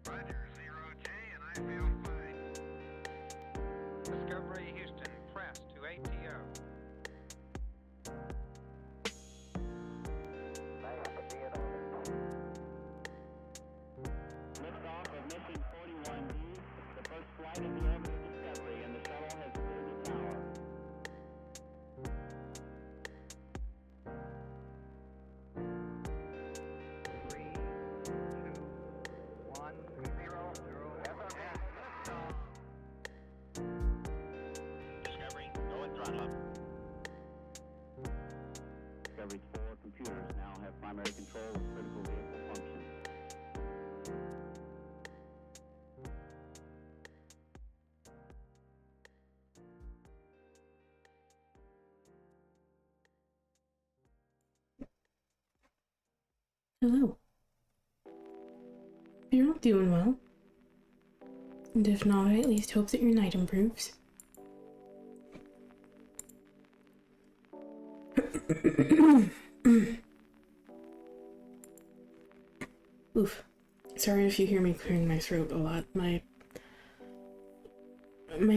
Roger, 0J, and I feel fine. Discovery Houston, press to ATO. Liftoff of mission 41D, the first flight in the orbit of Discovery, and the shuttle has cleared the tower. 3, 2, 1, 0, 0, liftoff. Discovery, go and throttle up. Discovery's 4 computers now have primary control of critical vehicle functions. Hello. You're all doing well. And if not, I at least hope that your night improves. Oof. Sorry if you hear me clearing my throat a lot. My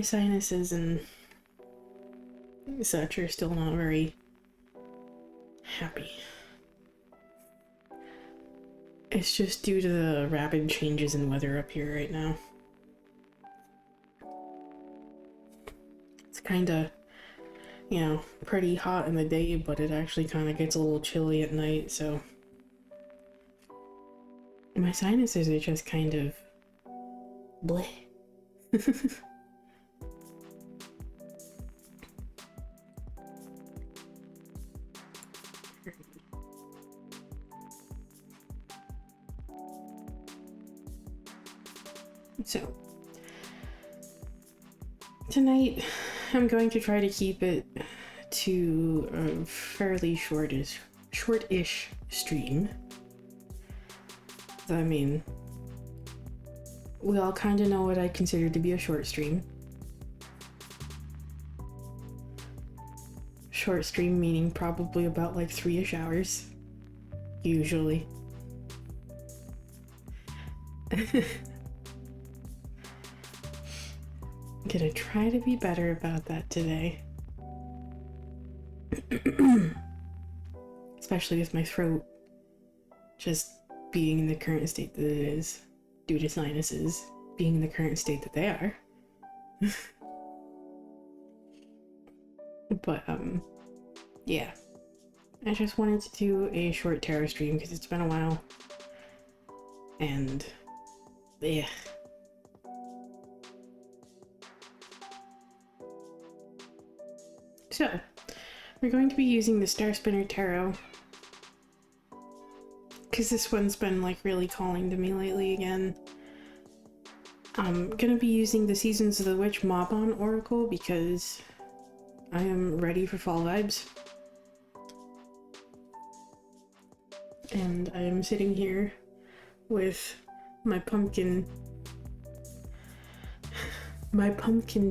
sinuses and such are still not very happy. It's just due to the rapid changes in weather up here right now. It's kinda, you know, pretty hot in the day, but it actually kinda gets a little chilly at night, so my sinuses are just kind of bleh. So, tonight I'm going to try to keep it to a fairly shortish stream. I mean, we all kind of know what I consider to be a short stream. Short stream meaning probably about like 3-ish hours, usually. I'm gonna try to be better about that today. Especially with my throat just being in the current state that it is, due to sinuses being in the current state that they are. But, yeah. I just wanted to do a short tarot stream because it's been a while. And, yeah. So, we're going to be using the Star Spinner Tarot, because this one's been like really calling to me lately again. I'm gonna be using the Seasons of the Witch Mabon Oracle because I am ready for fall vibes. And I am sitting here with my pumpkin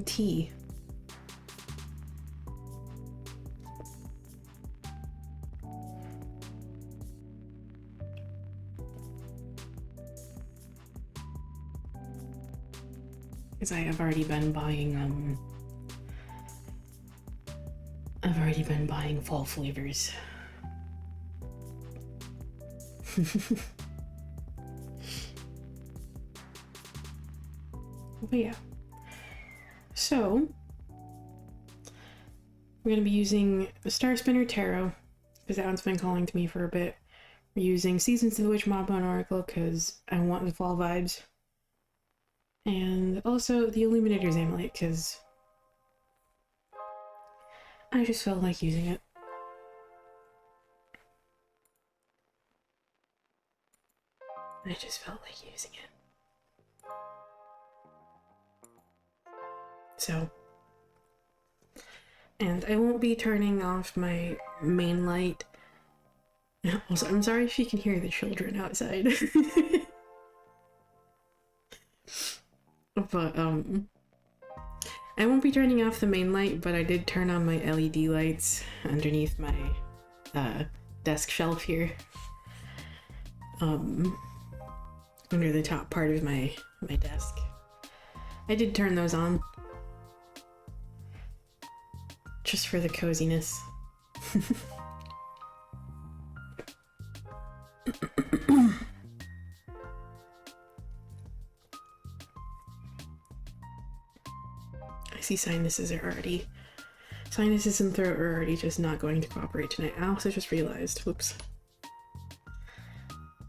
tea. Because I have already been buying fall flavors. But yeah. So we're gonna be using the Star Spinner Tarot, because that one's been calling to me for a bit. We're using Seasons of the Witch Mabon Oracle because I want the fall vibes. And also the Illuminators Amulet, because I just felt like using it. I just felt like using it. So, and I won't be turning off my main light. Also, I'm sorry if you can hear the children outside. But, I won't be turning off the main light, but I did turn on my LED lights underneath my, desk shelf here. under the top part of my desk. I did turn those on. Just for the coziness. I see sinuses and throat are already just not going to cooperate tonight. I also just realized, whoops.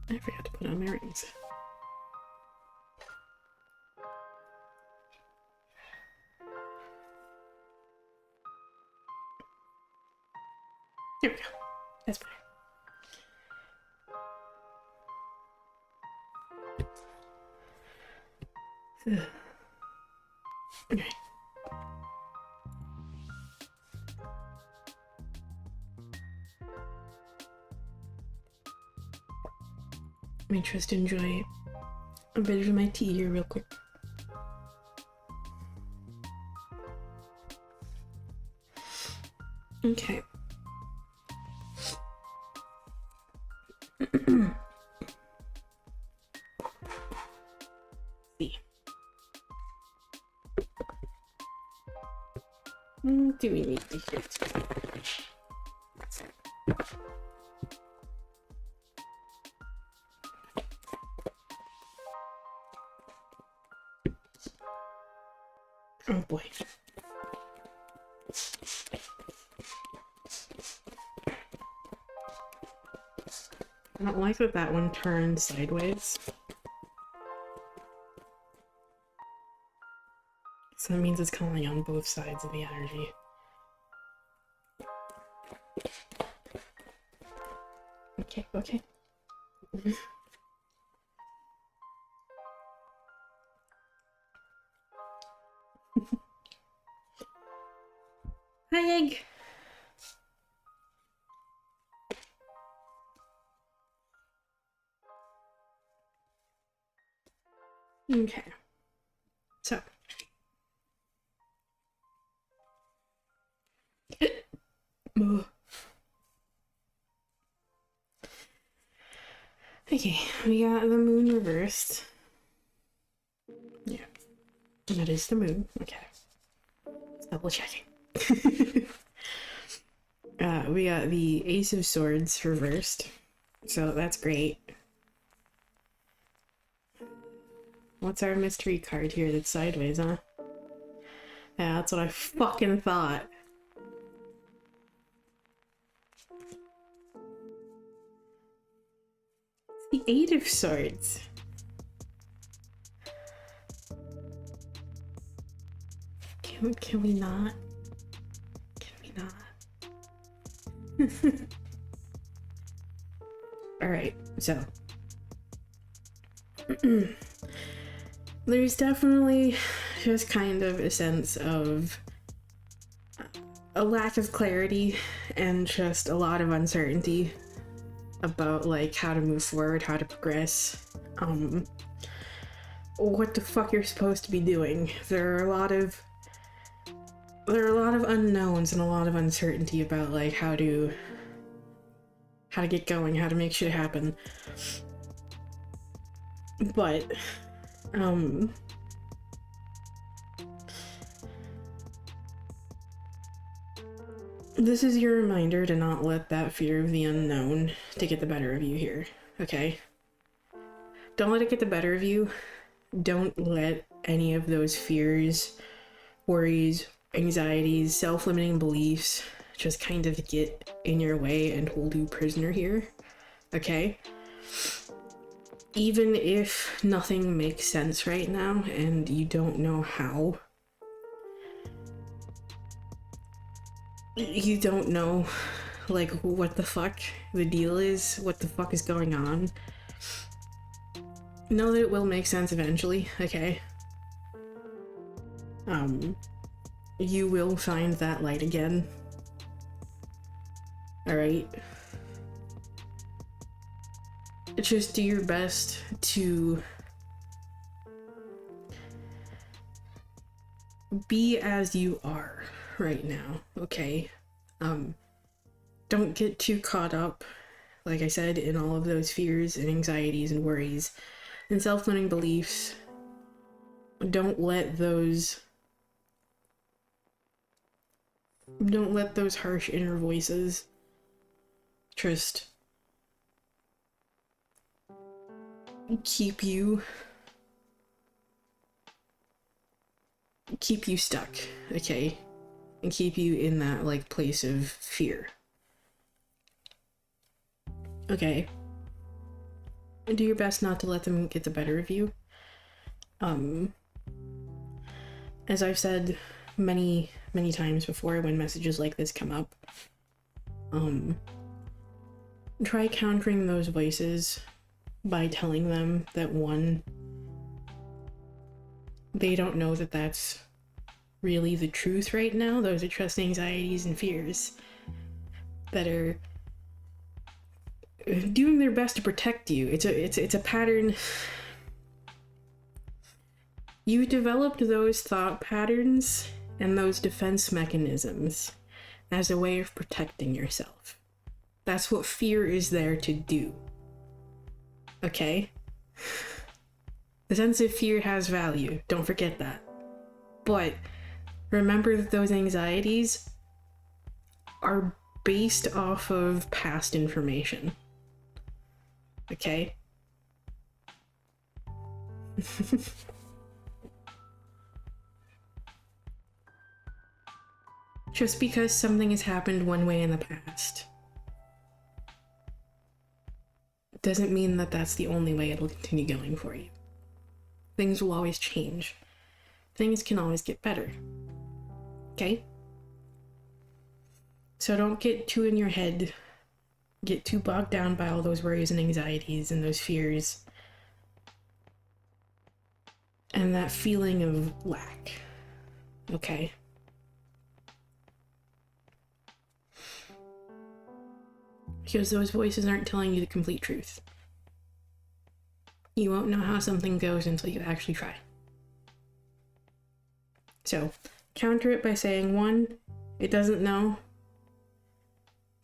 I forgot to put on my rings. There we go. That's better. Okay. Let me just enjoy a bit of my tea here real quick. Okay. See. Do we need to hit? Oh boy. I don't like that one turned sideways. So that means it's calling on both sides of the energy. Okay, okay. Hi, Egg! Okay. So. Okay, we got the moon reversed. Yeah. That is the moon. Okay. Double checking. We got the Ace of Swords reversed. So that's great. What's our mystery card here that's sideways, huh? Yeah, that's what I fucking thought. The Eight of Swords. Can we not? Can we not? Alright, so. There's definitely just kind of a sense of a lack of clarity and just a lot of uncertainty about like how to move forward, how to progress, what the fuck you're supposed to be doing. There are a lot of unknowns and a lot of uncertainty about like how to get going, how to make shit happen. But this is your reminder to not let that fear of the unknown to get the better of you here, okay? Don't let it get the better of you. Don't let any of those fears, worries, anxieties, self-limiting beliefs just kind of get in your way and hold you prisoner here, okay? Even if nothing makes sense right now and you don't know how, you don't know like what the fuck the deal is, what the fuck is going on, know that it will make sense eventually, okay? You will find that light again. Alright? Just do your best to be as you are right now, okay? Don't get too caught up, like I said, in all of those fears and anxieties and worries and self-limiting beliefs, don't let those harsh inner voices just keep you stuck, okay? And keep you in that, like, place of fear. Okay? Do your best not to let them get the better of you. As I've said many times before when messages like this come up, try countering those voices by telling them that, one, they don't know that that's really the truth right now. Those are just anxieties and fears that are doing their best to protect you. It's a pattern. You developed those thought patterns and those defense mechanisms as a way of protecting yourself. That's what fear is there to do. Okay? The sense of fear has value. Don't forget that. But remember that those anxieties are based off of past information. Okay? Just because something has happened one way in the past doesn't mean that that's the only way it'll continue going for you. Things will always change. Things can always get better. Okay? So don't get too in your head, get too bogged down by all those worries and anxieties and those fears and that feeling of lack. Okay? Because those voices aren't telling you the complete truth. You won't know how something goes until you actually try. So, counter it by saying, one, it doesn't know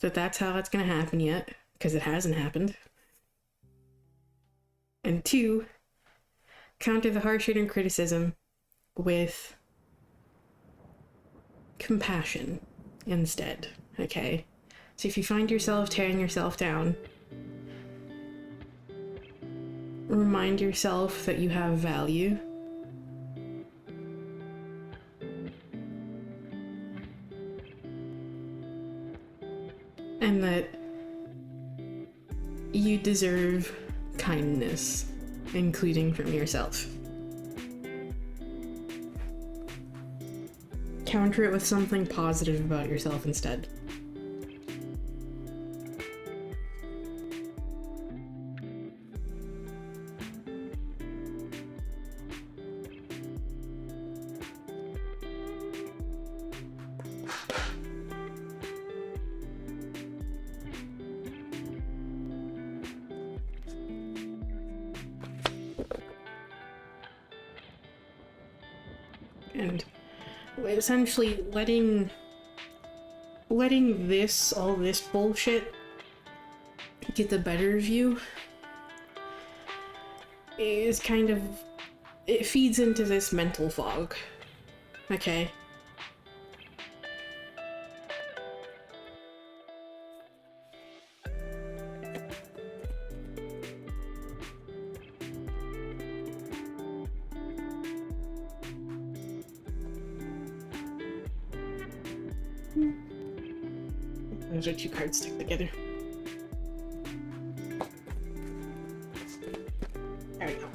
that that's how it's going to happen yet, because it hasn't happened. And two, counter the harsh inner criticism with compassion instead, okay? So if you find yourself tearing yourself down, remind yourself that you have value. And that you deserve kindness, including from yourself. Counter it with something positive about yourself instead. And essentially letting all this bullshit get the better of you is kind of, it feeds into this mental fog, okay? Those are two cards stuck together. There we go.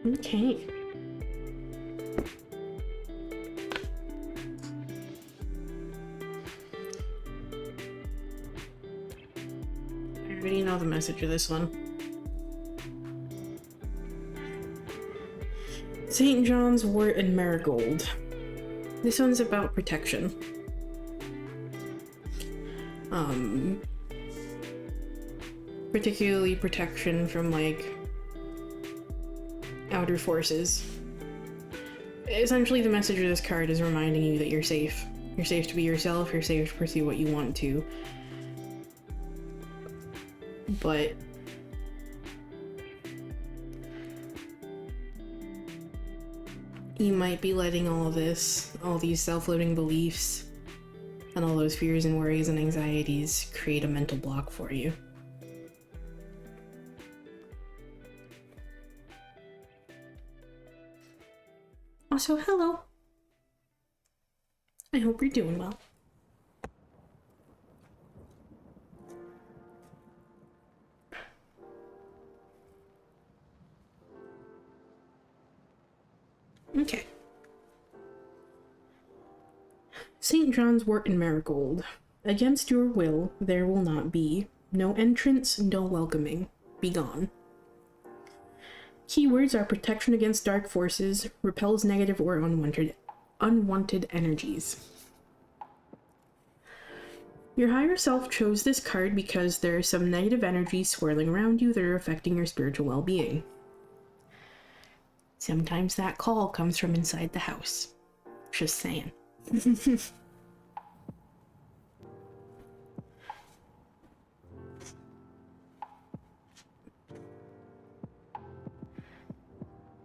Okay. I already know the message of this one. St. John's Wort and Marigold. This one's about protection. Particularly protection from, like, outer forces. Essentially, the message of this card is reminding you that you're safe. You're safe to be yourself, you're safe to pursue what you want to. But you might be letting all these self-loathing beliefs, and all those fears and worries and anxieties create a mental block for you. Also, hello. I hope you're doing well. Okay. St. John's wort and marigold. Against your will, there will not be. No entrance, no welcoming. Be gone. Keywords are protection against dark forces, repels negative or unwanted energies. Your higher self chose this card because there are some negative energies swirling around you that are affecting your spiritual well-being. Sometimes that call comes from inside the house. Just saying.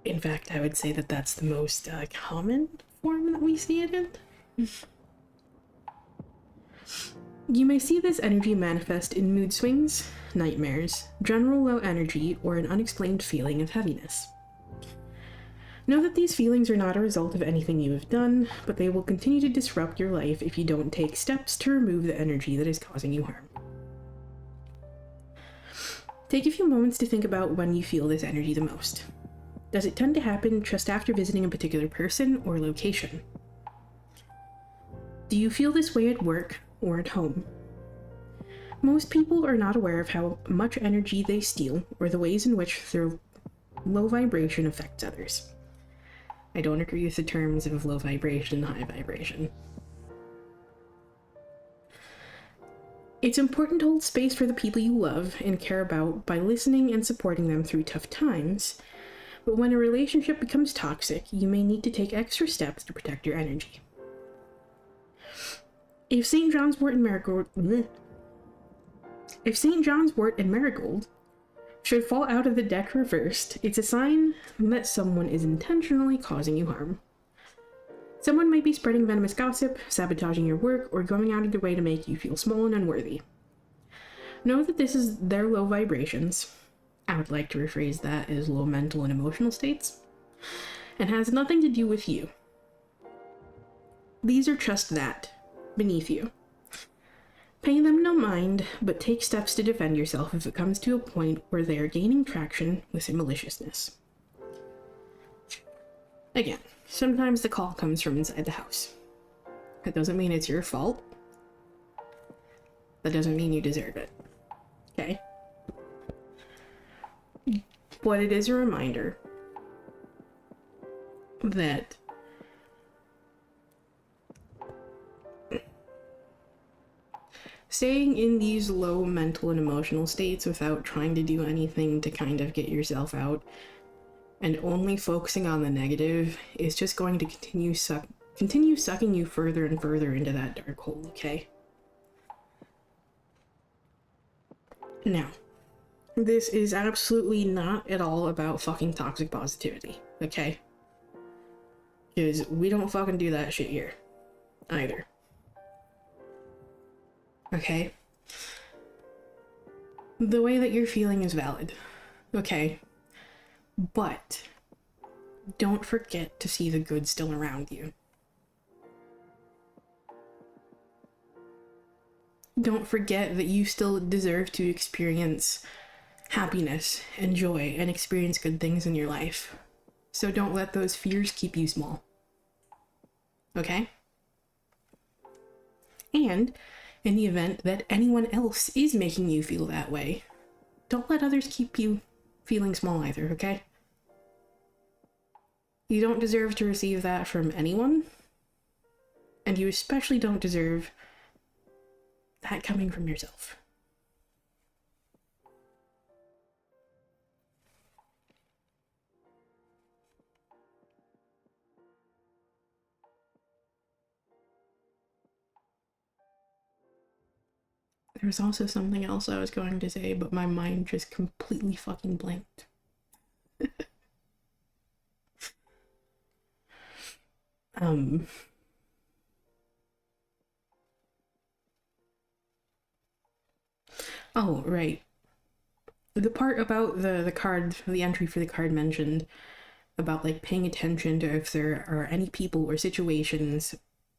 In fact, I would say that that's the most common form that we see it in. You may see this energy manifest in mood swings, nightmares, general low energy, or an unexplained feeling of heaviness. Know that these feelings are not a result of anything you have done, but they will continue to disrupt your life if you don't take steps to remove the energy that is causing you harm. Take a few moments to think about when you feel this energy the most. Does it tend to happen just after visiting a particular person or location? Do you feel this way at work or at home? Most people are not aware of how much energy they steal or the ways in which their low vibration affects others. I don't agree with the terms of low vibration and high vibration. It's important to hold space for the people you love and care about by listening and supporting them through tough times, but when a relationship becomes toxic, you may need to take extra steps to protect your energy. If St. John's wort and marigold should fall out of the deck reversed, it's a sign that someone is intentionally causing you harm. Someone might be spreading venomous gossip, sabotaging your work, or going out of their way to make you feel small and unworthy. Know that this is their low vibrations. I would like to rephrase that as low mental and emotional states, and has nothing to do with you. These are just that, beneath you. Pay them no mind, but take steps to defend yourself if it comes to a point where they are gaining traction with their maliciousness. Again, sometimes the call comes from inside the house. That doesn't mean it's your fault. That doesn't mean you deserve it. Okay? But it is a reminder that staying in these low mental and emotional states without trying to do anything to kind of get yourself out and only focusing on the negative is just going to continue sucking you further and further into that dark hole, okay? Now, this is absolutely not at all about fucking toxic positivity, okay? Because we don't fucking do that shit here, either. Okay? The way that you're feeling is valid, okay? But don't forget to see the good still around you. Don't forget that you still deserve to experience happiness and joy and experience good things in your life. So don't let those fears keep you small. Okay? And in the event that anyone else is making you feel that way, don't let others keep you feeling small either, okay? You don't deserve to receive that from anyone, and you especially don't deserve that coming from yourself. There's also something else I was going to say, but my mind just completely fucking blanked. Oh, right. The part about the card, the entry for the card mentioned about like paying attention to if there are any people or situations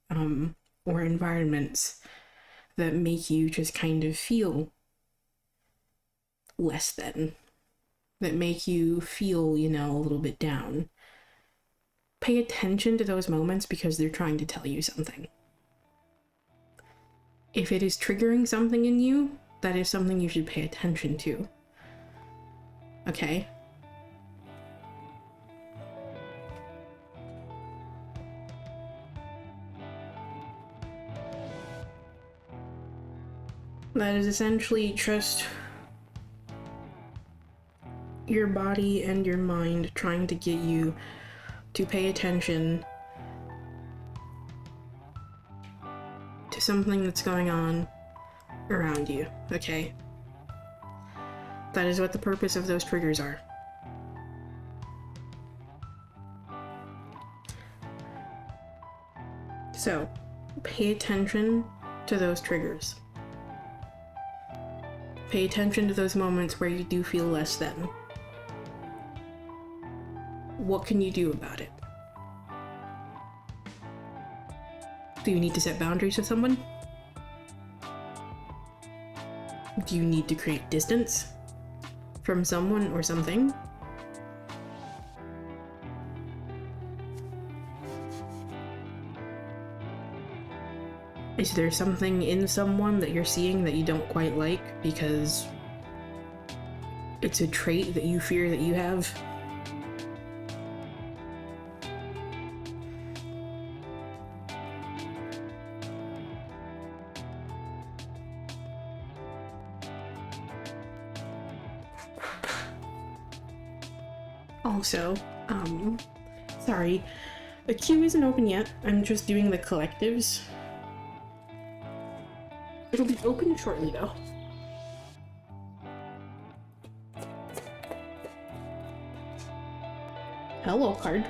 or environments that make you just kind of feel less than, that make you feel, you know, a little bit down. Pay attention to those moments because they're trying to tell you something. If it is triggering something in you, that is something you should pay attention to. Okay? That is essentially just your body and your mind trying to get you to pay attention to something that's going on around you, okay? That is what the purpose of those triggers are. So, pay attention to those triggers. Pay attention to those moments where you do feel less than. What can you do about it? Do you need to set boundaries with someone? Do you need to create distance from someone or something? Is there something in someone that you're seeing that you don't quite like because it's a trait that you fear that you have? Also, sorry, the queue isn't open yet. I'm just doing the collectives. It'll be open shortly, though. Hello, card.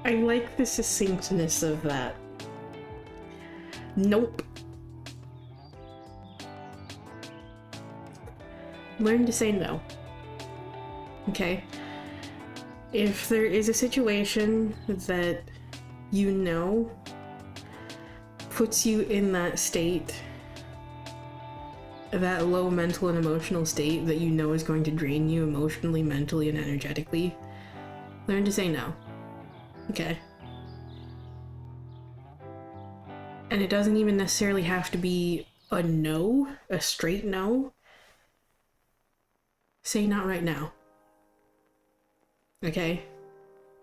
I like the succinctness of that. Nope. Learn to say no. Okay? If there is a situation that you know puts you in that state, that low mental and emotional state that you know is going to drain you emotionally, mentally, and energetically, learn to say no. Okay? And it doesn't even necessarily have to be a no, a straight no. Say not right now. Okay?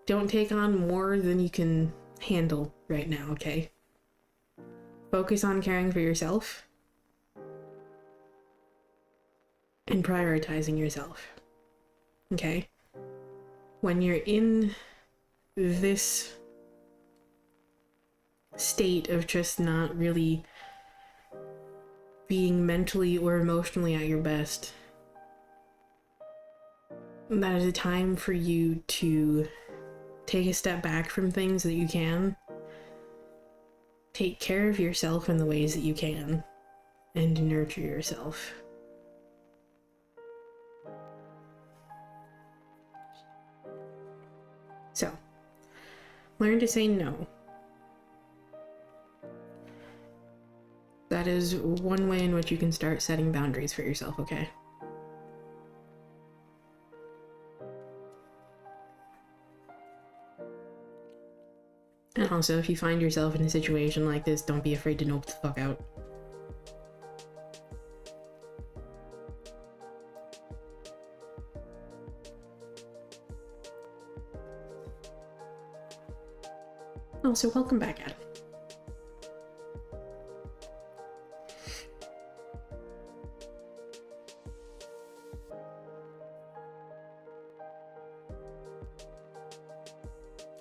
Don't take on more than you can handle right now, okay? Focus on caring for yourself and prioritizing yourself. Okay? When you're in this state of just not really being mentally or emotionally at your best, that is a time for you to take a step back from things that you can, take care of yourself in the ways that you can, and nurture yourself. So, learn to say no. That is one way in which you can start setting boundaries for yourself, okay? And also, if you find yourself in a situation like this, don't be afraid to nope the fuck out. Also, welcome back, Adam.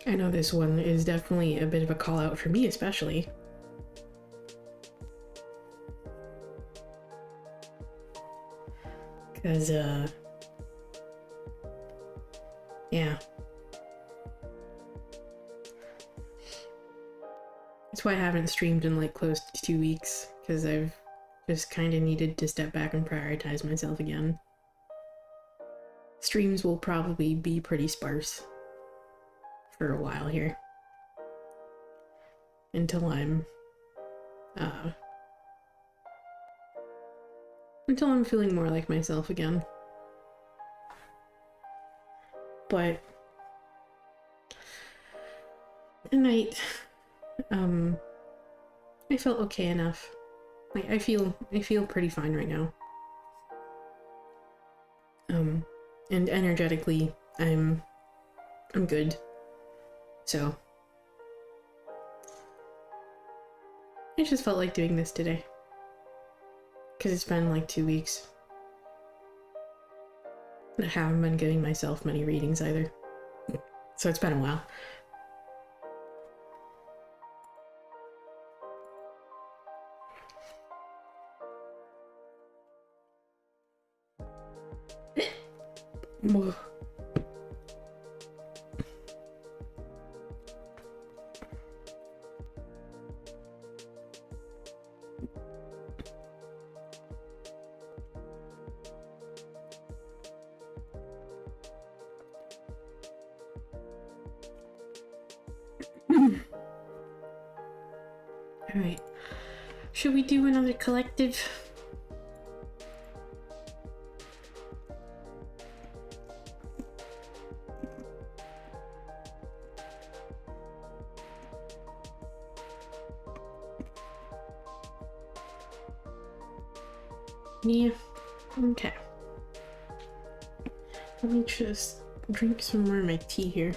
I know this one is definitely a bit of a call out for me, especially. Because, yeah. That's why I haven't streamed in like close to 2 weeks, because I've just kind of needed to step back and prioritize myself again. Streams will probably be pretty sparse for a while here. Until I'm feeling more like myself again. But tonight, I felt okay enough. Like I feel pretty fine right now. And energetically, I'm good. So I just felt like doing this today. Because it's been like 2 weeks. I haven't been giving myself many readings either. So it's been a while. Whoa. Alright. Should we do another collective? Yeah. Okay. Let me just drink some more of my tea here.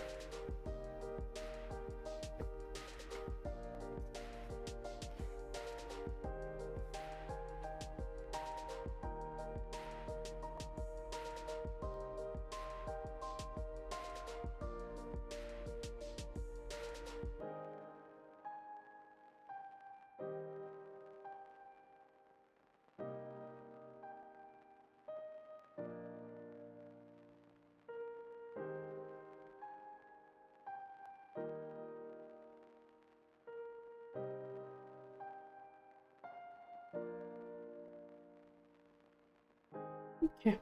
Okay.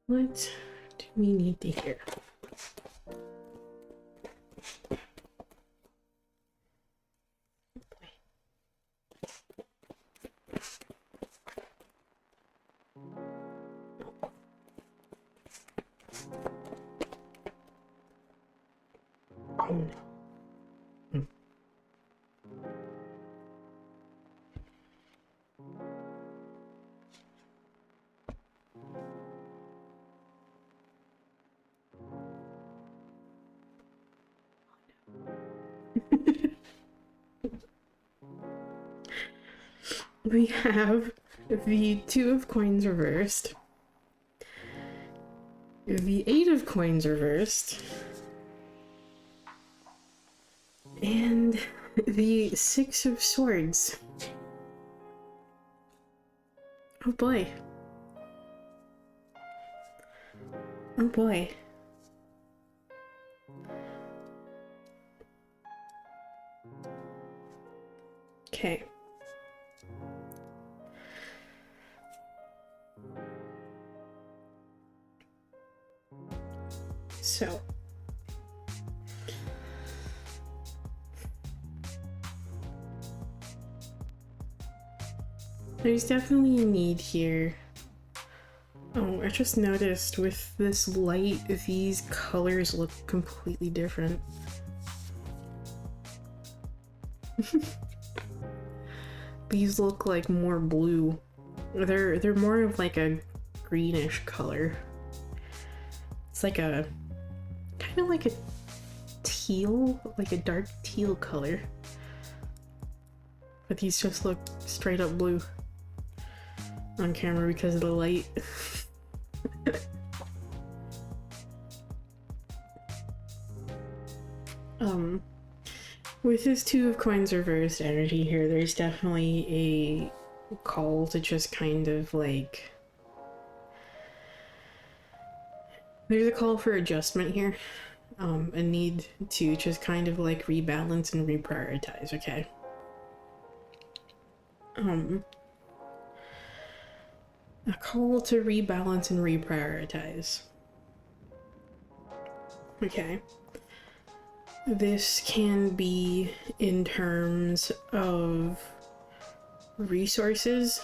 What do we need to hear? Oh no. We have the 2 of coins reversed, the 8 of coins reversed, and the 6 of swords. Oh boy. Oh boy. Okay. So, there's definitely a need here. Oh, I just noticed with this light, these colors look completely different. These look like more blue. They're more of like a greenish color. It's like a kind of like a teal, like a dark teal color. But these just look straight up blue on camera because of the light. With this Two of Coins reversed energy here, there's definitely a call to just kind of like... There's a call for adjustment here. A need to just kind of like rebalance and reprioritize, okay? A call to rebalance and reprioritize. Okay. This can be in terms of resources,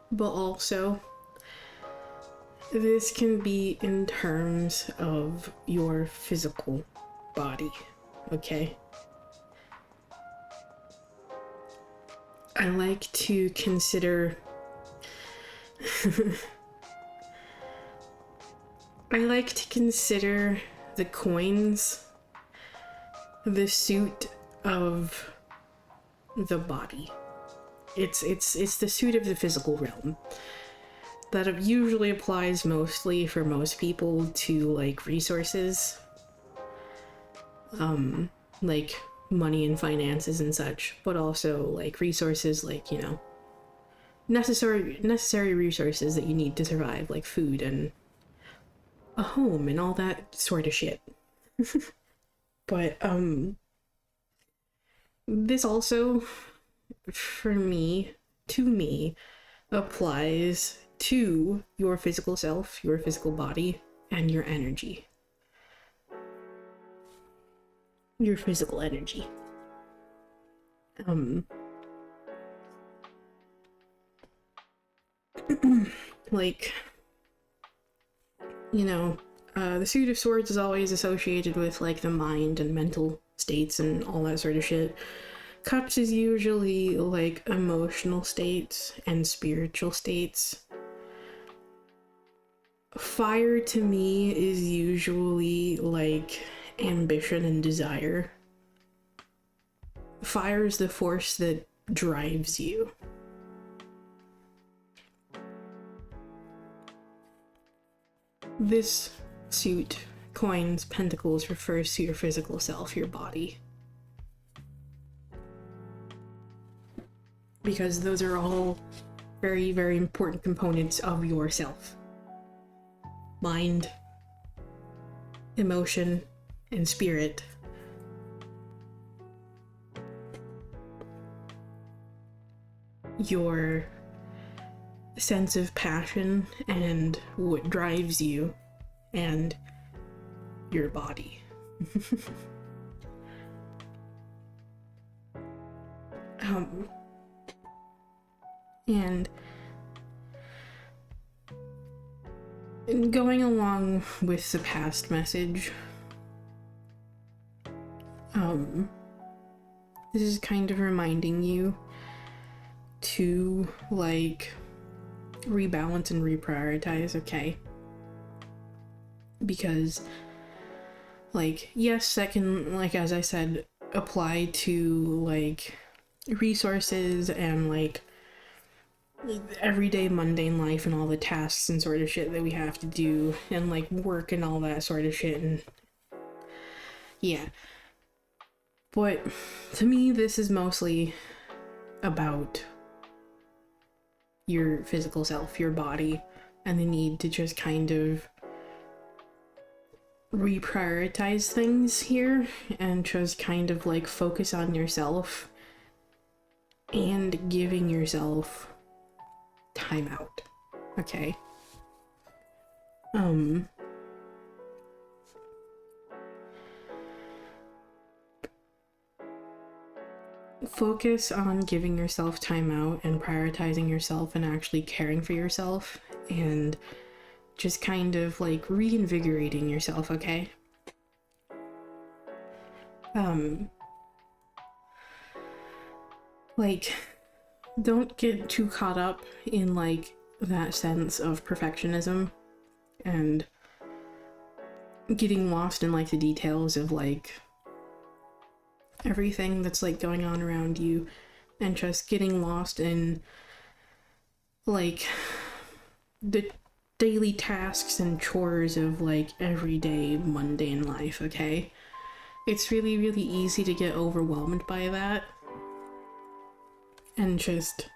but also this can be in terms of your physical body, okay? I like to consider the coins the suit of the body. It's the suit of the physical realm. That usually applies mostly for most people to like resources, like money and finances and such, but also like resources like, you know, necessary resources that you need to survive, like food and a home and all that sort of shit. But this also, for me, to me, applies to your physical self, your physical body, and your energy. Your physical energy. Like, you know, the Suit of Swords is always associated with, like, the mind and mental states and all that sort of shit. Cups is usually, like, emotional states and spiritual states. Fire, to me, is usually, like, ambition and desire. Fire is the force that drives you. This suit, coins, pentacles, refers to your physical self, your body. Because those are all very, very important components of yourself. Mind, emotion, and spirit. Your sense of passion and what drives you, and your body. And going along with the past message, this is kind of reminding you to, like, rebalance and reprioritize, okay? Because, like, yes, that can, like, as I said, apply to, like, resources and, like, everyday mundane life and all the tasks and sort of shit that we have to do, and, like, work and all that sort of shit, and yeah. But to me, this is mostly about your physical self, your body, and the need to just kind of reprioritize things here and just kind of like focus on yourself and giving yourself time out, okay? Focus on giving yourself time out and prioritizing yourself and actually caring for yourself and just kind of like reinvigorating yourself, okay? Like, don't get too caught up in like that sense of perfectionism and getting lost in like the details of like everything that's like going on around you, and just getting lost in like the daily tasks and chores of like everyday mundane life, okay? It's really, really easy to get overwhelmed by that and just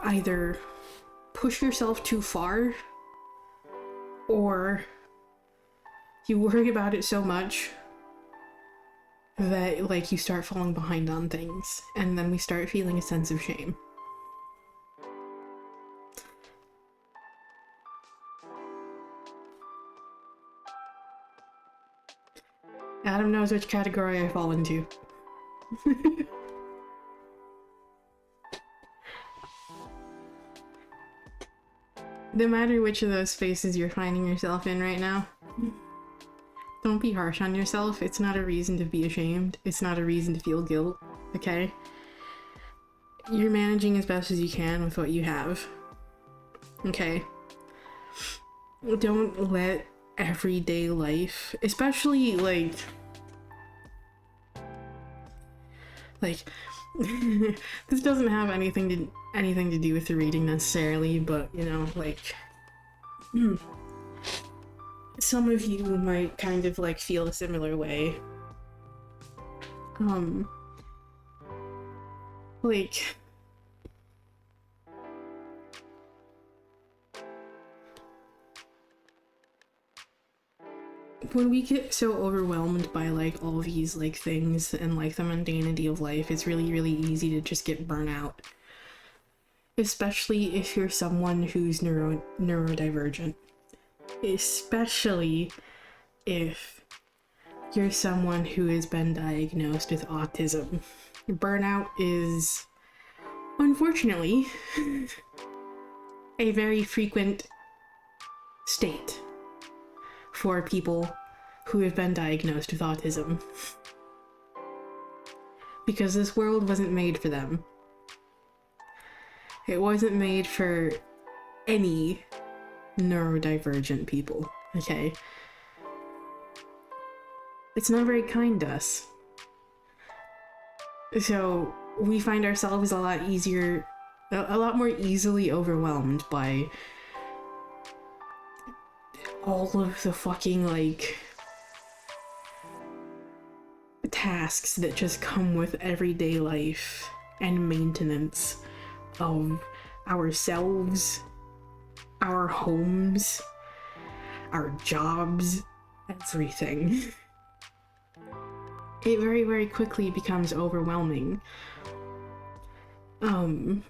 either push yourself too far, or you worry about it so much that like you start falling behind on things, and then we start feeling a sense of shame. Adam knows which category I fall into. No matter which of those spaces you're finding yourself in right now, don't be harsh on yourself. It's not a reason to be ashamed. It's not a reason to feel guilt, okay? You're managing as best as you can with what you have, okay? Don't let everyday life, especially like this doesn't have anything to do with the reading necessarily, but you know, like some of you might kind of like feel a similar way. Like when we get so overwhelmed by like all these like things and like the mundanity of life, it's really, really easy to just get burnt out. Especially if you're someone who's neurodivergent. Especially if you're someone who has been diagnosed with autism. Burnout is, unfortunately, a very frequent state for people who have been diagnosed with autism. Because this world wasn't made for them. It wasn't made for any neurodivergent people, okay? It's not very kind to us. So we find ourselves a lot more easily overwhelmed by all of the fucking like tasks that just come with everyday life and maintenance of ourselves, our homes, our jobs, everything. It very, very quickly becomes overwhelming. And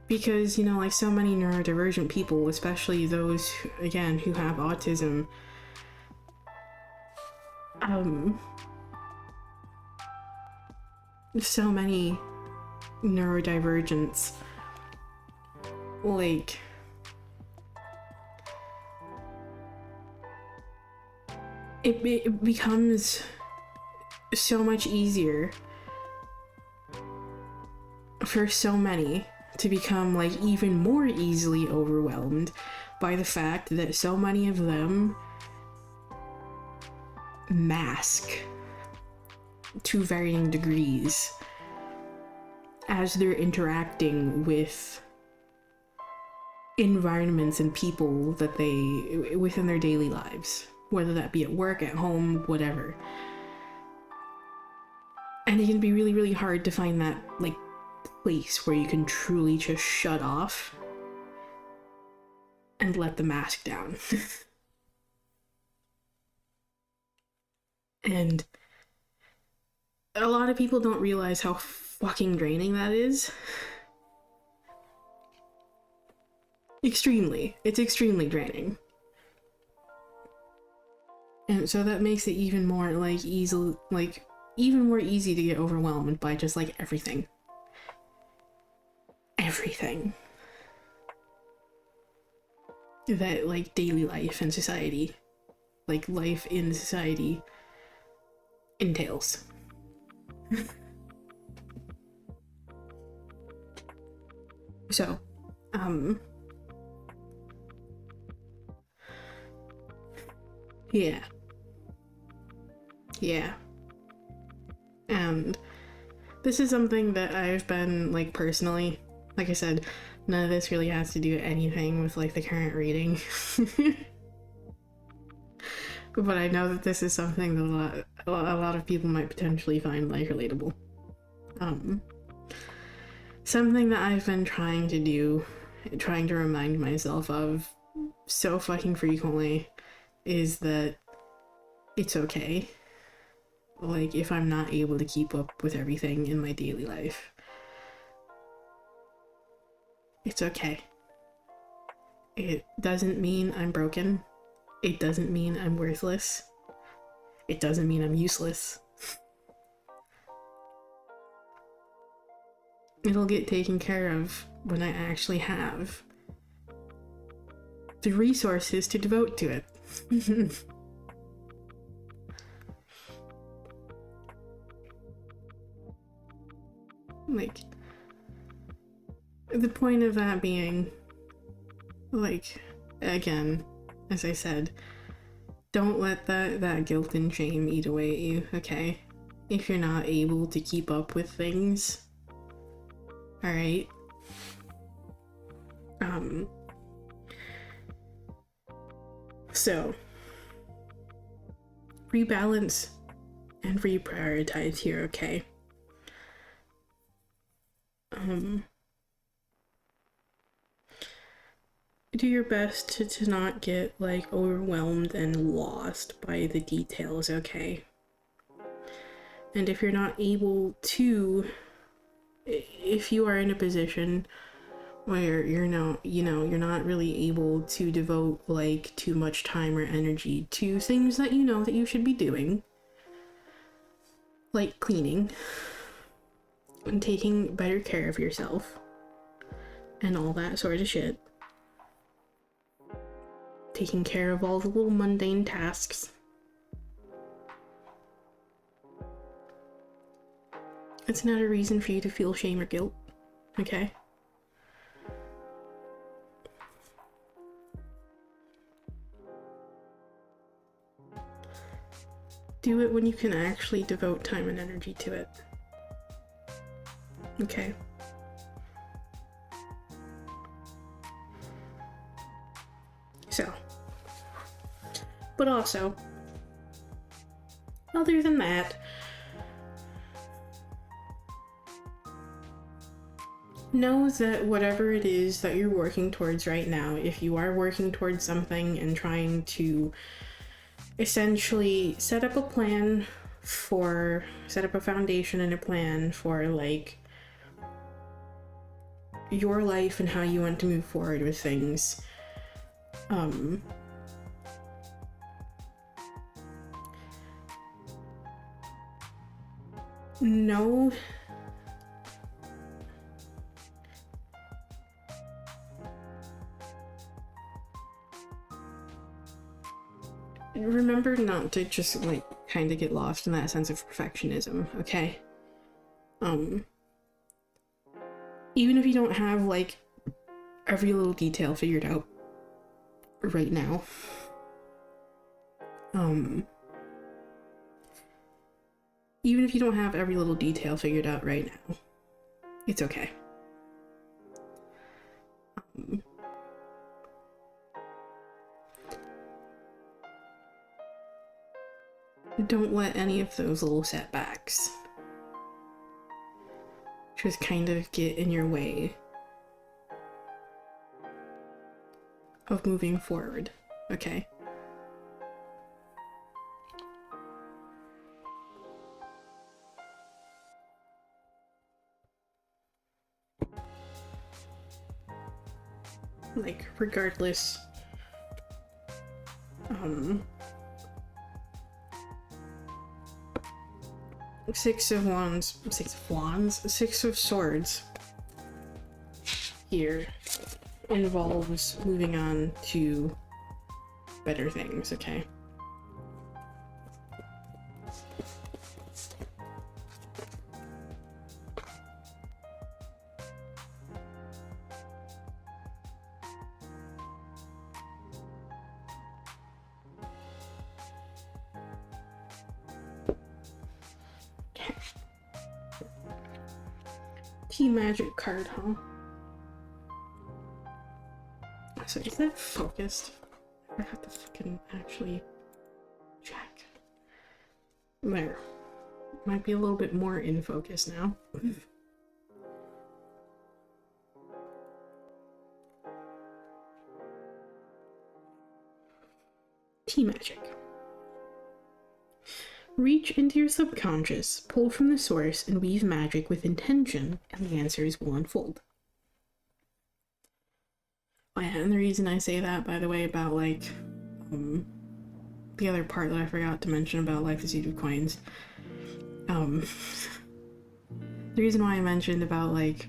because, you know, like so many neurodivergent people, especially those, again, who have autism, so many neurodivergents, like, it becomes so much easier for so many to become like even more easily overwhelmed by the fact that so many of them mask to varying degrees as they're interacting with environments and people that they within their daily lives, whether that be at work, at home, whatever. And it can be really, really hard to find that like place where you can truly just shut off and let the mask down. And a lot of people don't realize how fucking draining that is. It's extremely draining. And so that makes it even more like even more easy to get overwhelmed by just like everything. That like daily life and society, like life in society entails. So, yeah. Yeah. And this is something that I've been, like, personally, like I said, none of this really has to do anything with, like, the current reading. But I know that this is something that a lot of people might potentially find, like, relatable. Something that I've been trying to do, trying to remind myself of so fucking frequently, is that it's okay. Like, if I'm not able to keep up with everything in my daily life. It's okay. It doesn't mean I'm broken. It doesn't mean I'm worthless. It doesn't mean I'm useless. It'll get taken care of when I actually have the resources to devote to it. Like, the point of that being, like, again, as I said, don't let that guilt and shame eat away at you, okay? If you're not able to keep up with things, alright? So, rebalance and reprioritize here, okay? Do your best to not get, like, overwhelmed and lost by the details, okay? And if you're not able to, if you are in a position where you're not, you're not really able to devote, like, too much time or energy to things that you know that you should be doing, like cleaning and taking better care of yourself and all that sort of shit, taking care of all the little mundane tasks, it's not a reason for you to feel shame or guilt, okay? Do it when you can actually devote time and energy to it. Okay? So. But also, other than that, know that whatever it is that you're working towards right now, if you are working towards something and trying to essentially set up a foundation and a plan for, like, your life and how you want to move forward with things, know remember not to just, like, kind of get lost in that sense of perfectionism, okay? Even if you don't have, like, every little detail figured out right now, even if you don't have every little detail figured out right now, it's okay. Don't let any of those little setbacks just kind of get in your way of moving forward, okay? Like, regardless, Six of Swords here involves moving on to better things, okay? Key magic card, huh? So is that focused? I have to fucking actually check. There. Might be a little bit more in focus now. Tea magic. Reach into your subconscious, pull from the source, and weave magic with intention, and the answers will unfold. Oh yeah, and the reason I say that, by the way, about like the other part that I forgot to mention about Life is Seed of Coins, the reason why I mentioned about like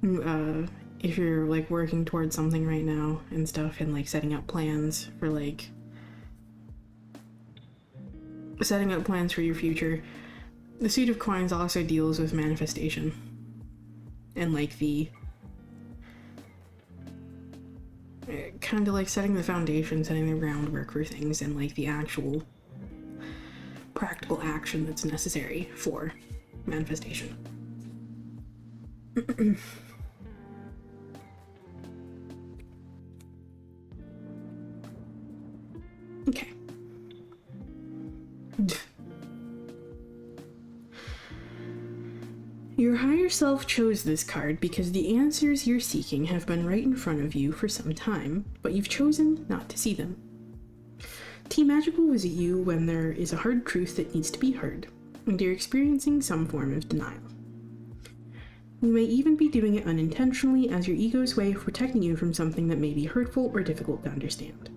if you're like working towards something right now and stuff, and like setting up plans for your future, the Seed of Coins also deals with manifestation and like the kind of like setting the foundation, setting the groundwork for things, and like the actual practical action that's necessary for manifestation. Okay. Your higher self chose this card because the answers you're seeking have been right in front of you for some time, but you've chosen not to see them. Tea Magic will visit you when there is a hard truth that needs to be heard, and you're experiencing some form of denial. You may even be doing it unintentionally as your ego's way of protecting you from something that may be hurtful or difficult to understand.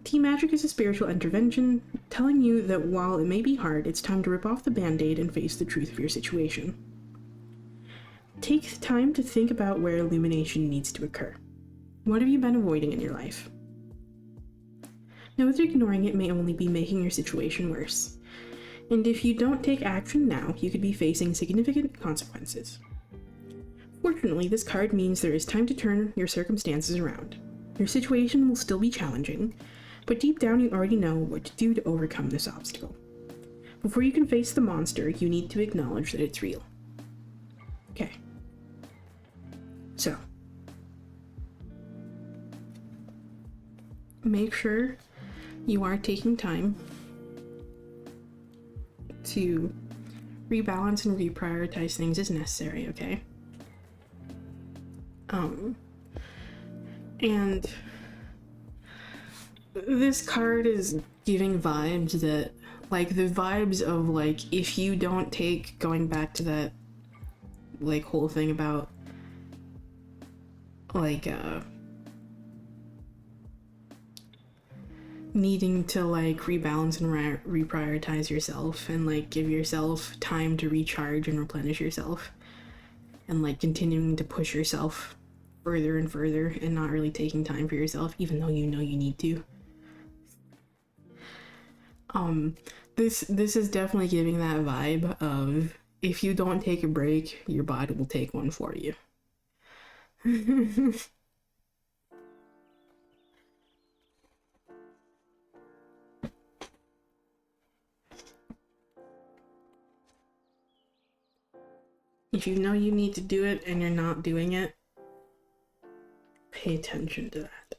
Tea Magic is a spiritual intervention, telling you that while it may be hard, it's time to rip off the band-aid and face the truth of your situation. Take time to think about where illumination needs to occur. What have you been avoiding in your life? Know that ignoring it may only be making your situation worse, and if you don't take action now, you could be facing significant consequences. Fortunately, this card means there is time to turn your circumstances around. Your situation will still be challenging, but deep down you already know what to do to overcome this obstacle. Before you can face the monster, you need to acknowledge that it's real. Okay. So, make sure you are taking time to rebalance and reprioritize things as necessary, okay? And this card is giving vibes that, like, the vibes of, like, if you don't take, going back to that, like, whole thing about, like, needing to, like, rebalance and reprioritize yourself and, like, give yourself time to recharge and replenish yourself, and, like, continuing to push yourself further and further and not really taking time for yourself, even though you know you need to. This is definitely giving that vibe of, if you don't take a break, your body will take one for you. If you know you need to do it and you're not doing it, pay attention to that.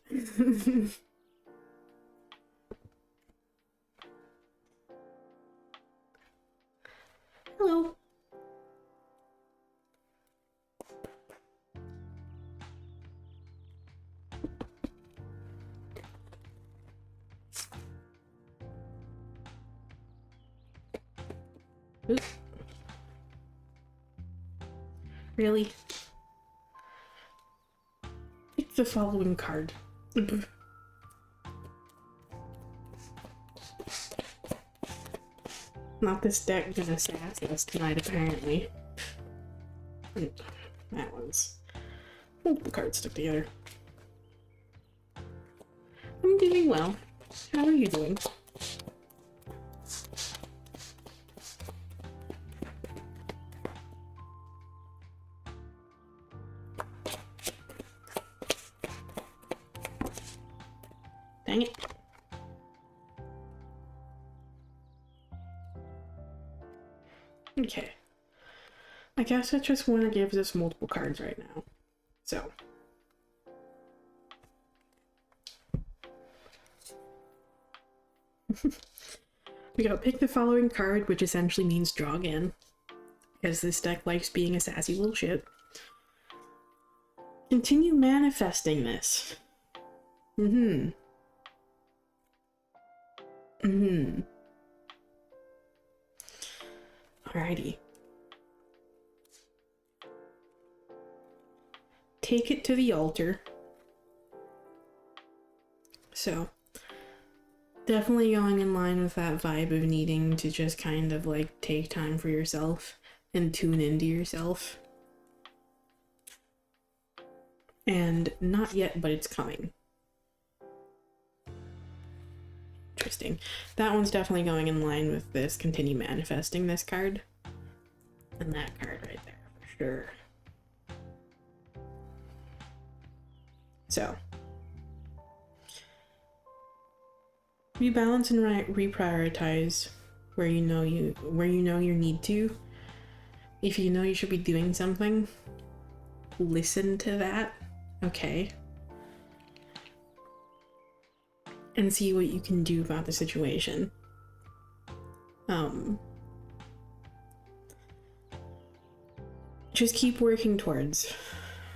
Hello. Oops. Really? Pick the following card. Not this deck gonna sass us tonight, apparently. That one's... Oh, the cards stuck together. I'm doing well. How are you doing? Dang it. Okay. I guess it just one gives us multiple cards right now. So. We got pick the following card, which essentially means draw again. Because this deck likes being a sassy little shit. Continue manifesting this. Alrighty. Take it to the altar. So, definitely going in line with that vibe of needing to just kind of like take time for yourself and tune into yourself. And not yet, but it's coming. Interesting. That one's definitely going in line with this continue manifesting this card. And that card right there, for sure. So. Rebalance and reprioritize where you know you need to. If you know you should be doing something, listen to that, okay? And see what you can do about the situation. Just keep working towards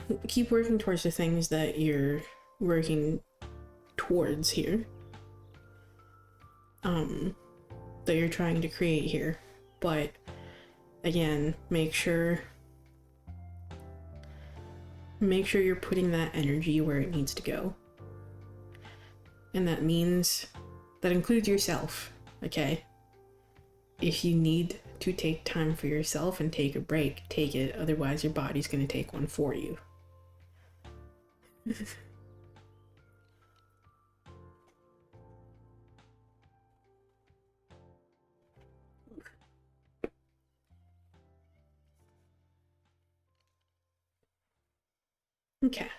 the things that you're working towards here. That you're trying to create here. But again, make sure you're putting that energy where it needs to go. And that includes yourself, okay? If you need to take time for yourself and take a break, take it. Otherwise, your body's gonna take one for you. Okay.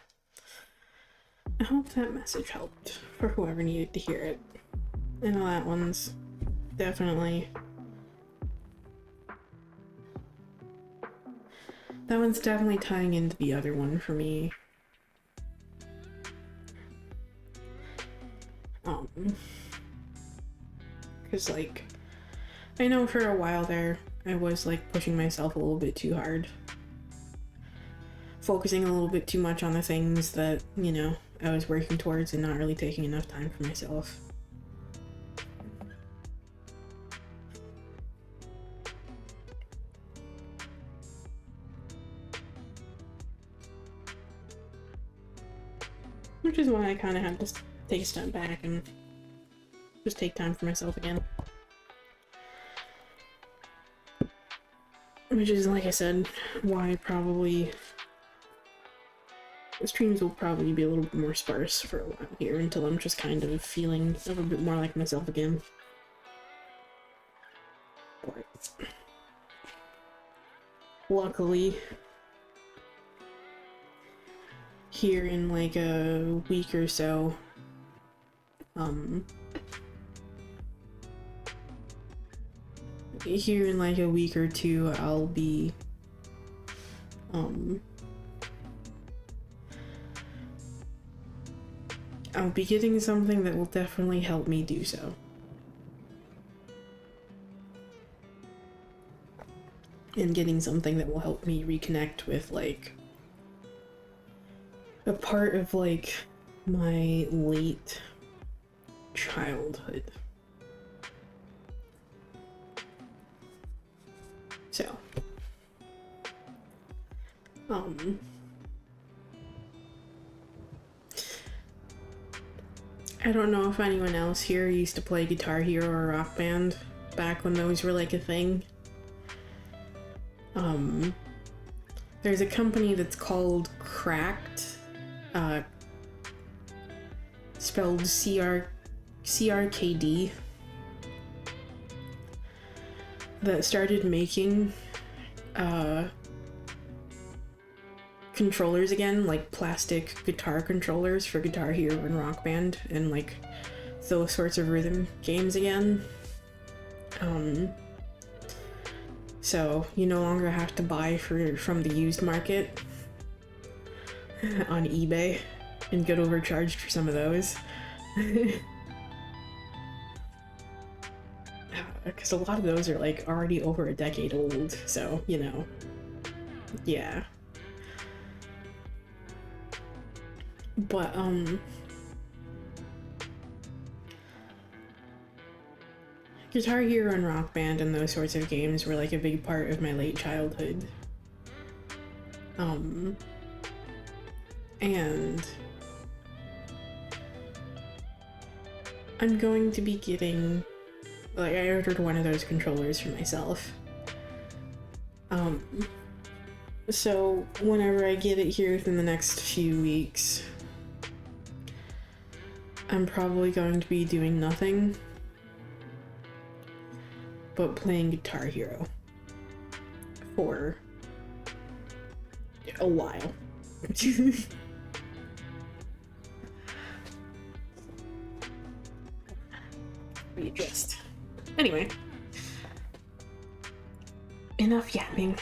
I hope that message helped for whoever needed to hear it. I know that one's definitely tying into the other one for me. Because like, I know for a while there, I was like pushing myself a little bit too hard. Focusing a little bit too much on the things that, you know, I was working towards and not really taking enough time for myself. Which is why I kind of had to take a step back and just take time for myself again. Which is, like I said, why probably the streams will probably be a little bit more sparse for a while here until I'm just kind of feeling a little bit more like myself again. But luckily, here in like a week or so, here in like a week or two, I'll be getting something that will definitely help me do so. And getting something that will help me reconnect with like a part of like my late childhood. So, I don't know if anyone else here used to play Guitar Hero or Rock Band back when those were like a thing. There's a company that's called Cracked, spelled CRKD, that started making controllers again, like plastic guitar controllers for Guitar Hero and Rock Band and like those sorts of rhythm games again. So you no longer have to buy from the used market on eBay and get overcharged for some of those. Because a lot of those are like already over a decade old, so you know, yeah. But Guitar Hero and Rock Band and those sorts of games were like a big part of my late childhood. And I'm going to be getting, like, I ordered one of those controllers for myself. So whenever I get it here within the next few weeks, I'm probably going to be doing nothing but playing Guitar Hero for a while. Readjust. Anyway, enough yapping.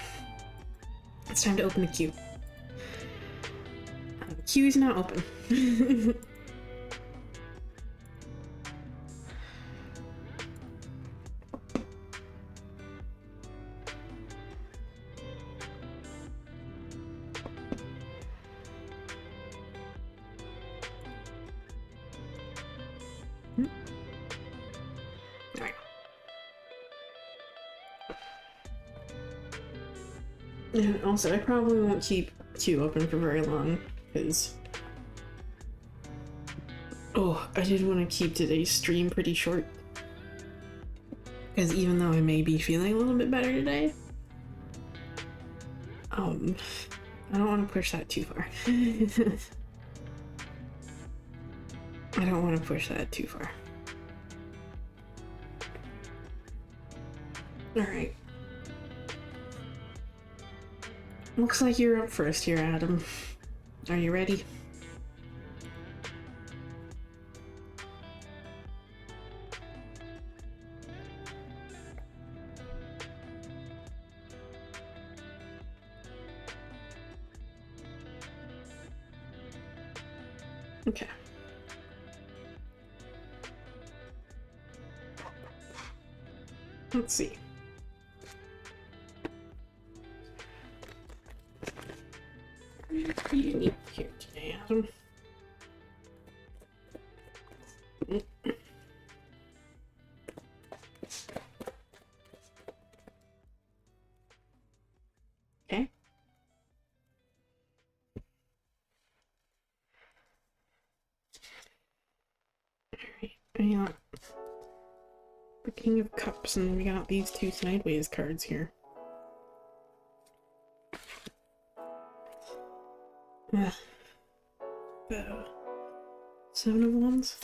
It's time to open the queue. The queue is now open. Alright. And also, I probably won't keep queue open for very long, because I did want to keep today's stream pretty short. Because even though I may be feeling a little bit better today, I don't want to push that too far. I don't want to push that too far. Alright. Looks like you're up first here, Adam. Are you ready? Okay. Let's see. What do you need here today, Adam? Okay. Alright, we got the King of Cups, and we got these two sideways cards here. The Seven of Wands.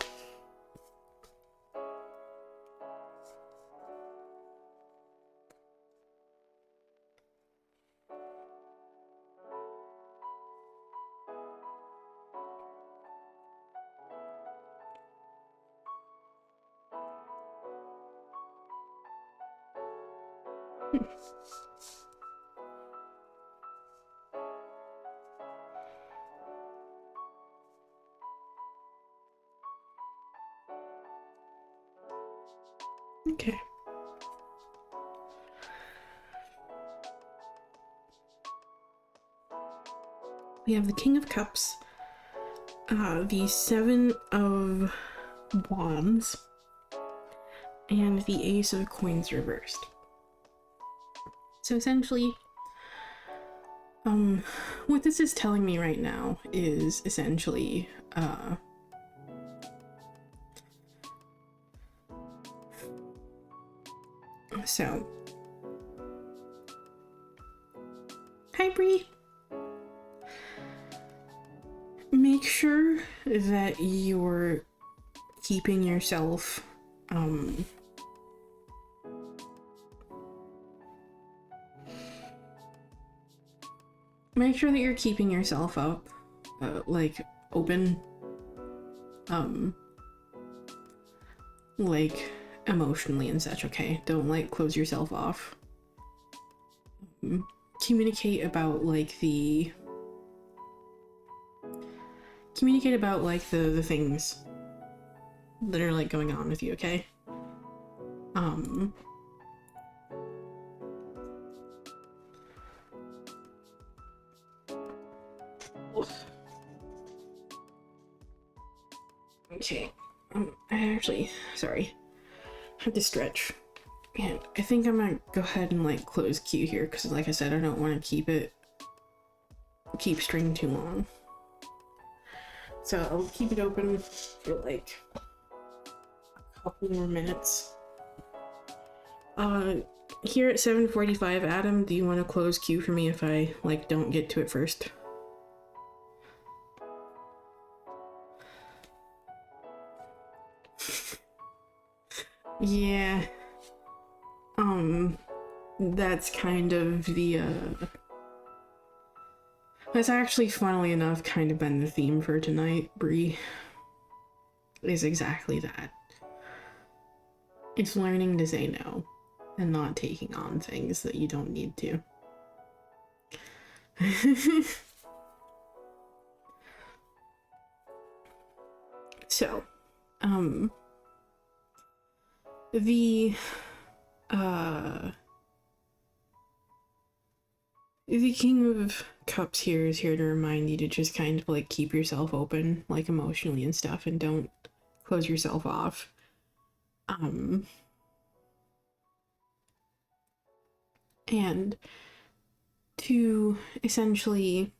Okay. We have the King of Cups, the Seven of Wands, and the Ace of Coins reversed. So essentially, what this is telling me right now is essentially, so, hi Bree! Make sure that you're keeping yourself, make sure that you're keeping yourself up, like, open, like, emotionally and such, okay? Don't, like, close yourself off. communicate about like the the things that are like going on with you, okay? Okay. I actually, sorry, I have to stretch. And I think I'm gonna go ahead and like close Q here because, like I said, I don't want to keep string too long. So I'll keep it open for like a couple more minutes. Here at 7:45, Adam, do you want to close Q for me if I like don't get to it first? Yeah. That's kind of the, that's actually, funnily enough, kind of been the theme for tonight, Bree. Is exactly that. It's learning to say no, and not taking on things that you don't need to. So, the King of Cups here is here to remind you to just kind of like keep yourself open, like emotionally and stuff, and don't close yourself off. And to essentially,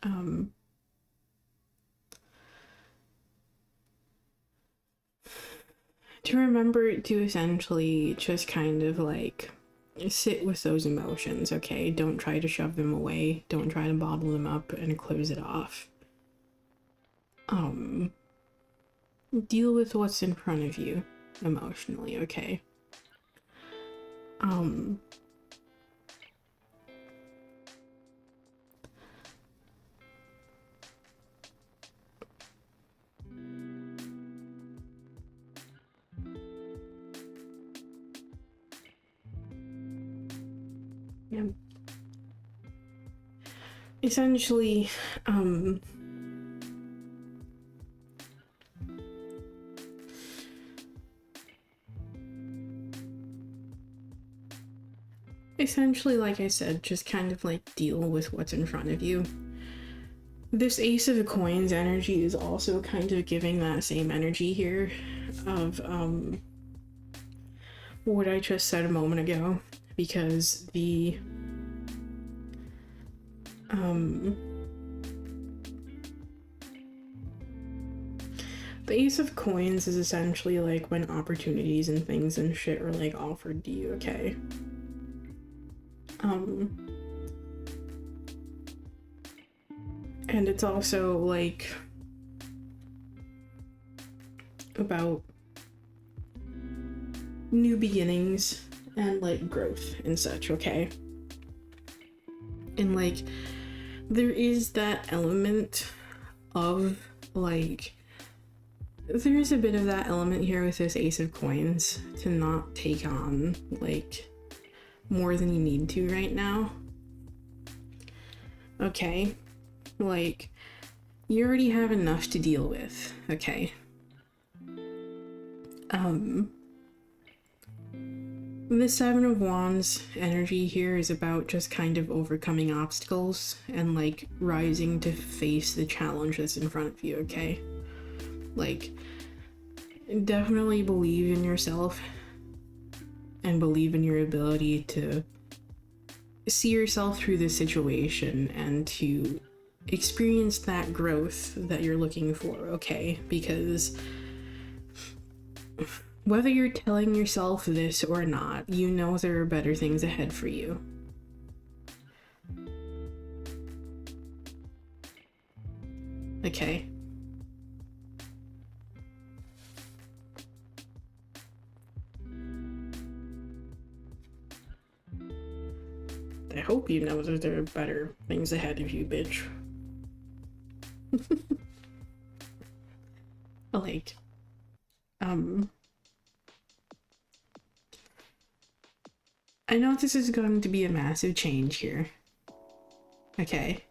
to remember to essentially just kind of like sit with those emotions, okay? Don't try to shove them away. Don't try to bottle them up and close it off. Deal with what's in front of you emotionally, okay? Yeah. Essentially, like I said, just kind of like deal with what's in front of you. This Ace of Coins energy is also kind of giving that same energy here of what I just said a moment ago, because the Ace of Coins is essentially like when opportunities and things and shit are like offered to you, okay? And it's also like about new beginnings and like growth and such, okay? And like there is that element of like, there is a bit of that element here with this Ace of Coins to not take on like more than you need to right now. Okay, like you already have enough to deal with, okay? The Seven of Wands energy here is about just kind of overcoming obstacles and like rising to face the challenge that's in front of you, okay? Like, definitely believe in yourself and believe in your ability to see yourself through this situation and to experience that growth that you're looking for, okay? Because whether you're telling yourself this or not, you know there are better things ahead for you. Okay? I hope you know that there are better things ahead of you, bitch. Like, I know this is going to be a massive change here. Okay.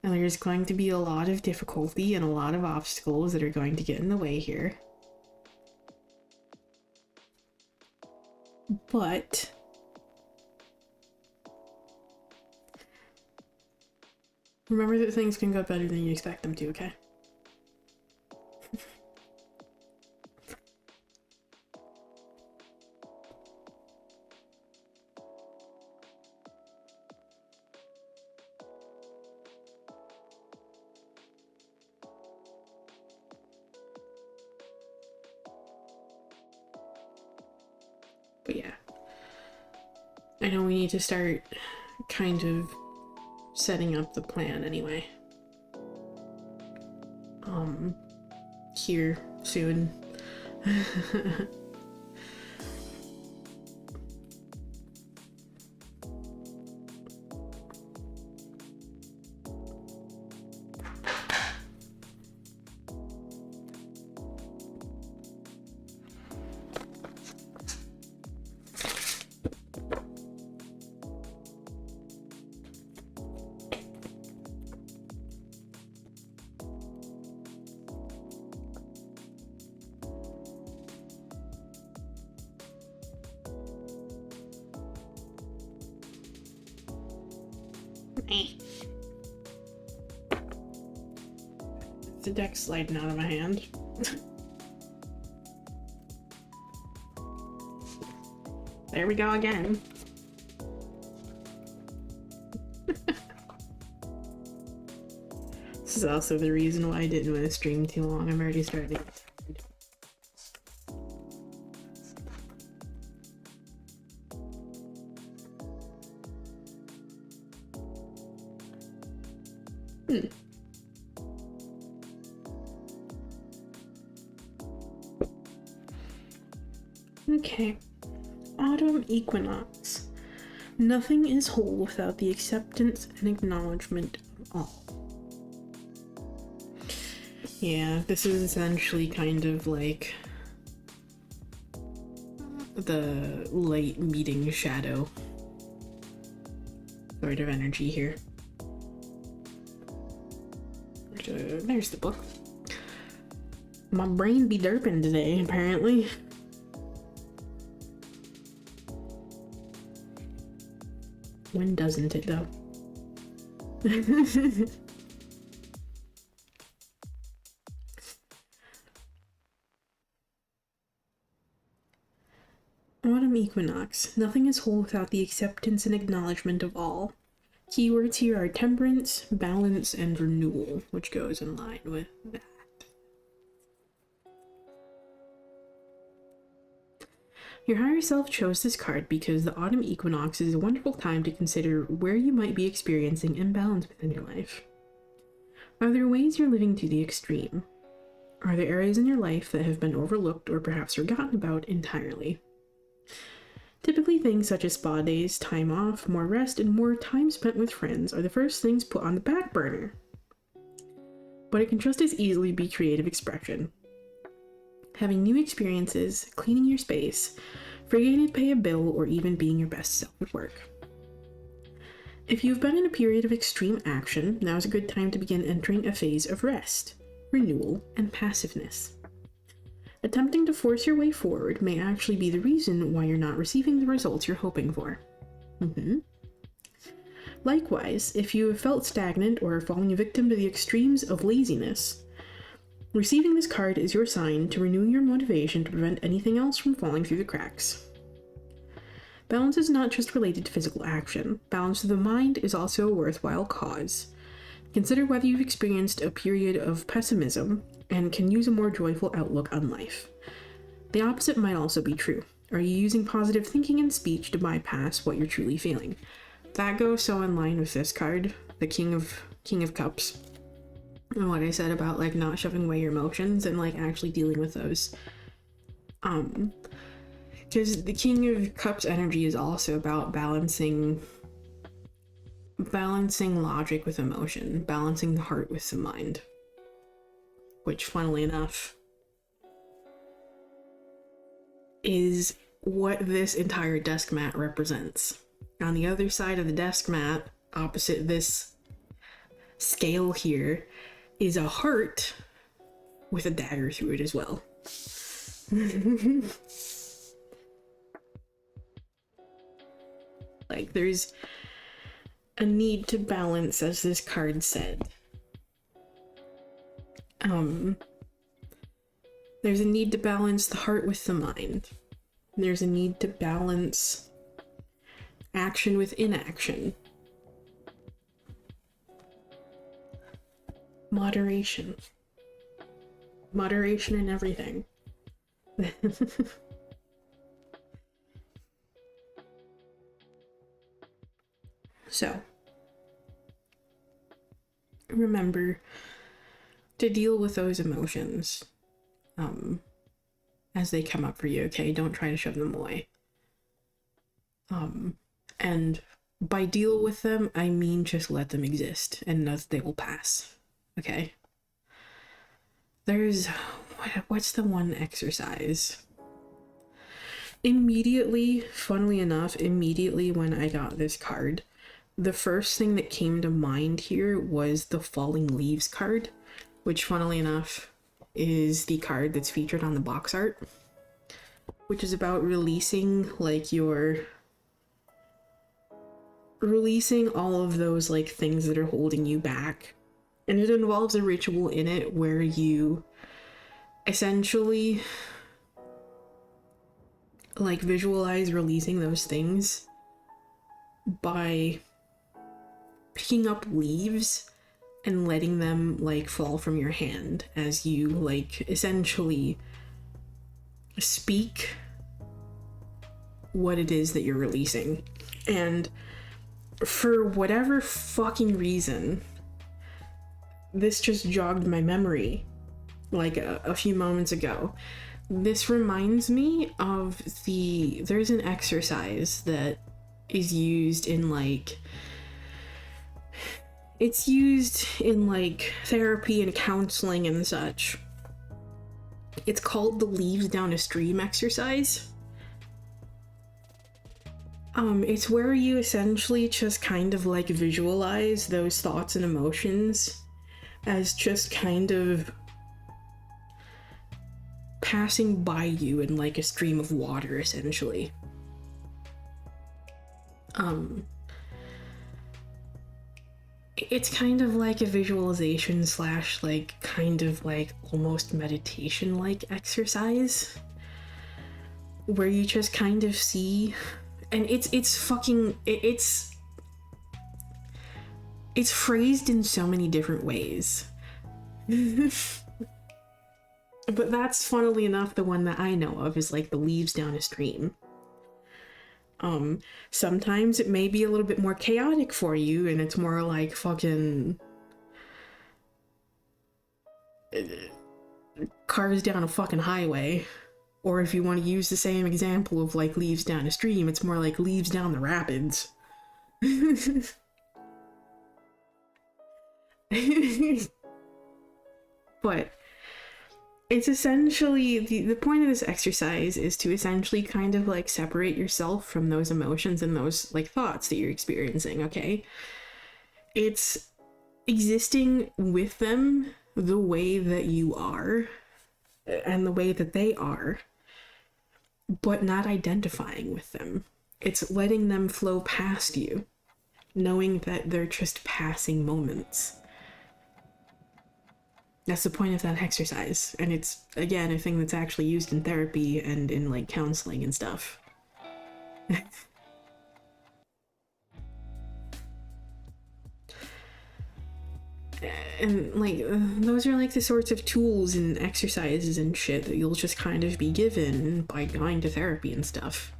And there's going to be a lot of difficulty and a lot of obstacles that are going to get in the way here. But remember that things can go better than you expect them to, okay? But yeah, I know we need to start kind of setting up the plan anyway. Here soon. The deck's sliding out of my hand. There we go again. This is also the reason why I didn't want to stream too long. I'm already starting to get tired. Okay. Autumn equinox. Nothing is whole without the acceptance and acknowledgement of all. Yeah, this is essentially kind of like the light meeting shadow sort of energy here. There's the book. My brain be derping today, apparently. When doesn't it, though? Autumn equinox. Nothing is whole without the acceptance and acknowledgement of all. Keywords here are temperance, balance, and renewal, which goes in line with that. Your higher self chose this card because the autumn equinox is a wonderful time to consider where you might be experiencing imbalance within your life. Are there ways you're living to the extreme? Are there areas in your life that have been overlooked or perhaps forgotten about entirely? Typically, things such as spa days, time off, more rest, and more time spent with friends are the first things put on the back burner. But it can just as easily be creative expression. Having new experiences, cleaning your space, forgetting to pay a bill, or even being your best self at work. If you've been in a period of extreme action, now is a good time to begin entering a phase of rest, renewal, and passiveness. Attempting to force your way forward may actually be the reason why you're not receiving the results you're hoping for. Likewise, if you have felt stagnant or are falling victim to the extremes of laziness, receiving this card is your sign to renew your motivation to prevent anything else from falling through the cracks. Balance is not just related to physical action. Balance of the mind is also a worthwhile cause. Consider whether you've experienced a period of pessimism and can use a more joyful outlook on life. The opposite might also be true. Are you using positive thinking and speech to bypass what you're truly feeling? That goes so in line with this card, the King of Cups. And what I said about like not shoving away your emotions and like actually dealing with those. Because the King of Cups energy is also about balancing logic with emotion, balancing the heart with the mind. Which, funnily enough, is what this entire desk mat represents. On the other side of the desk mat, opposite this scale here, is a heart with a dagger through it as well. Like, there's a need to balance, as this card said. There's a need to balance the heart with the mind. There's a need to balance action with inaction. Moderation. Moderation in everything. So, remember to deal with those emotions as they come up for you, okay? Don't try to shove them away. And by deal with them, I mean just let them exist and know that they will pass, okay? There's, what's the one exercise? Immediately, funnily enough, immediately when I got this card, the first thing that came to mind here was the Falling Leaves card, which funnily enough is the card that's featured on the box art, which is about releasing, like, releasing all of those, like, things that are holding you back. And it involves a ritual in it where you essentially, like, visualize releasing those things by picking up leaves and letting them, like, fall from your hand as you, like, essentially speak what it is that you're releasing. And for whatever fucking reason, this just jogged my memory, like, a few moments ago. This reminds me of there's an exercise that is used in, like, it's used in, like, therapy and counseling and such. It's called the Leaves Down a Stream exercise. It's where you essentially just kind of, like, visualize those thoughts and emotions as just kind of passing by you in, like, a stream of water, essentially. It's kind of like a visualization slash, like, kind of like almost meditation-like exercise where you just kind of see, and it's phrased in so many different ways. But that's, funnily enough, the one that I know of is, like, the Leaves Down a Stream. Sometimes it may be a little bit more chaotic for you, and it's more like fucking cars down a fucking highway. Or if you want to use the same example of, like, leaves down a stream, it's more like leaves down the rapids. But it's essentially, the point of this exercise is to essentially kind of, like, separate yourself from those emotions and those, like, thoughts that you're experiencing, okay? It's existing with them the way that you are and the way that they are, but not identifying with them. It's letting them flow past you, knowing that they're just passing moments. That's the point of that exercise, and it's, again, a thing that's actually used in therapy and in, like, counseling and stuff. And, like, those are, like, the sorts of tools and exercises and shit that you'll just kind of be given by going to therapy and stuff.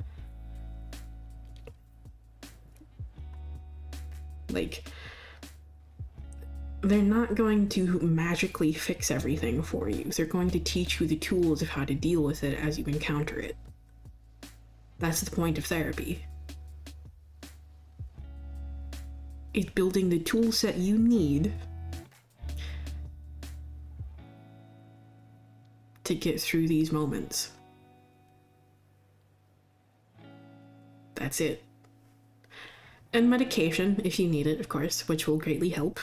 Like, they're not going to magically fix everything for you. They're going to teach you the tools of how to deal with it as you encounter it. That's the point of therapy. It's building the tool set you need to get through these moments. That's it. And medication, if you need it, of course, which will greatly help.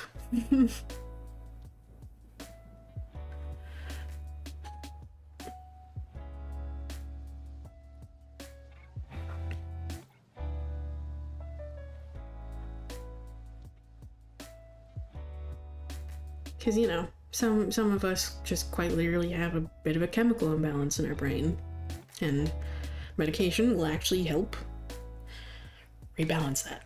Because, you know, some of us just quite literally have a bit of a chemical imbalance in our brain. And medication will actually help rebalance that.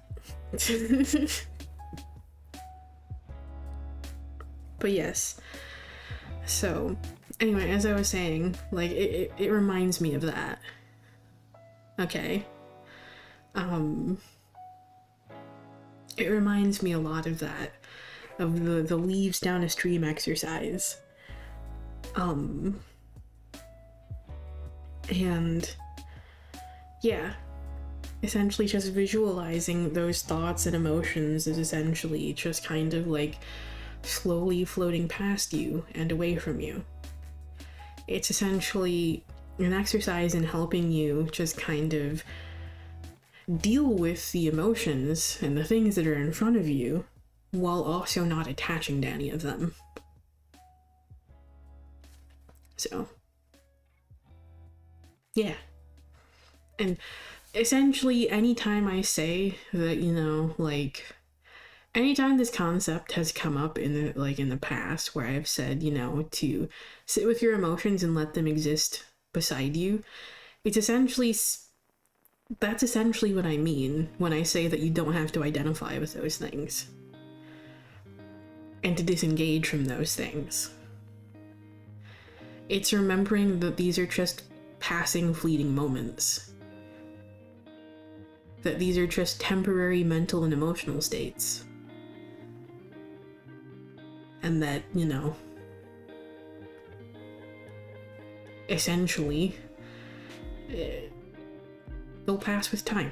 But yes. So, anyway, as I was saying, like, it reminds me of that. Okay. It reminds me a lot of that. Of the leaves down a stream exercise. And yeah, essentially just visualizing those thoughts and emotions is essentially just kind of like slowly floating past you and away from you. It's essentially an exercise in helping you just kind of deal with the emotions and the things that are in front of you, while also not attaching to any of them. So, yeah. And essentially, anytime I say that, you know, like, anytime this concept has come up in the past, where I've said, you know, to sit with your emotions and let them exist beside you, it's essentially, that's essentially what I mean when I say that you don't have to identify with those things. And to disengage from those things. It's remembering that these are just passing, fleeting moments. That these are just temporary mental and emotional states. And that, you know, essentially, they'll pass with time.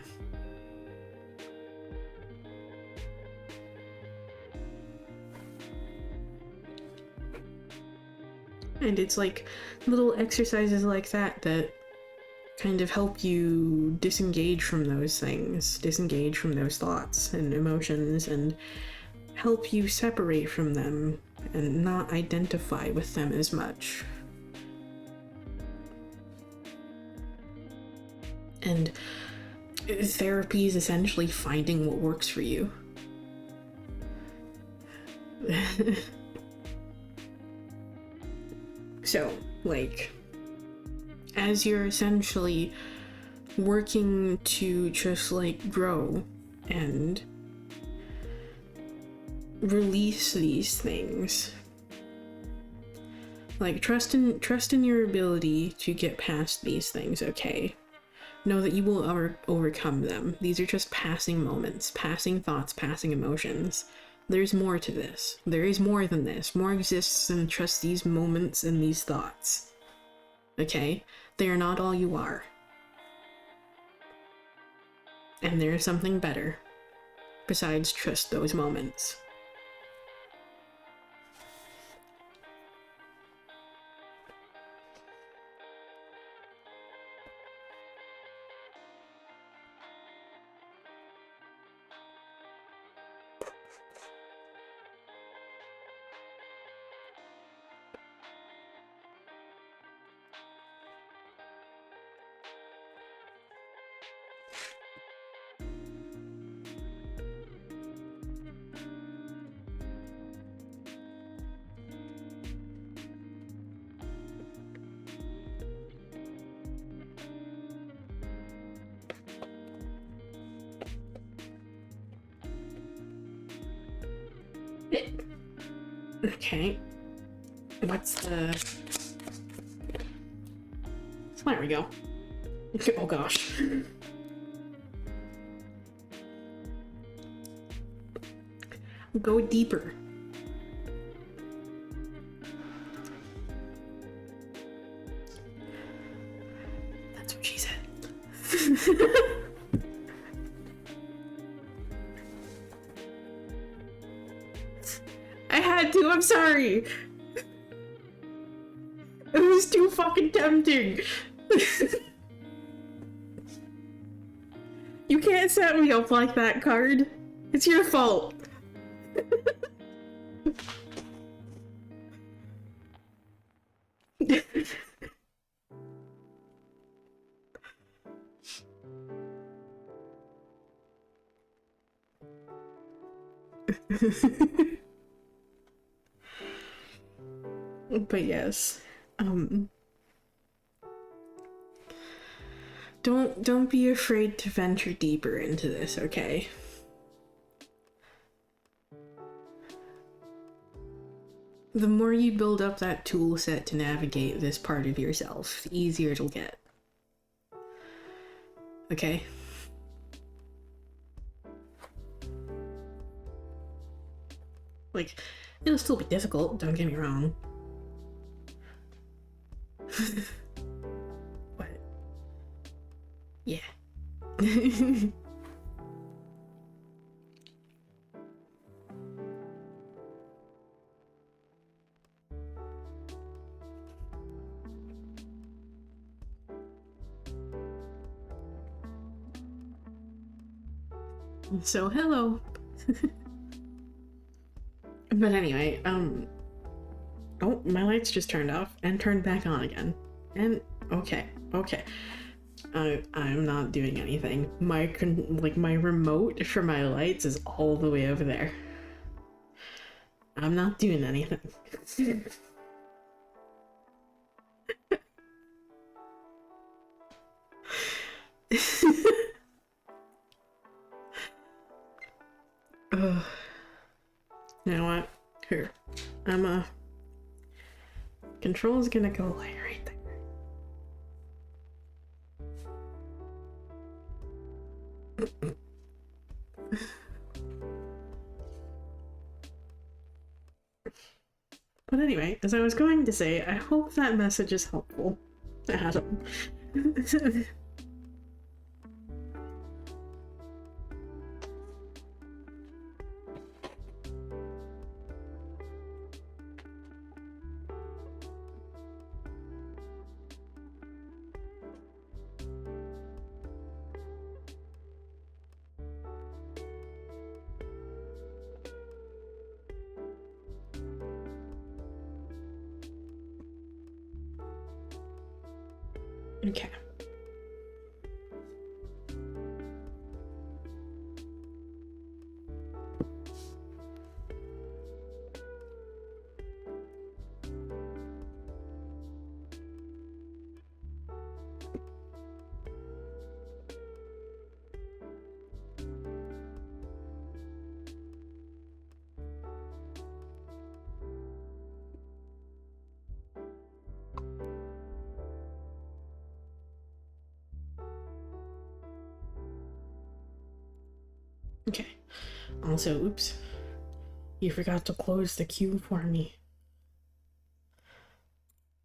And it's like little exercises like that that kind of help you disengage from those things, disengage from those thoughts and emotions, and help you separate from them and not identify with them as much. And therapy is essentially finding what works for you. So, like, as you're essentially working to just, like, grow and release these things, like, trust in your ability to get past these things, okay? Know that you will overcome them. These are just passing moments, passing thoughts, passing emotions. There's more to this. There is more than this. More exists than just these moments and these thoughts. Okay? They are not all you are. And there is something better besides just those moments. Okay. What's the... So there we go. Oh gosh. Go deeper. That's what she said. I had to, I'm sorry. It was too fucking tempting. can't set me up like that, card. It's your fault. But yes, don't be afraid to venture deeper into this, okay? The more you build up that tool set to navigate this part of yourself, the easier it'll get. Okay? Like, it'll still be difficult, don't get me wrong. But, yeah. So, hello. But anyway, oh, my lights just turned off and turned back on again. And, okay. I'm not doing anything. My remote for my lights is all the way over there. I'm not doing anything. Ugh. You know what? Here. Control's gonna go away right there. But anyway, as I was going to say, I hope that message is helpful to Adam. Okay. Okay. Also, oops. You forgot to close the queue for me.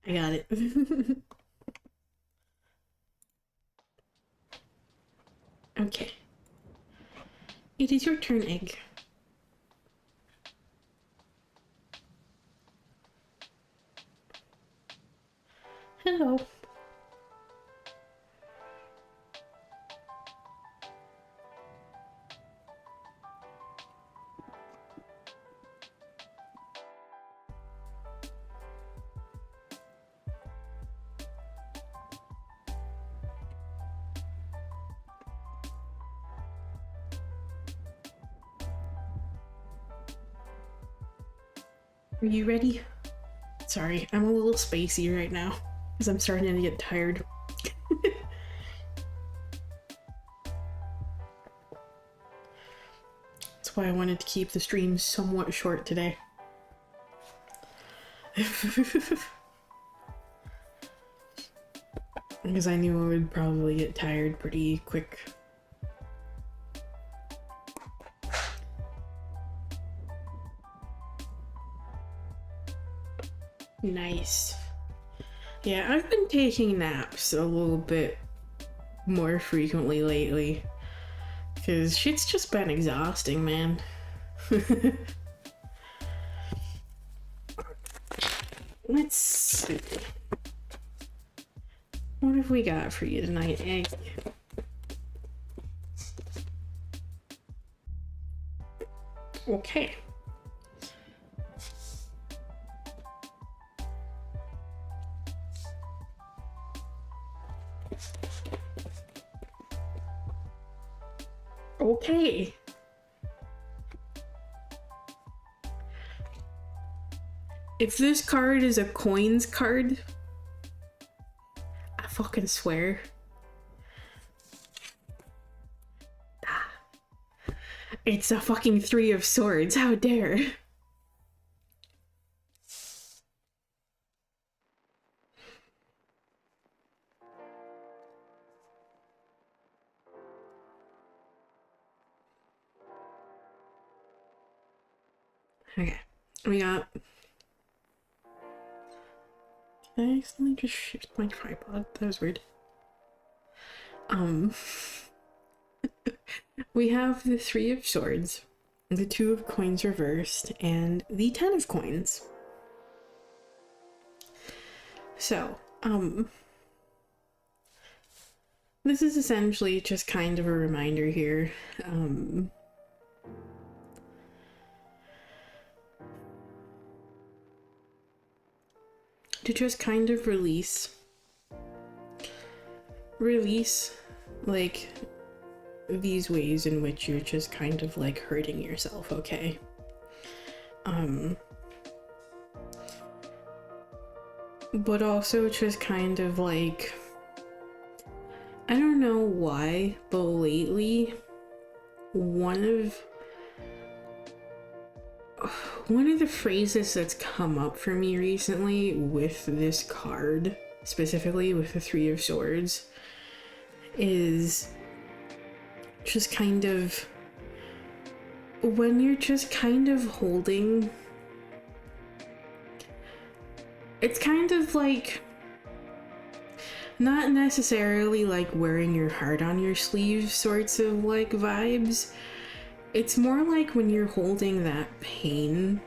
I got it. Okay. It is your turn, Egg. Hello. Are you ready? Sorry, I'm a little spacey right now, because I'm starting to get tired. That's why I wanted to keep the stream somewhat short today. Because I knew I would probably get tired pretty quick. Nice. Yeah, I've been taking naps a little bit more frequently lately. Because shit's just been exhausting, man. Let's see. What have we got for you tonight, Egg? Okay. Okay. If this card is a coins card, I fucking swear. It's a fucking Three of Swords. How dare. Okay. We got... Did I accidentally just shift my tripod? That was weird. We have the Three of Swords, the Two of Coins reversed, and the Ten of Coins. So, this is essentially just kind of a reminder here. To just kind of release, like, these ways in which you're just kind of like hurting yourself, okay? But also just kind of like, I don't know why, but lately one of the phrases that's come up for me recently with this card, specifically with the Three of Swords, is just kind of when you're just kind of holding, it's kind of like not necessarily like wearing your heart on your sleeve sorts of like vibes. It's more like when you're holding that pain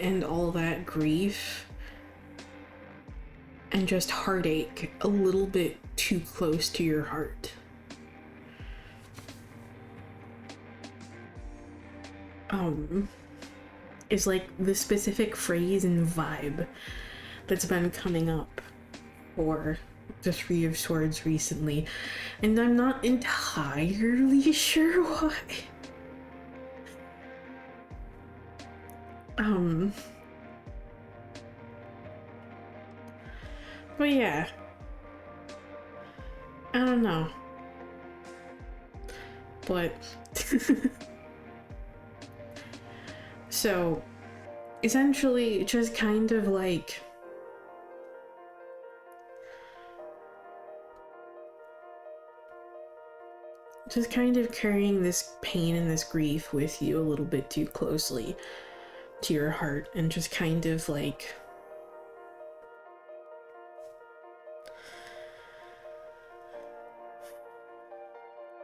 and all that grief and just heartache a little bit too close to your heart. Is like the specific phrase and vibe that's been coming up for the Three of Swords recently, and I'm not entirely sure why. But yeah, I don't know, but so essentially just kind of like just kind of carrying this pain and this grief with you a little bit too closely to your heart, and just kind of like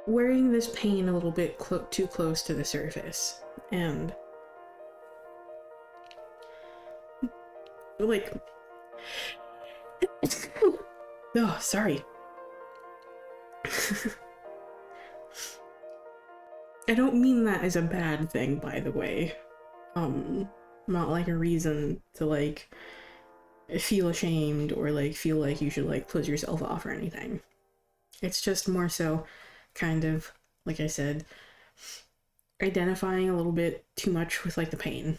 wearing this pain a little bit too close to the surface, and like oh, sorry. I don't mean that as a bad thing, by the way. Not like a reason to like feel ashamed or like feel like you should like close yourself off or anything. It's just more so kind of, like I said, identifying a little bit too much with like the pain.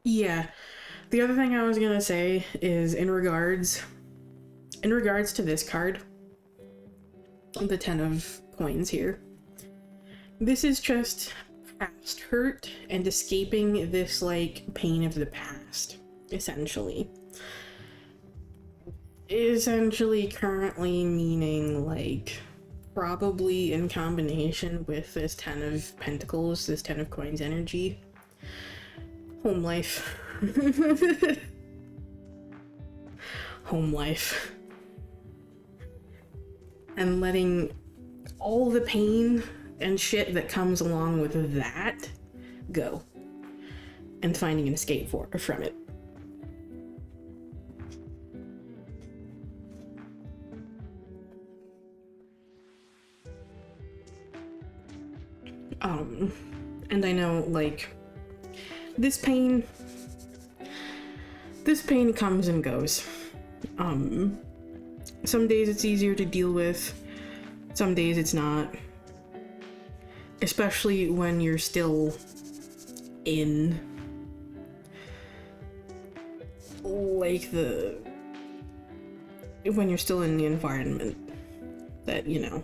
Yeah. The other thing I was gonna say is in regards to this card, the Ten of Coins here, this is just past hurt and escaping this like pain of the past, essentially currently meaning like probably in combination with this Ten of Pentacles, this Ten of Coins energy, home life. Home life, and letting all the pain and shit that comes along with that go, and finding an escape from it. And I know, like, this pain comes and goes. Some days it's easier to deal with, some days it's not. Especially when you're still in, like, when you're still in the environment that, you know,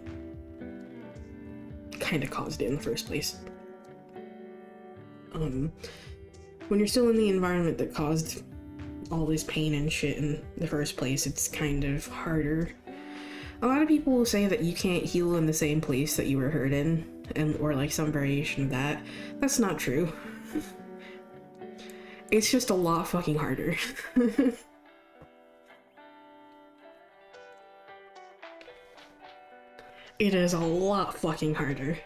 kind of caused it in the first place. When you're still in the environment that caused all this pain and shit in the first place, it's kind of harder. A lot of people will say that you can't heal in the same place that you were hurt in, or like some variation of that. That's not true. It's just a lot fucking harder. It is a lot fucking harder.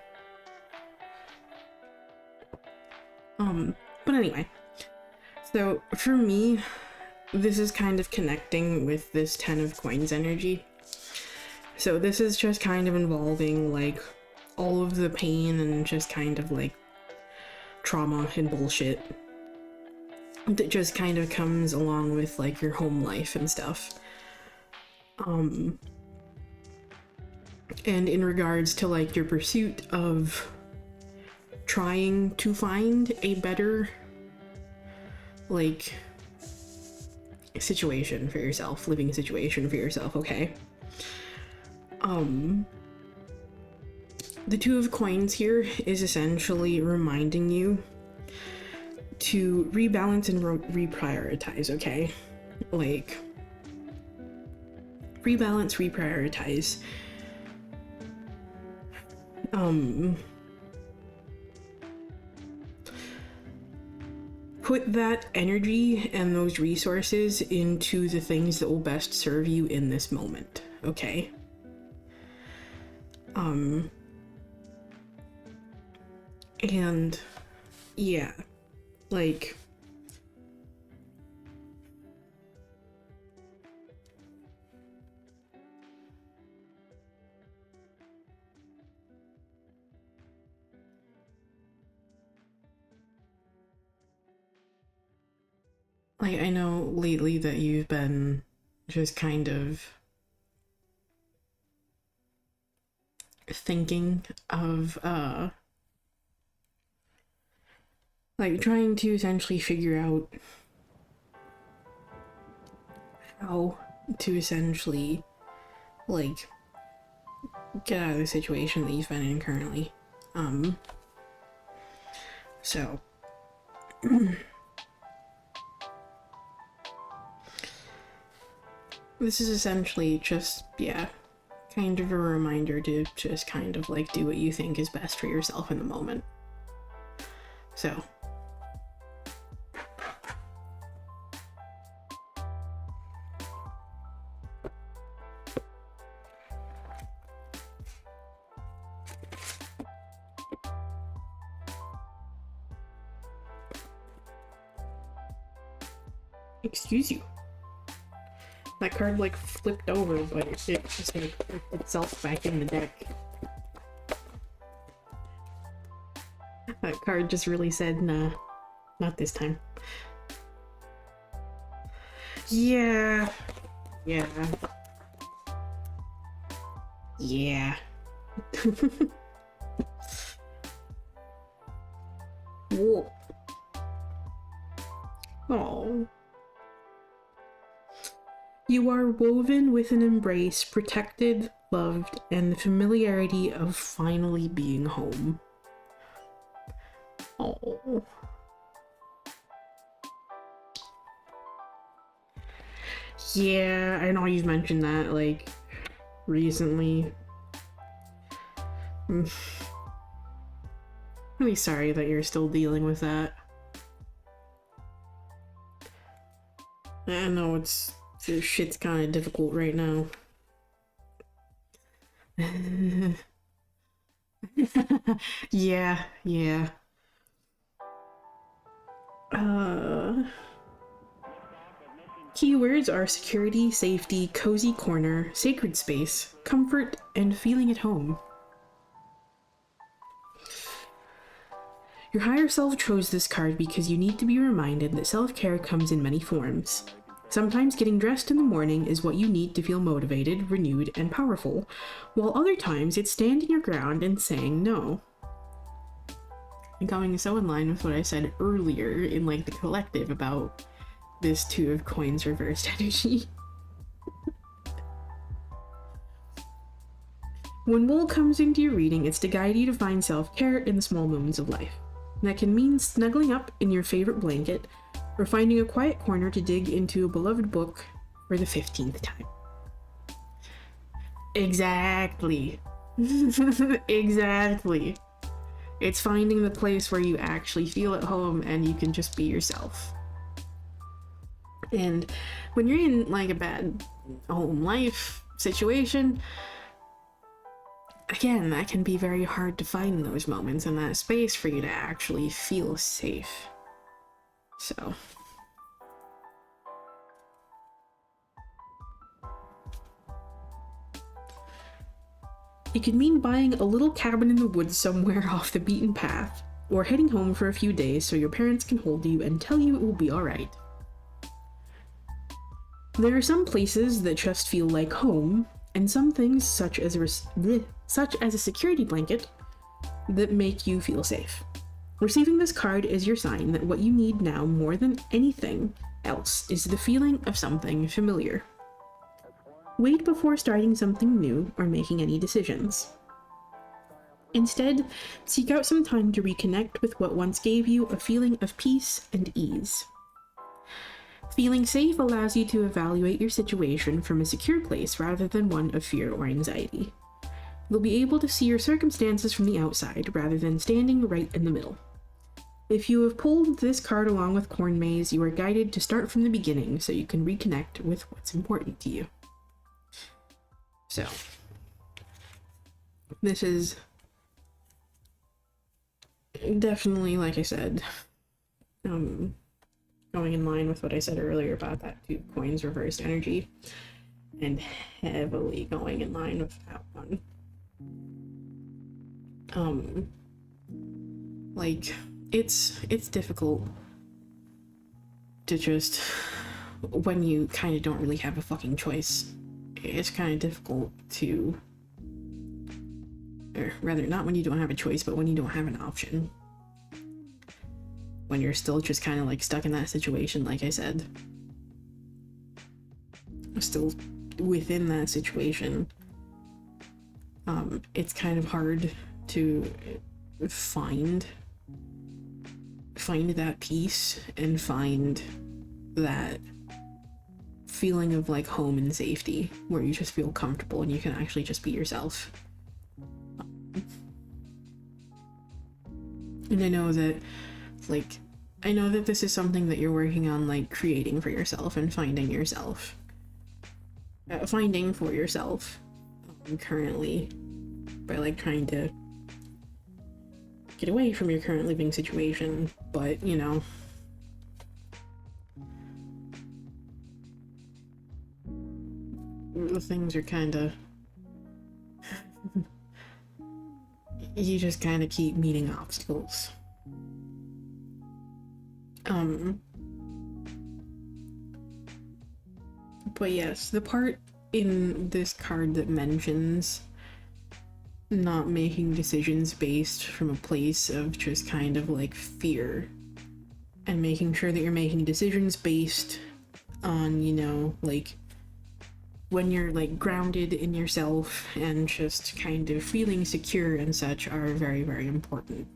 But anyway. So, for me, this is kind of connecting with this 10 of Coins energy. So this is just kind of involving, like, all of the pain and just kind of, like, trauma and bullshit that just kind of comes along with, like, your home life and stuff. And in regards to, like, your pursuit of trying to find a better, like, situation for yourself, living situation for yourself, okay? The Two of Coins here is essentially reminding you to rebalance and reprioritize, okay? Like, rebalance, reprioritize. Put that energy and those resources into the things that will best serve you in this moment, okay? And yeah, like, I know lately that you've been just kind of thinking of, like, trying to essentially figure out how to essentially, like, get out of the situation that you've been in currently. So... This is essentially just, yeah, kind of a reminder to just kind of, like, do what you think is best for yourself in the moment. So. Excuse you. That card, like, flipped over, but it just, like, put itself back in the deck. That card just really said, nah, not this time. Yeah. Yeah. Yeah. Whoa. Oh. You are woven with an embrace, protected, loved, and the familiarity of finally being home. Oh. Yeah, I know you've mentioned that, like, recently. I'm really sorry that you're still dealing with that. I know this shit's kind of difficult right now. Yeah. Keywords are security, safety, cozy corner, sacred space, comfort, and feeling at home. Your higher self chose this card because you need to be reminded that self-care comes in many forms. Sometimes getting dressed in the morning is what you need to feel motivated, renewed, and powerful, while other times it's standing your ground and saying no. And going so in line with what I said earlier in like the collective about this Two of Coins reversed energy. When Wool comes into your reading, it's to guide you to find self-care in the small moments of life. That can mean snuggling up in your favorite blanket, or finding a quiet corner to dig into a beloved book for the 15th time. Exactly. Exactly. It's finding the place where you actually feel at home and you can just be yourself. And when you're in like a bad home life situation, again, that can be very hard to find those moments and that space for you to actually feel safe. So. It could mean buying a little cabin in the woods somewhere off the beaten path, or heading home for a few days so your parents can hold you and tell you it will be alright. There are some places that just feel like home, and some things such as a security blanket that make you feel safe. Receiving this card is your sign that what you need now more than anything else is the feeling of something familiar. Wait before starting something new or making any decisions. Instead, seek out some time to reconnect with what once gave you a feeling of peace and ease. Feeling safe allows you to evaluate your situation from a secure place rather than one of fear or anxiety. You'll be able to see your circumstances from the outside rather than standing right in the middle. If you have pulled this card along with Corn Maze, you are guided to start from the beginning so you can reconnect with what's important to you. So, this is definitely, like I said, going in line with what I said earlier about that Two of Coins reversed energy, and heavily going in line with that one. Like, it's difficult to just, when you kind of don't really have a fucking choice, it's kind of difficult to, or rather, not when you don't have a choice, but when you don't have an option. When you're still just kind of like stuck in that situation, like I said. Still within that situation. It's kind of hard to find that peace and find that feeling of like home and safety where you just feel comfortable and you can actually just be yourself. And I know that this is something that you're working on, like creating for yourself and finding yourself. Finding for yourself currently by like trying to get away from your current living situation, but you know, the things are kind of you just kind of keep meeting obstacles. But yes, the part in this card that mentions not making decisions based from a place of just kind of like fear and making sure that you're making decisions based on, you know, like when you're like grounded in yourself and just kind of feeling secure and such are very, very important.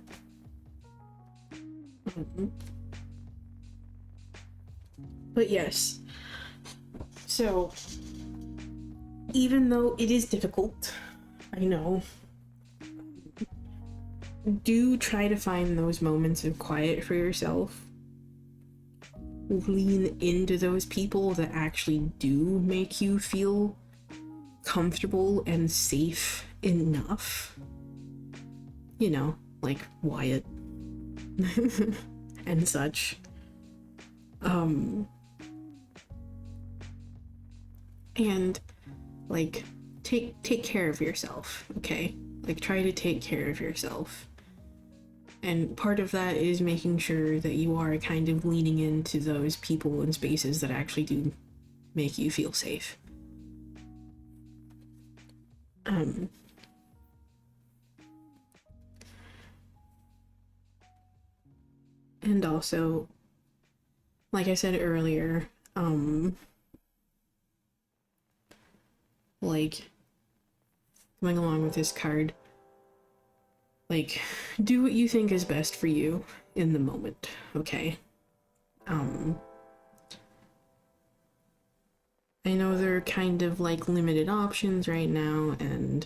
But yes, so even though it is difficult, I know, do try to find those moments of quiet for yourself. Lean into those people that actually do make you feel comfortable and safe enough. You know, like Wyatt and such. And like take care of yourself, okay? Like try to take care of yourself. And part of that is making sure that you are kind of leaning into those people and spaces that actually do make you feel safe. And also, like I said earlier, like, going along with this card, like, do what you think is best for you in the moment, okay? I know there are kind of like limited options right now, and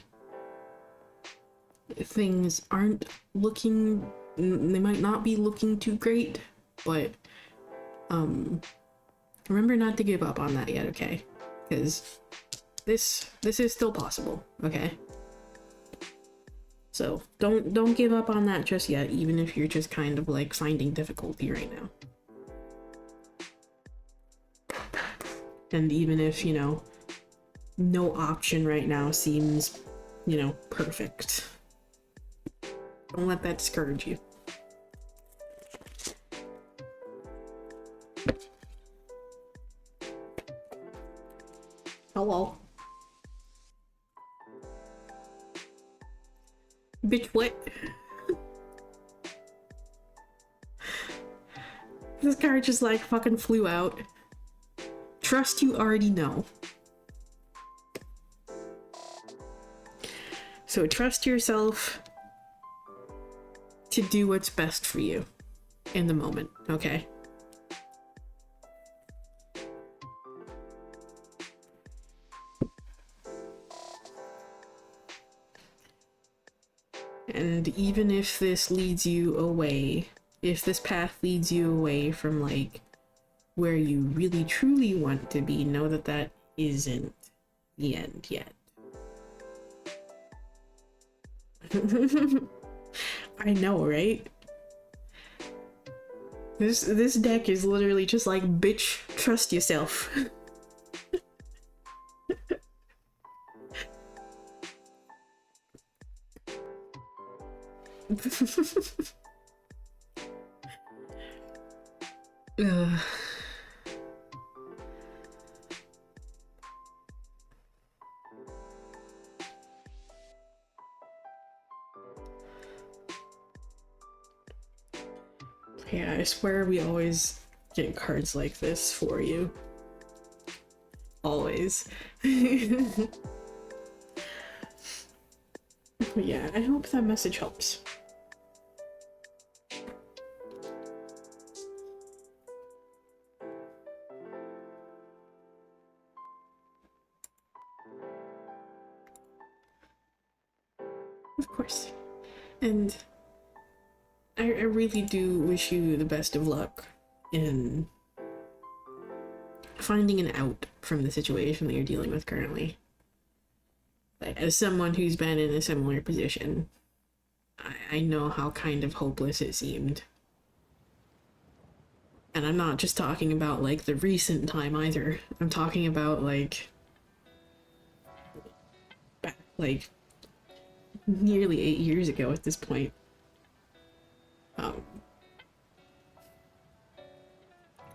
things aren't looking, they might not be looking too great, but remember not to give up on that yet, okay? Because this is still possible, okay? So don't give up on that just yet, even if you're just kind of like finding difficulty right now. And even if, you know, no option right now seems, you know, perfect, don't let that discourage you. Hello. Bitch, what? This card just like fucking flew out. Trust you already know. So trust yourself to do what's best for you in the moment, okay? And even if this leads you away, if this path leads you away from like where you really truly want to be, know that that isn't the end yet. I know, right? This deck is literally just like, bitch, trust yourself. Yeah, I swear we always get cards like this for you. Always. But yeah, I hope that message helps. Of course. And I really do wish you the best of luck in finding an out from the situation that you're dealing with currently. Like, as someone who's been in a similar position, I know how kind of hopeless it seemed. And I'm not just talking about, like, the recent time either. I'm talking about, like, back, like, nearly 8 years ago at this point.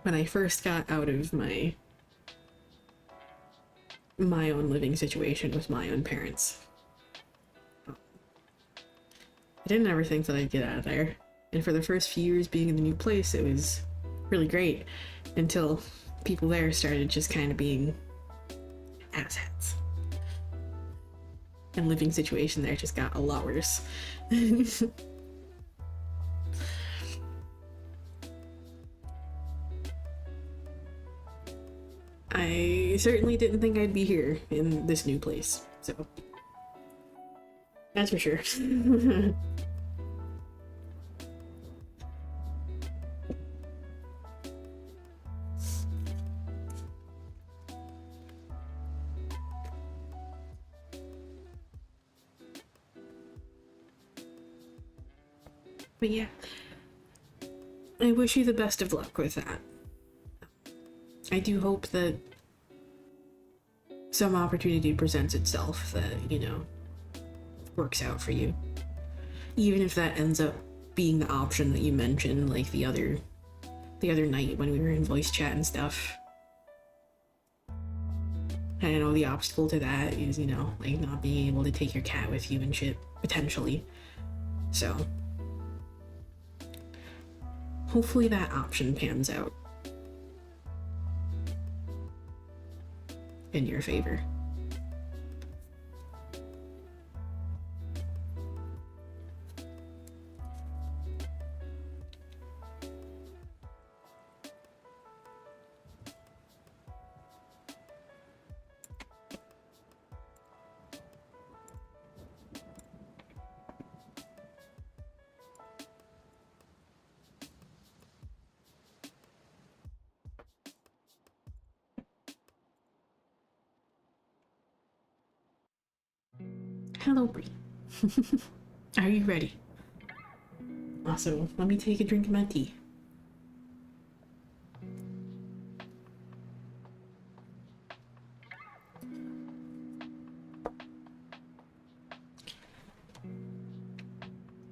When I first got out of my own living situation with my own parents. I didn't ever think that I'd get out of there. And for the first few years being in the new place, it was really great. Until people there started just kind of being asshats. And living situation there just got a lot worse. I certainly didn't think I'd be here in this new place, so that's for sure. But yeah, I wish you the best of luck with that. I do hope that some opportunity presents itself that, you know, works out for you. Even if that ends up being the option that you mentioned, like the other night when we were in voice chat and stuff. And I know the obstacle to that is, you know, like not being able to take your cat with you and shit, potentially. So hopefully that option pans out in your favor. Hello, Bree. Are you ready? Also, let me take a drink of my tea.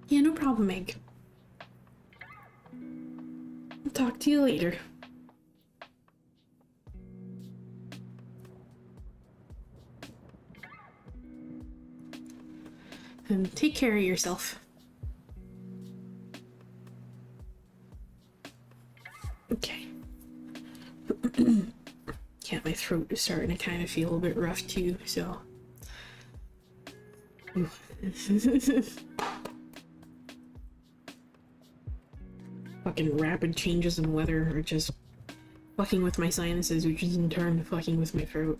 Yeah, no problem, Meg. I'll talk to you later. And take care of yourself. Okay. Yeah, my throat is starting to kind of feel a bit rough too, so. Fucking rapid changes in weather are just fucking with my sinuses, which is in turn fucking with my throat.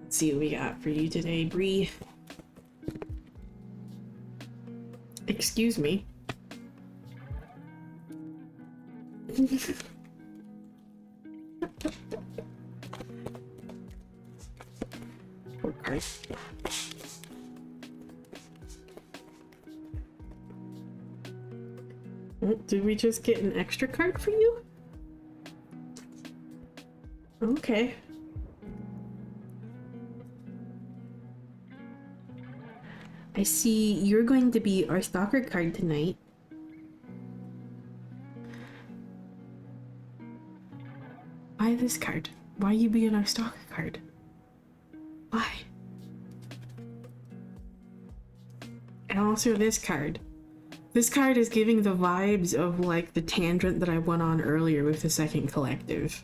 Let's see what we got for you today, Bree. Excuse me. Poor card. Oh, did we just get an extra card for you? Okay. I see you're going to be our stalker card tonight. Why this card? Why you being our stalker card? Why? And also this card. This card is giving the vibes of like the tangent that I went on earlier with the second collective.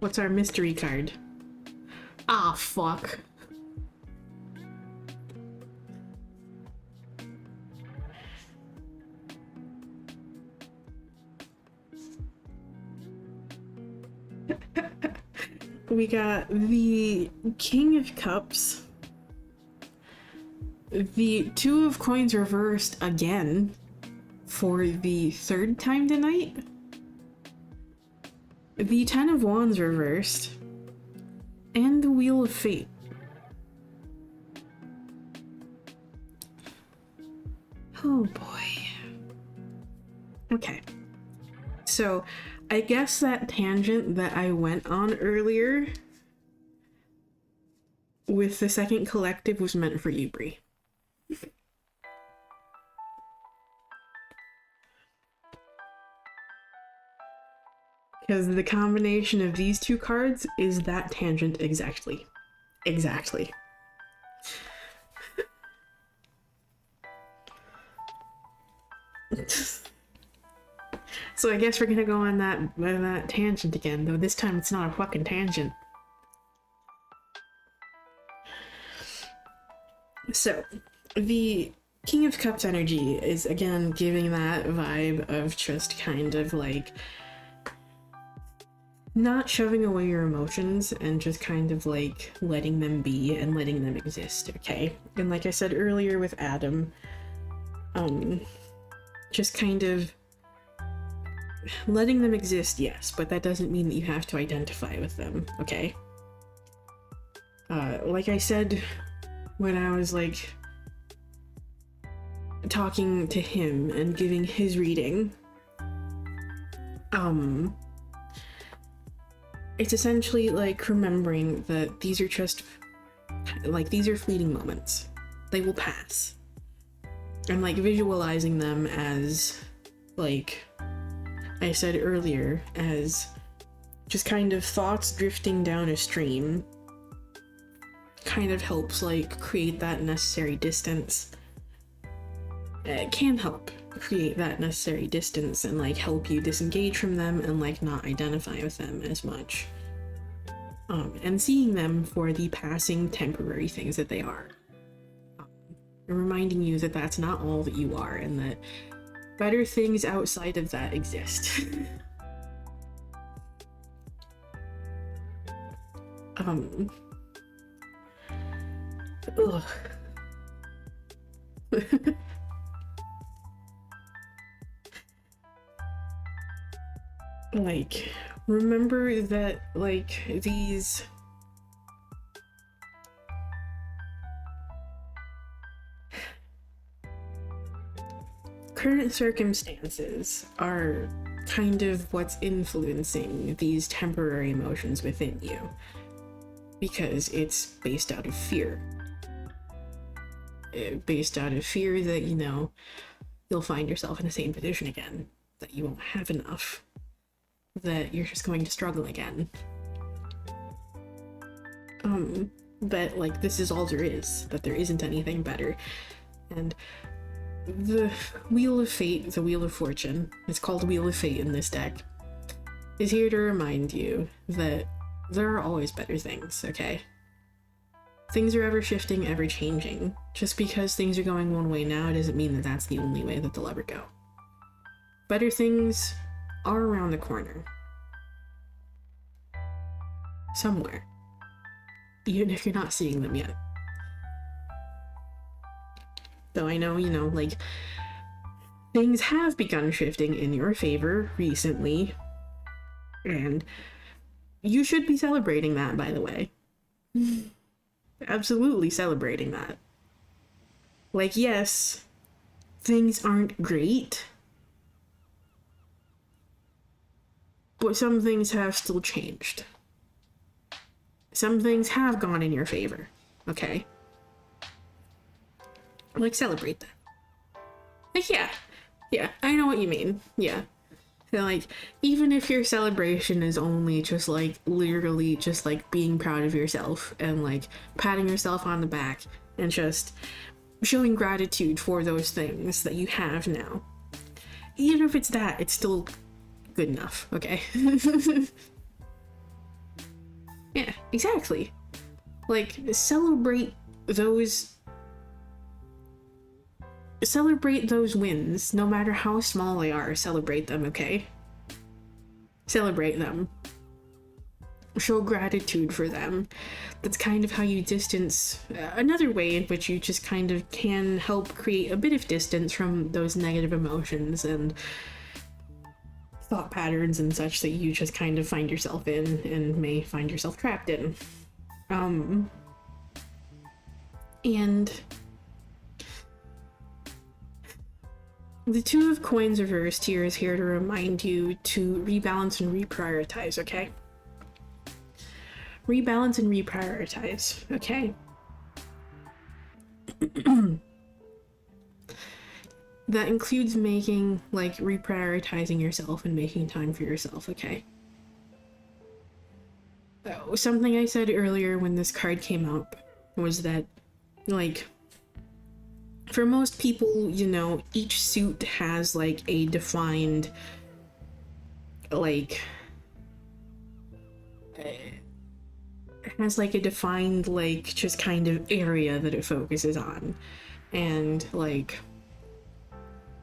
What's our mystery card? Ah, fuck. We got the King of Cups, the Two of Coins reversed again for the third time tonight, the Ten of Wands reversed, and the Wheel of Fate. Oh boy. Okay. So, I guess that tangent that I went on earlier with the second collective was meant for you, Bree. Because the combination of these two cards is that tangent exactly. Exactly. So I guess we're gonna go on that tangent again, though this time it's not a fucking tangent. So, the King of Cups energy is again giving that vibe of just kind of like not shoving away your emotions and just kind of like letting them be and letting them exist, okay? And like I said earlier with Adam, just kind of letting them exist, yes, but that doesn't mean that you have to identify with them, okay? Like I said when I was like talking to him and giving his reading, it's essentially like remembering that these are just like, these are fleeting moments. They will pass. And like visualizing them as, like I said earlier, as just kind of thoughts drifting down a stream kind of helps like create that necessary distance. It can help create that necessary distance and like help you disengage from them and like not identify with them as much. And seeing them for the passing temporary things that they are. And reminding you that that's not all that you are and that better things outside of that exist. Ugh. Like, remember that, like, these current circumstances are kind of what's influencing these temporary emotions within you, because it's based out of fear. Based out of fear that, you know, you'll find yourself in the same position again, that you won't have enough, that you're just going to struggle again. But like, this is all there is, that there isn't anything better. And the Wheel of Fate, the Wheel of Fortune, it's called Wheel of Fate in this deck, is here to remind you that there are always better things, okay? Things are ever shifting, ever changing. Just because things are going one way now doesn't mean that that's the only way that they'll ever go. Better things are around the corner. Somewhere. Even if you're not seeing them yet. Though I know, you know, like, things have begun shifting in your favor recently. And you should be celebrating that, by the way. Absolutely celebrating that. Like, yes, things aren't great, but some things have still changed. Some things have gone in your favor, okay? Like, celebrate that. Like, yeah, I know what you mean, yeah. So, like, even if your celebration is only just, like, literally just, like, being proud of yourself and, like, patting yourself on the back and just showing gratitude for those things that you have now. Even if it's that, it's still good enough, okay? Yeah, exactly. Like, celebrate those wins, no matter how small they are. Celebrate them, okay? Celebrate them. Show gratitude for them. That's kind of how you distance, another way in which you just kind of can help create a bit of distance from those negative emotions and thought patterns and such that you just kind of find yourself in and may find yourself trapped in. And the Two of Coins reversed here is here to remind you to rebalance and reprioritize, okay? Rebalance and reprioritize, okay? That includes making, like, reprioritizing yourself and making time for yourself, okay? Something I said earlier when this card came up was that, like, for most people, you know, each suit has, like, a defined, like, just kind of area that it focuses on. And, like,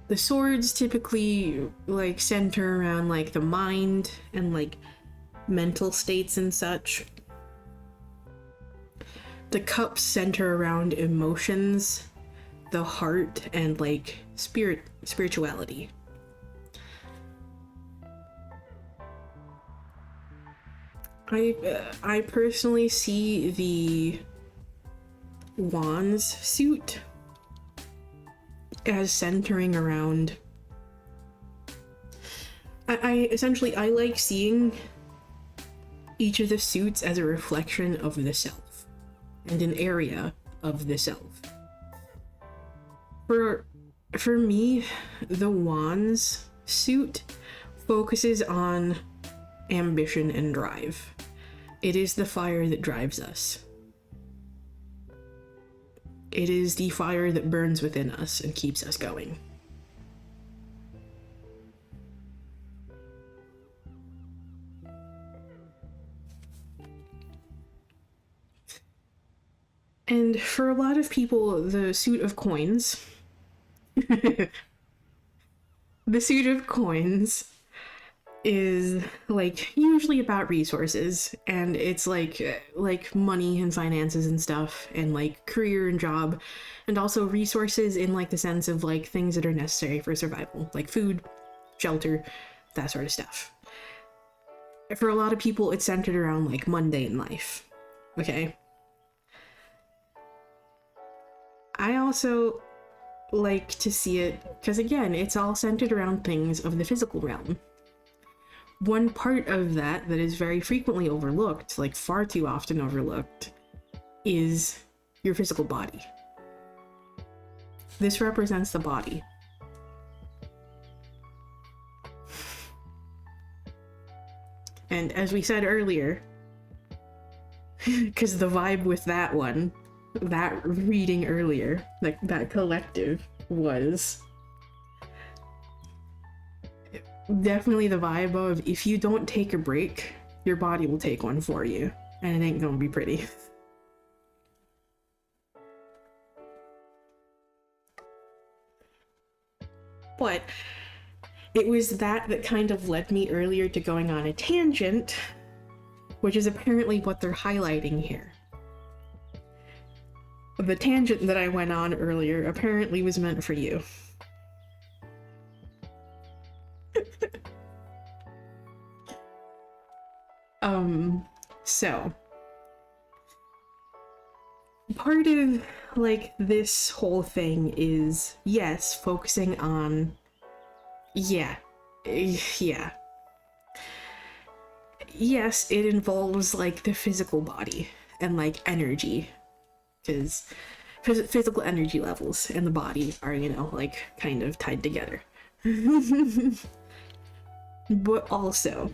the swords typically, like, center around, like, the mind and, like, mental states and such. The cups center around emotions, the heart, and, like, spirituality. I personally see the Wands suit as centering around. I essentially, I like seeing each of the suits as a reflection of the self and an area of the self. For me, the Wands suit focuses on ambition and drive. It is the fire that drives us. It is the fire that burns within us and keeps us going. And for a lot of people, the suit of coins, the suit of coins is like usually about resources, and it's like money and finances and stuff, and like career and job, and also resources in like the sense of like things that are necessary for survival, like food, shelter, that sort of stuff. For a lot of people, it's centered around like mundane life. Okay. I also like to see it because, again, it's all centered around things of the physical realm. One part of that is very frequently overlooked, like far too often overlooked, is your physical body. This represents the body. And as we said earlier, because the vibe with that one, that reading earlier, like that collective, was definitely the vibe of if you don't take a break, your body will take one for you, and it ain't gonna be pretty. But it was that kind of led me earlier to going on a tangent, which is apparently what they're highlighting here. The tangent that I went on earlier apparently was meant for you. So part of like this whole thing is, yes, focusing on yes, it involves like the physical body and like energy, because physical energy levels and the body are, you know, like kind of tied together. But also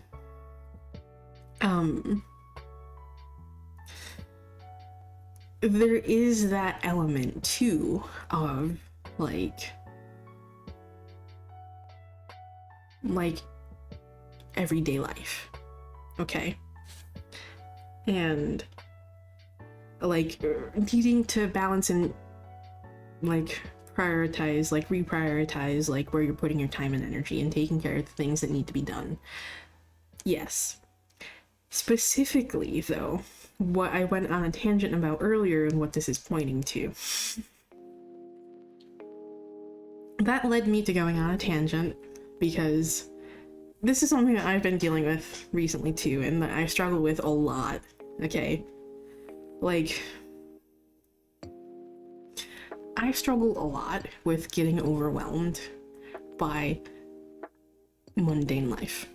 there is that element too of like everyday life, okay? And like needing to balance and like prioritize, like reprioritize like where you're putting your time and energy and taking care of the things that need to be done. Yes. Specifically though, what I went on a tangent about earlier and what this is pointing to, that led me to going on a tangent because this is something that I've been dealing with recently too, and that I struggle with a lot, okay? Like, I struggle a lot with getting overwhelmed by mundane life.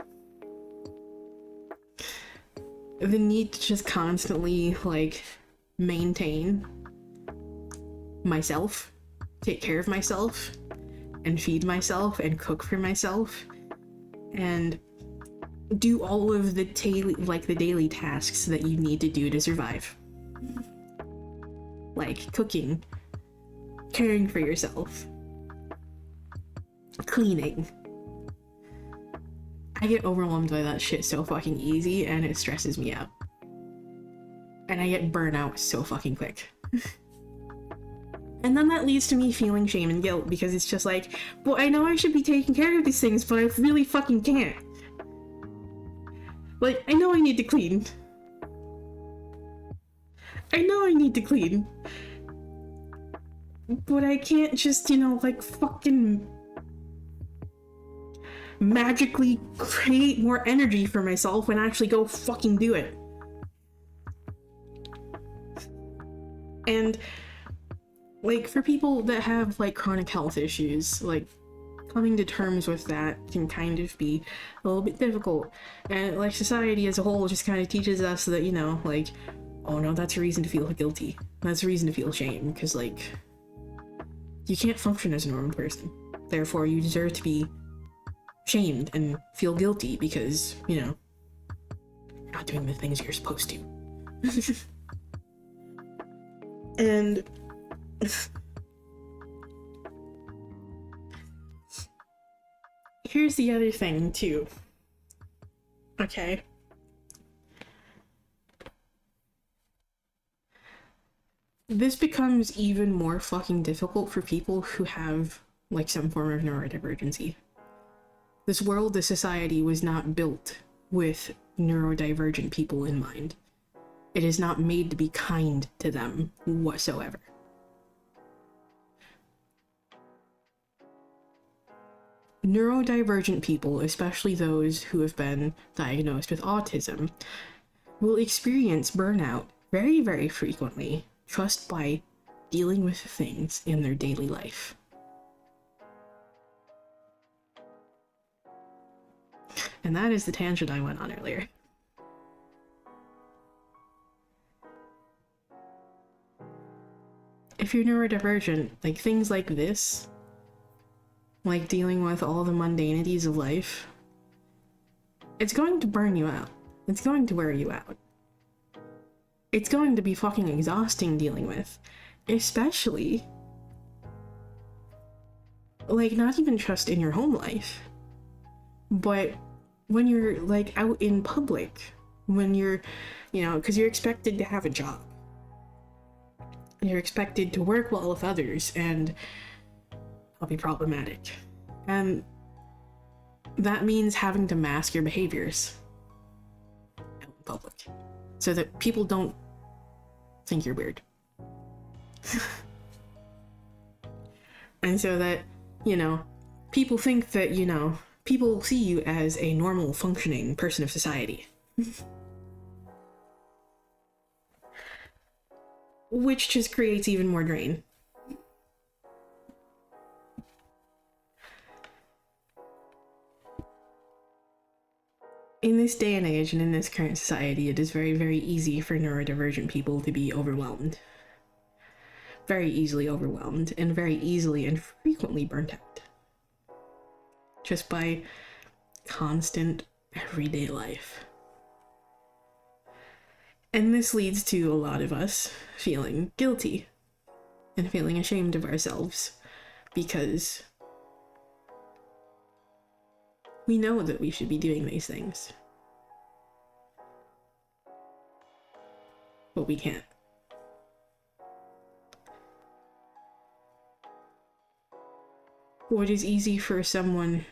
The need to just constantly, like, maintain myself, take care of myself, and feed myself, and cook for myself, and do all of the daily tasks that you need to do to survive. Like cooking, caring for yourself, cleaning. I get overwhelmed by that shit so fucking easy, and it stresses me out. And I get burnout so fucking quick. And then that leads to me feeling shame and guilt, because it's just like, well, I know I should be taking care of these things, but I really fucking can't. Like, I know I need to clean. I know I need to clean. But I can't just, you know, like, fucking magically create more energy for myself and actually go fucking do it. like, for people that have, like, chronic health issues, like, coming to terms with that can kind of be a little bit difficult. And, like, society as a whole just kind of teaches us that, you know, like, oh no, that's a reason to feel guilty. That's a reason to feel shame, because, like, you can't function as a normal person. Therefore, you deserve to be shamed and feel guilty because, you know, you're not doing the things you're supposed to. And here's the other thing, too. Okay. This becomes even more fucking difficult for people who have, like, some form of neurodivergency. This world, this society was not built with neurodivergent people in mind. It is not made to be kind to them whatsoever. Neurodivergent people, especially those who have been diagnosed with autism, will experience burnout very, very frequently just by dealing with things in their daily life. And that is the tangent I went on earlier. If you're neurodivergent, like, things like this, like dealing with all the mundanities of life, it's going to burn you out. It's going to wear you out. It's going to be fucking exhausting dealing with, especially, like, not even just in your home life, but when you're, like, out in public, when you're, you know, because you're expected to have a job. You're expected to work well with others, and that'll be problematic. And that means having to mask your behaviors out in public so that people don't think you're weird. And so that, you know, people think that, you know, people see you as a normal, functioning person of society. Which just creates even more drain. In this day and age and in this current society, it is very, very easy for neurodivergent people to be overwhelmed. Very easily overwhelmed, and very easily and frequently burnt out. Just by constant, everyday life. And this leads to a lot of us feeling guilty and feeling ashamed of ourselves because we know that we should be doing these things, but we can't. What is easy for someone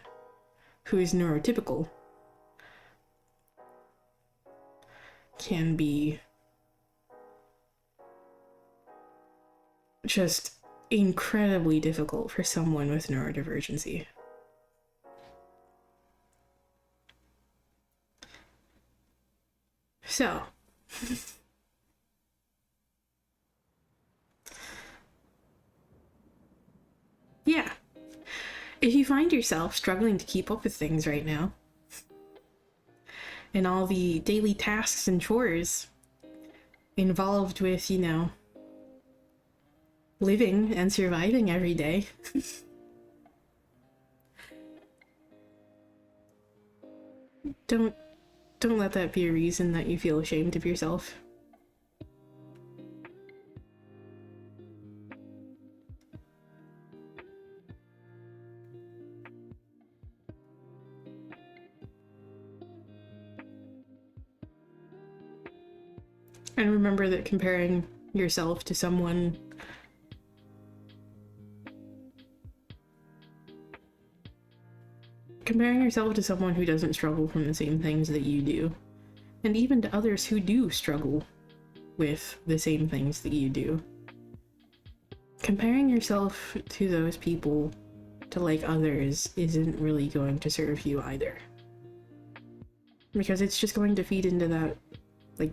who is neurotypical can be just incredibly difficult for someone with neurodivergency. So, yeah. If you find yourself struggling to keep up with things right now, and all the daily tasks and chores involved with, you know, living and surviving every day, don't let that be a reason that you feel ashamed of yourself. And remember that comparing yourself to someone who doesn't struggle from the same things that you do, and even to others who do struggle with the same things that you do, comparing yourself to those people, to like others, isn't really going to serve you either. Because it's just going to feed into that, like,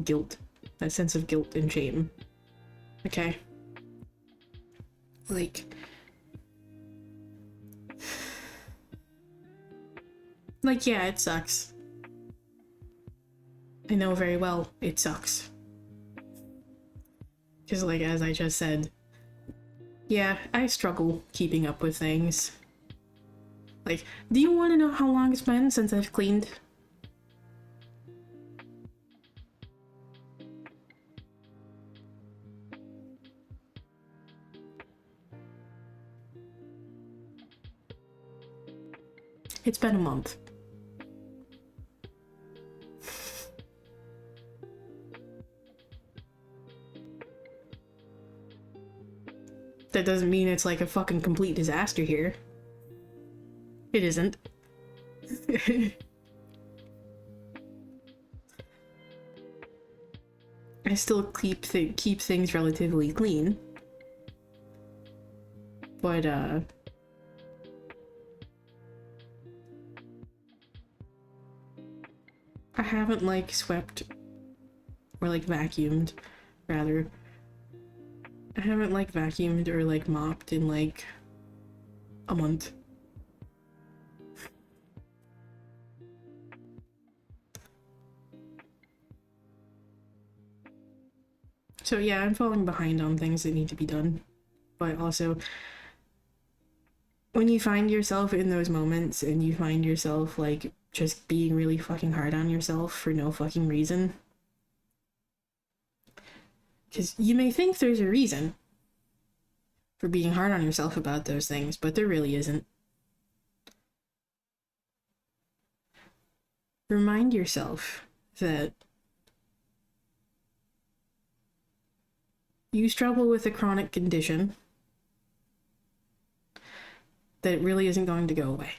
guilt, that sense of guilt and shame. Okay? Like, yeah, it sucks. I know very well it sucks. Because, like, as I just said, yeah, I struggle keeping up with things. Like, do you want to know how long it's been since I've cleaned? It's been a month. That doesn't mean it's like a fucking complete disaster here. It isn't. I still keep things relatively clean. But, I haven't, like, swept or, like, vacuumed, rather. I haven't, like, vacuumed or, like, mopped in, like, a month. So yeah, I'm falling behind on things that need to be done. But also, when you find yourself in those moments and you find yourself, like, just being really fucking hard on yourself for no fucking reason. Because you may think there's a reason for being hard on yourself about those things, but there really isn't. Remind yourself that you struggle with a chronic condition that really isn't going to go away.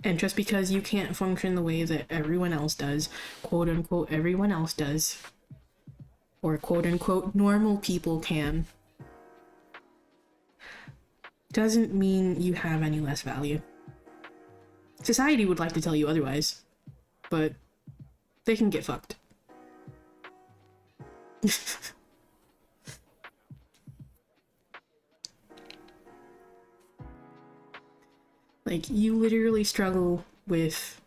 And just because you can't function the way that everyone else does, quote unquote everyone else does, or quote unquote normal people can, doesn't mean you have any less value. Society would like to tell you otherwise, but they can get fucked. Like, you literally struggle with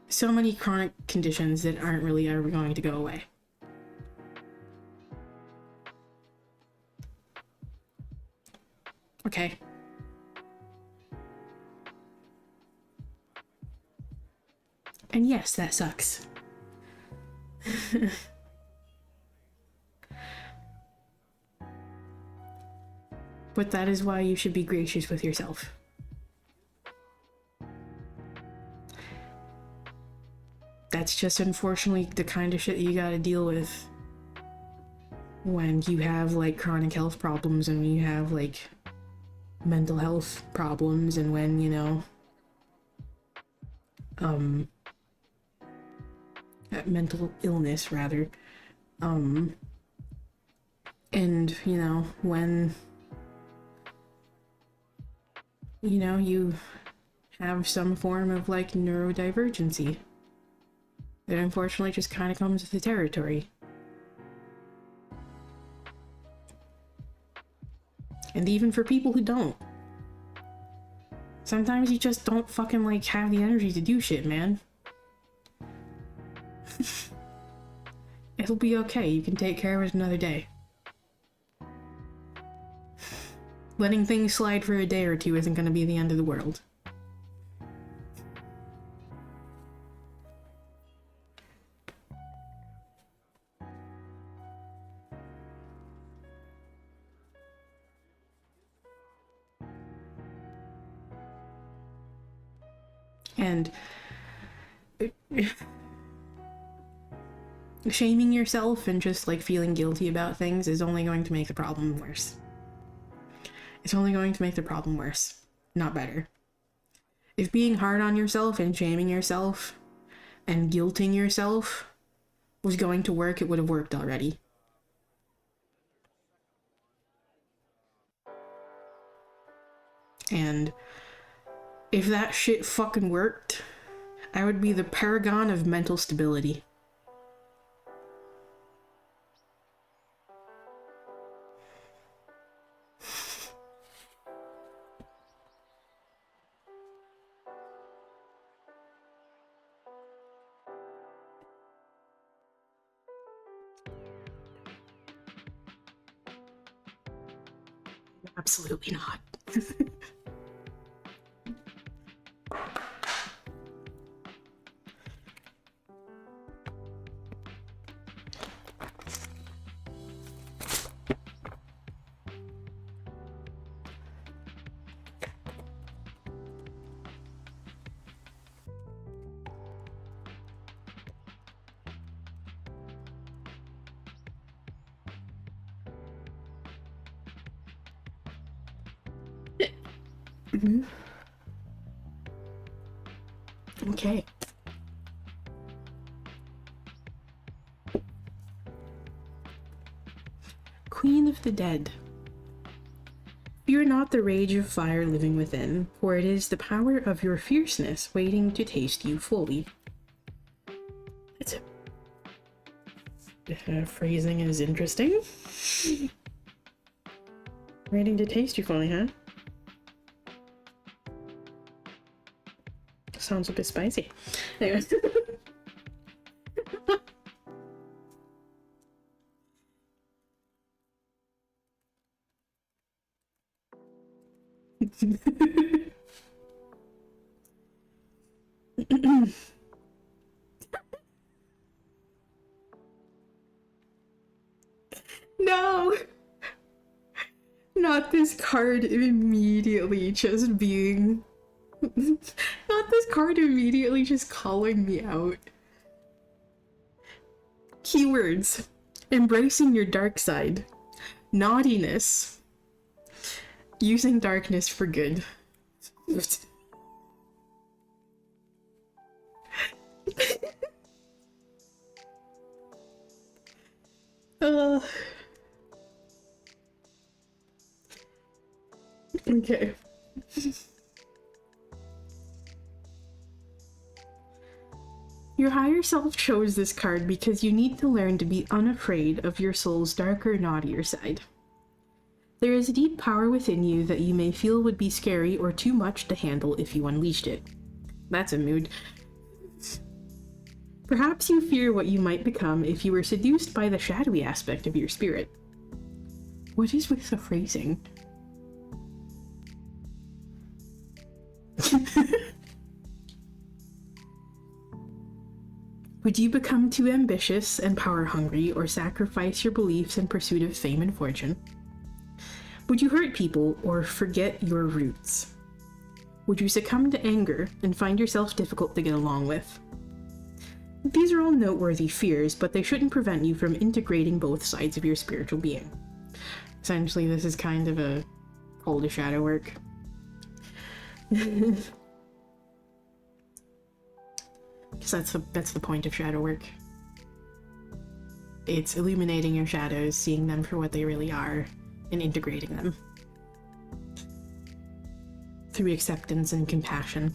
so many chronic conditions that aren't really ever going to go away. Okay. And yes, that sucks. But that is why you should be gracious with yourself. That's just unfortunately the kind of shit you gotta deal with when you have, like, chronic health problems and you have, like, mental health problems, and when, you know, mental illness, rather. And, you know, when, you know, you have some form of, like, neurodivergency that unfortunately just kind of comes with the territory. And even for people who don't. Sometimes you just don't fucking, like, have the energy to do shit, man. It'll be okay, you can take care of it another day. Letting things slide for a day or two isn't gonna be the end of the world. And shaming yourself and just, like, feeling guilty about things is only going to make the problem worse. It's only going to make the problem worse, not better. If being hard on yourself and shaming yourself and guilting yourself was going to work, it would have worked already. And if that shit fucking worked, I would be the paragon of mental stability. Absolutely not. Okay. Queen of the Dead. Fear not the rage of fire living within, for it is the power of your fierceness waiting to taste you fully. It's phrasing is interesting. Waiting to taste you fully, huh? Sounds a bit spicy. Anyway. No! Not this card immediately just being... Not this card immediately just calling me out. Keywords. Embracing your dark side. Naughtiness. Using darkness for good. Okay. Your higher self chose this card because you need to learn to be unafraid of your soul's darker, naughtier side. There is a deep power within you that you may feel would be scary or too much to handle if you unleashed it. That's a mood. Perhaps you fear what you might become if you were seduced by the shadowy aspect of your spirit. What is with the phrasing? Would you become too ambitious and power-hungry or sacrifice your beliefs in pursuit of fame and fortune? Would you hurt people or forget your roots? Would you succumb to anger and find yourself difficult to get along with? These are all noteworthy fears, but they shouldn't prevent you from integrating both sides of your spiritual being. Essentially, this is kind of a call to shadow work. Because that's the point of shadow work. It's illuminating your shadows, seeing them for what they really are, and integrating them. Through acceptance and compassion.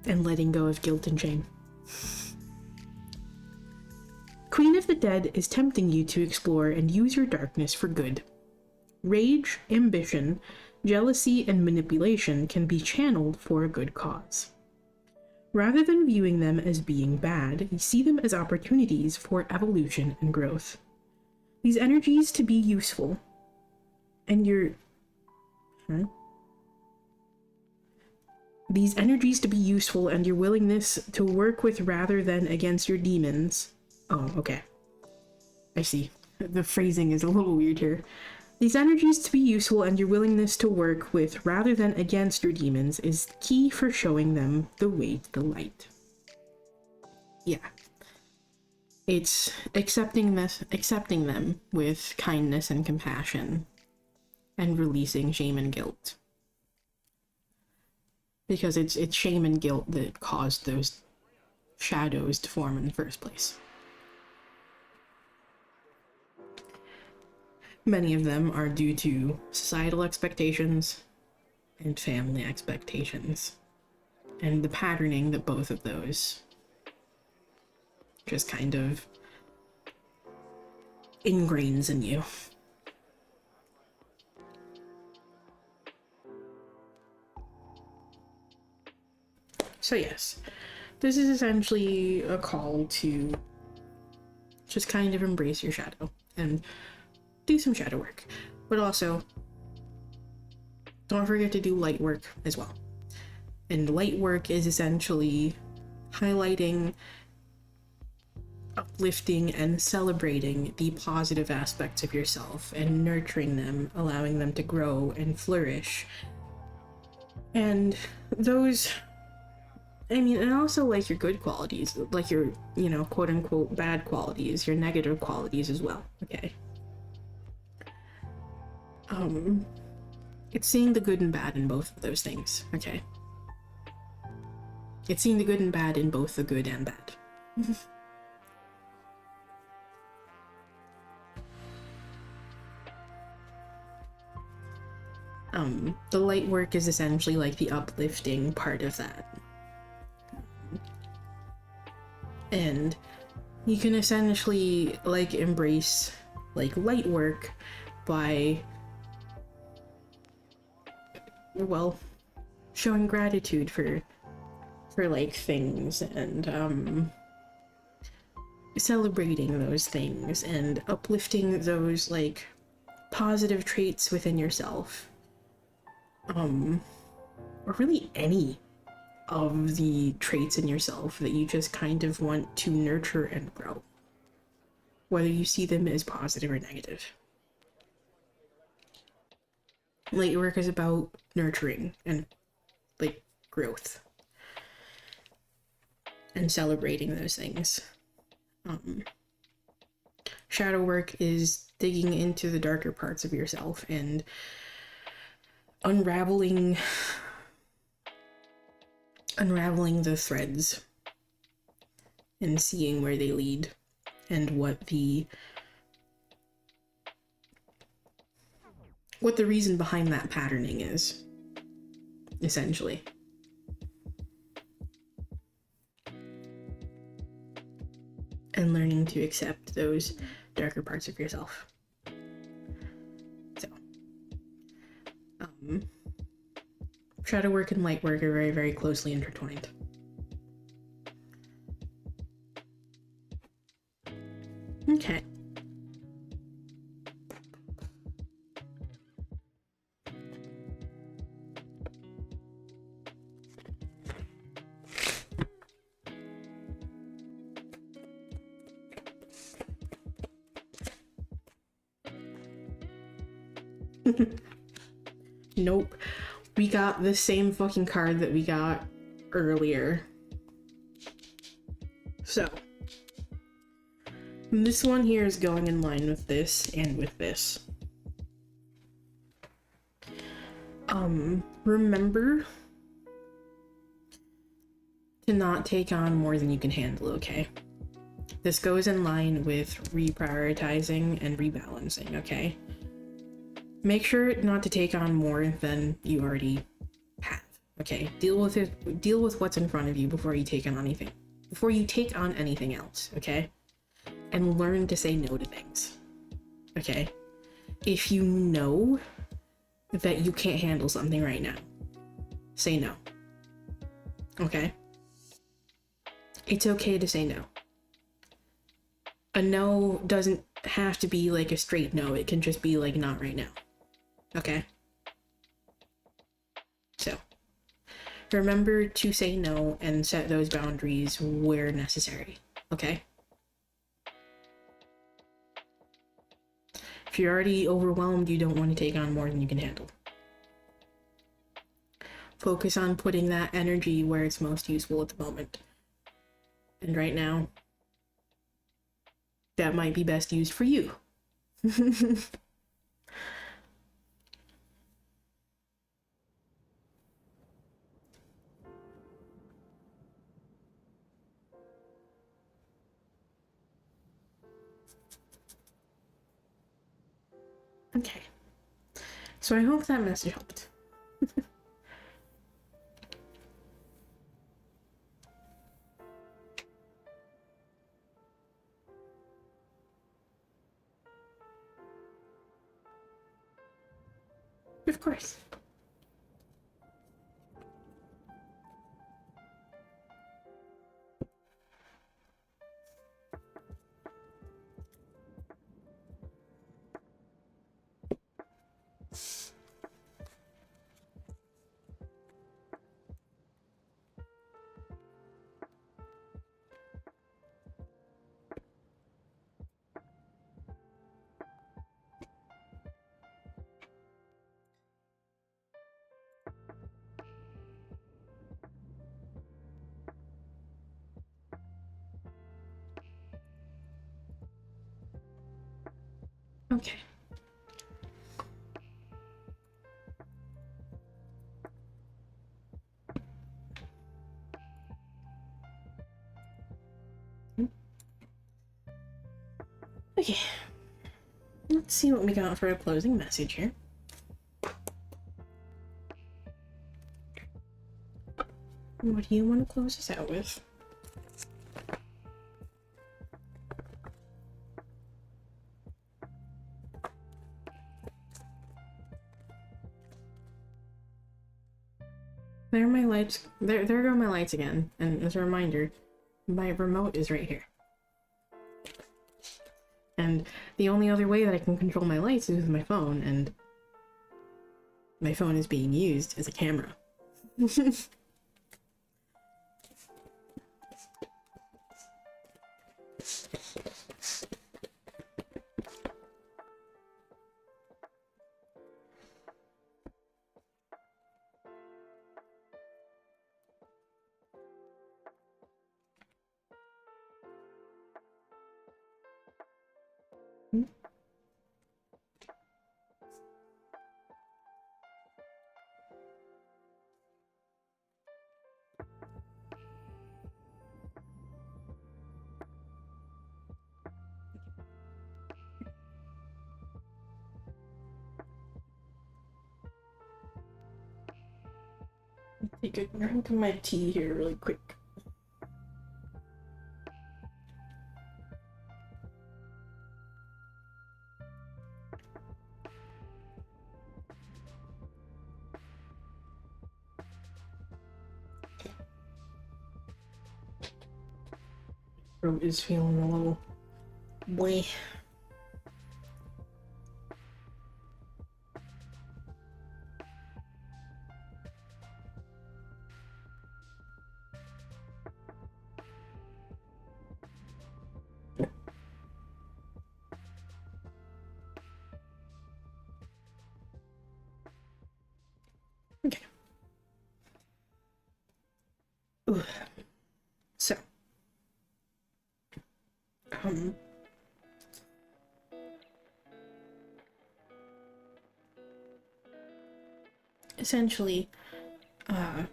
And letting go of guilt and shame. Queen of the Dead is tempting you to explore and use your darkness for good. Rage, ambition, jealousy, and manipulation can be channeled for a good cause. Rather than viewing them as being bad, you see them as opportunities for evolution and growth. These energies to be useful, and your... These energies to be useful and your willingness to work with rather than against your demons. Oh, okay. I see. The phrasing is a little weird here. These energies to be useful and your willingness to work with rather than against your demons is key for showing them the way to the light. Yeah. It's accepting them with kindness and compassion and releasing shame and guilt. Because it's shame and guilt that caused those shadows to form in the first place. Many of them are due to societal expectations, and family expectations, and the patterning that both of those just kind of ingrains in you. So yes, this is essentially a call to just kind of embrace your shadow and do some shadow work, but also don't forget to do light work as well. And light work is essentially highlighting, uplifting, and celebrating the positive aspects of yourself and nurturing them, allowing them to grow and flourish. And those, I mean, and also like your good qualities, like your, you know, quote unquote bad qualities, your negative qualities as well, okay? It's seeing the good and bad in both of those things, okay? It's seeing the good and bad in both the good and bad. The light work is essentially like the uplifting part of that. And you can essentially like embrace like light work by, well, showing gratitude for like things and celebrating those things and uplifting those like positive traits within yourself, or really any of the traits in yourself that you just kind of want to nurture and grow, whether you see them as positive or negative. Light work is about nurturing and like growth and celebrating those things. Shadow work is digging into the darker parts of yourself and unraveling the threads and seeing where they lead and what the reason behind that patterning is, essentially. And learning to accept those darker parts of yourself. So, shadow work and light work are very, very closely intertwined. Okay. Nope. We got the same fucking card that we got earlier. So, this one here is going in line with this and with this. Remember to not take on more than you can handle, okay? This goes in line with reprioritizing and rebalancing, okay? Make sure not to take on more than you already have, okay? Deal with it. Deal with what's in front of you before you take on anything. Before you take on anything else, okay? And learn to say no to things, okay? If you know that you can't handle something right now, say no, okay? It's okay to say no. A no doesn't have to be like a straight no. It can just be like not right now. Okay? So, remember to say no and set those boundaries where necessary. Okay? If you're already overwhelmed, you don't want to take on more than you can handle. Focus on putting that energy where it's most useful at the moment. And right now, that might be best used for you. Okay. So I hope that message helped. Of course. Okay. Okay. Let's see what we got for a closing message here. What do you want to close us out with? There are my lights. There go my lights again. And as a reminder, my remote is right here. And the only other way that I can control my lights is with my phone, and my phone is being used as a camera. Take a drink of my tea here really quick. Throat is feeling a little boy. Okay. Ooh. So, essentially, I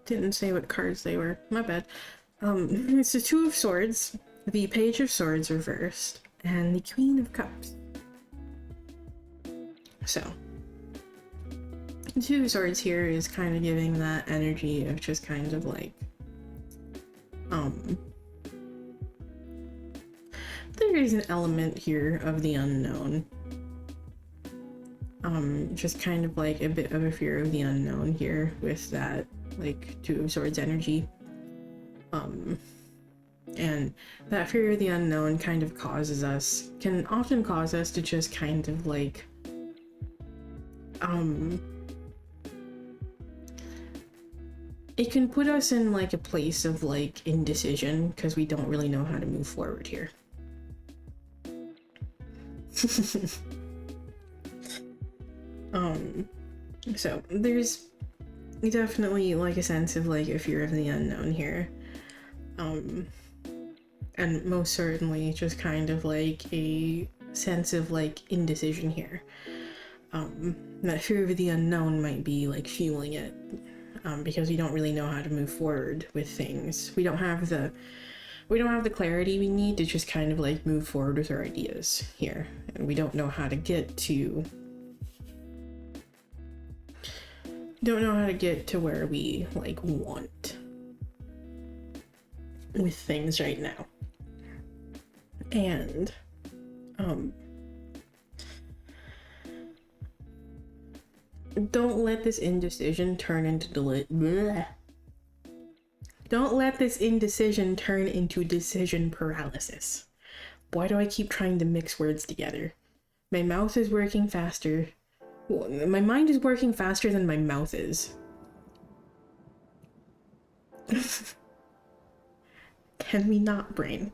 didn't say what cards they were. My bad. It's the Two of Swords, the Page of Swords reversed, and the Queen of Cups. So, the Two of Swords here is kind of giving that energy of just kind of like, there is an element here of the unknown. Just kind of like a bit of a fear of the unknown here with that, like, Two of Swords energy. And that fear of the unknown kind of can often cause us to just kind of like, it can put us in like a place of like indecision because we don't really know how to move forward here. So there's definitely like a sense of like a fear of the unknown here. And most certainly just kind of like a sense of like indecision here. That fear of the unknown might be like fueling it, because we don't really know how to move forward with things. We don't have the clarity we need to just kind of like move forward with our ideas here, and we don't know how to get to where we like want with things right now. And don't let this indecision turn into Don't let this indecision turn into decision paralysis. Why do I keep trying to mix words together? My mouth is working faster. Well, my mind is working faster than my mouth is. Can we not, brain?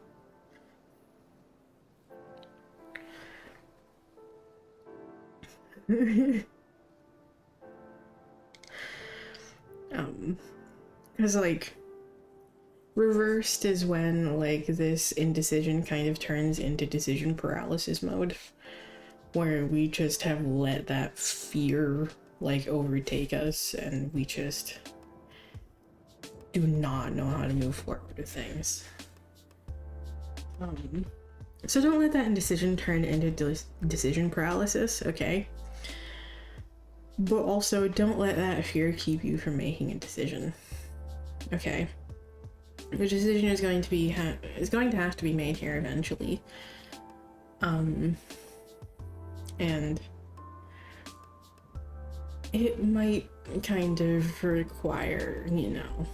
Because like reversed is when like this indecision kind of turns into decision paralysis mode, where we just have let that fear like overtake us and we just do not know how to move forward with things. So don't let that indecision turn into decision paralysis, okay? But also don't let that fear keep you from making a decision, okay? The decision is going to be have to be made here eventually, and it might kind of require, you know,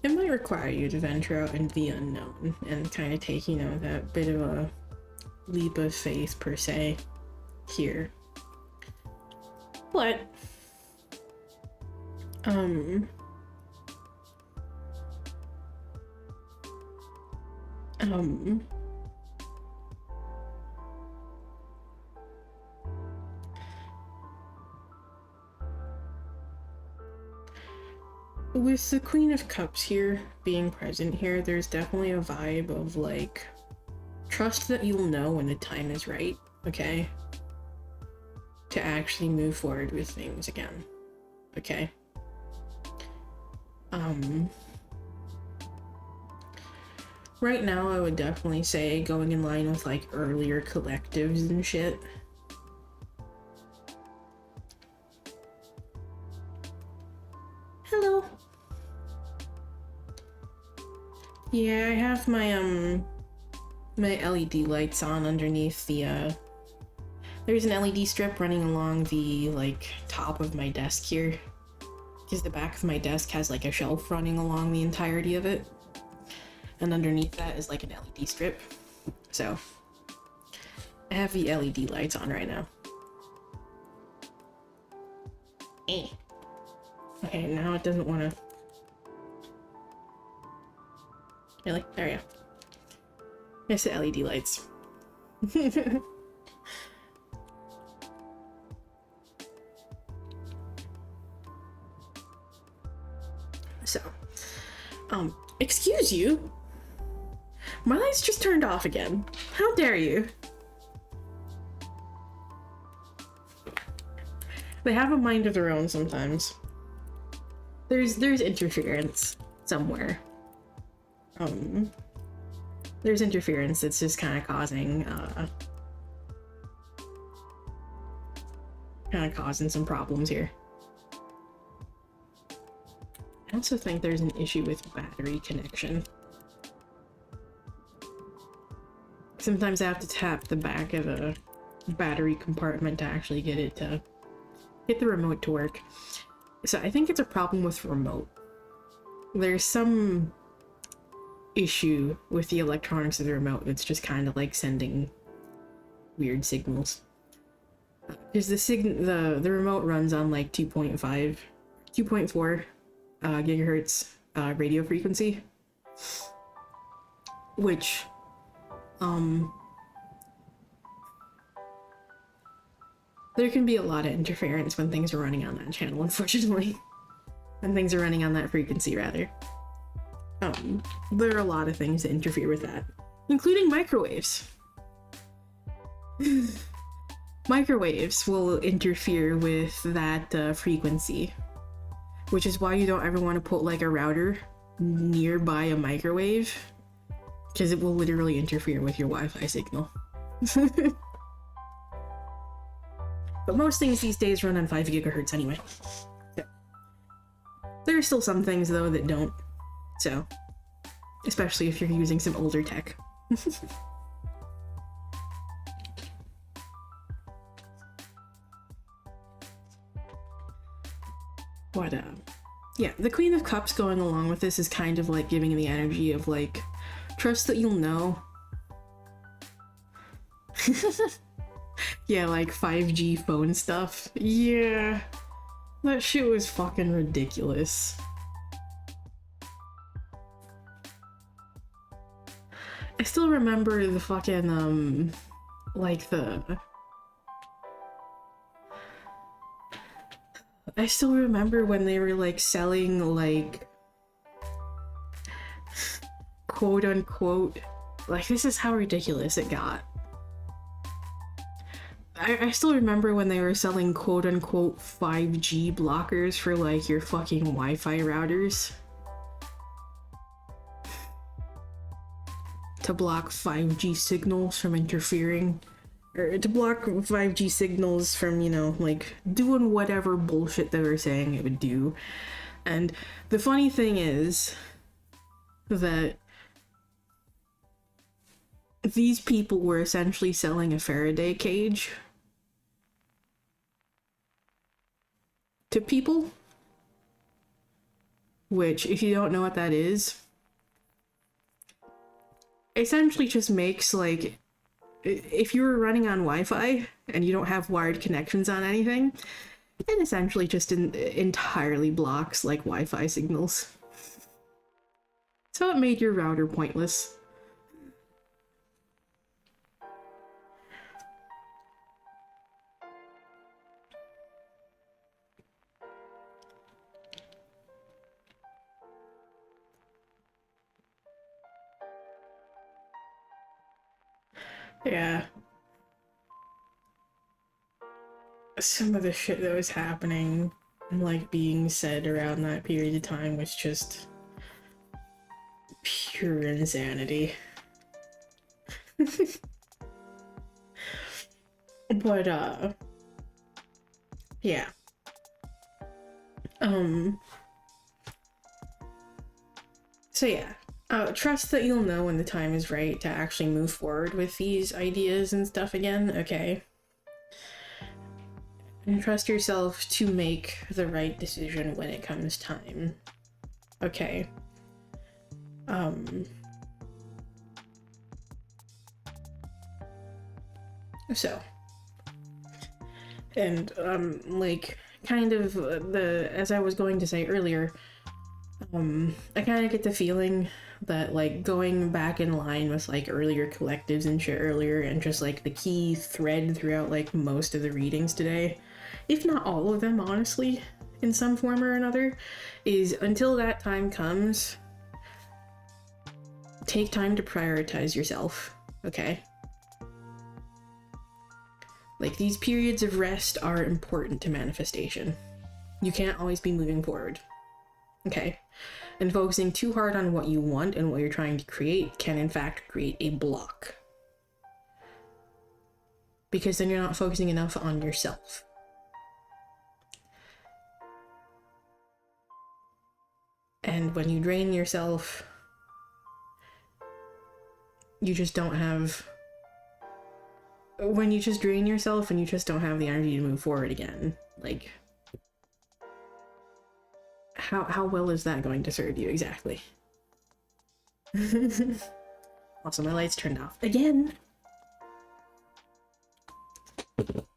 it might require you to venture out into the unknown and kind of take, you know, that bit of a leap of faith per se here. But with the Queen of Cups here being present here, there's definitely a vibe of like trust that you'll know when the time is right, okay? To actually move forward with things again, okay? Right now I would definitely say going in line with like earlier collectives and shit. Hello. Yeah, I have my my LED lights on underneath the there's an LED strip running along the like top of my desk here, because the back of my desk has like a shelf running along the entirety of it, and underneath that is like an LED strip. So I have the LED lights on right now. Okay, now it doesn't want to. Really? There we go. It's the LED lights. So, excuse you? My lights just turned off again. How dare you? They have a mind of their own sometimes. There's interference somewhere. There's interference that's just kind of causing some problems here. I also think there's an issue with battery connection. Sometimes I have to tap the back of a battery compartment to actually get it to get the remote to work. So I think it's a problem with remote. There's some issue with the electronics of the remote that's just kind of like sending weird signals. Because the remote runs on like 2.4 gigahertz radio frequency, which there can be a lot of interference when things are running on that channel, unfortunately. When things are running on that frequency, rather. There are a lot of things that interfere with that, including microwaves. Microwaves will interfere with that frequency, which is why you don't ever want to put like a router nearby a microwave, because it will literally interfere with your Wi-Fi signal. But most things these days run on 5 gigahertz anyway. So. There are still some things though that don't. So especially if you're using some older tech. But, yeah, the Queen of Cups going along with this is kind of like giving the energy of, like, trust that you'll know. Yeah, like 5G phone stuff. Yeah, that shit was fucking ridiculous. I still remember the fucking, like I still remember when they were, like, selling, like, quote unquote, like, this is how ridiculous it got. I still remember when they were selling quote unquote 5G blockers for, like, your fucking Wi-Fi routers. To block 5G signals from interfering. Or to block 5G signals from, you know, like, doing whatever bullshit they were saying it would do. And the funny thing is that these people were essentially selling a Faraday cage to people, which, if you don't know what that is, essentially just makes, like, if you were running on Wi-Fi and you don't have wired connections on anything, it essentially just entirely blocks, like, Wi-Fi signals. So it made your router pointless. Yeah. Some of the shit that was happening and, like, being said around that period of time was just pure insanity. But, yeah. So yeah. Trust that you'll know when the time is right to actually move forward with these ideas and stuff again, okay? And trust yourself to make the right decision when it comes time, okay? So. And, like, kind of as I was going to say earlier, I kind of get the feeling that, like, going back in line with, like, earlier collectives and shit earlier, and just, like, the key thread throughout, like, most of the readings today, if not all of them, honestly, in some form or another, is until that time comes, take time to prioritize yourself, okay? Like, these periods of rest are important to manifestation. You can't always be moving forward, okay? And focusing too hard on what you want and what you're trying to create can, in fact, create a block. Because then you're not focusing enough on yourself. And when you drain yourself, you just don't have... When you just drain yourself and you just don't have the energy to move forward again, like... How well is that going to serve you exactly? Also, my lights turned off again.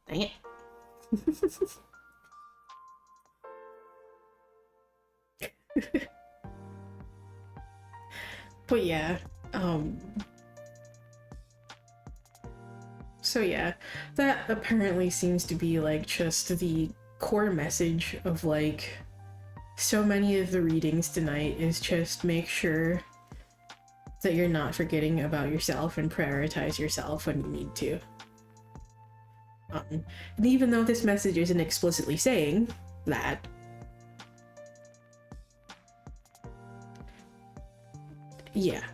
Dang it. But yeah, so yeah, that apparently seems to be, like, just the core message of, like, so many of the readings tonight is just make sure that you're not forgetting about yourself and prioritize yourself when you need to. And even though this message isn't explicitly saying that, yeah.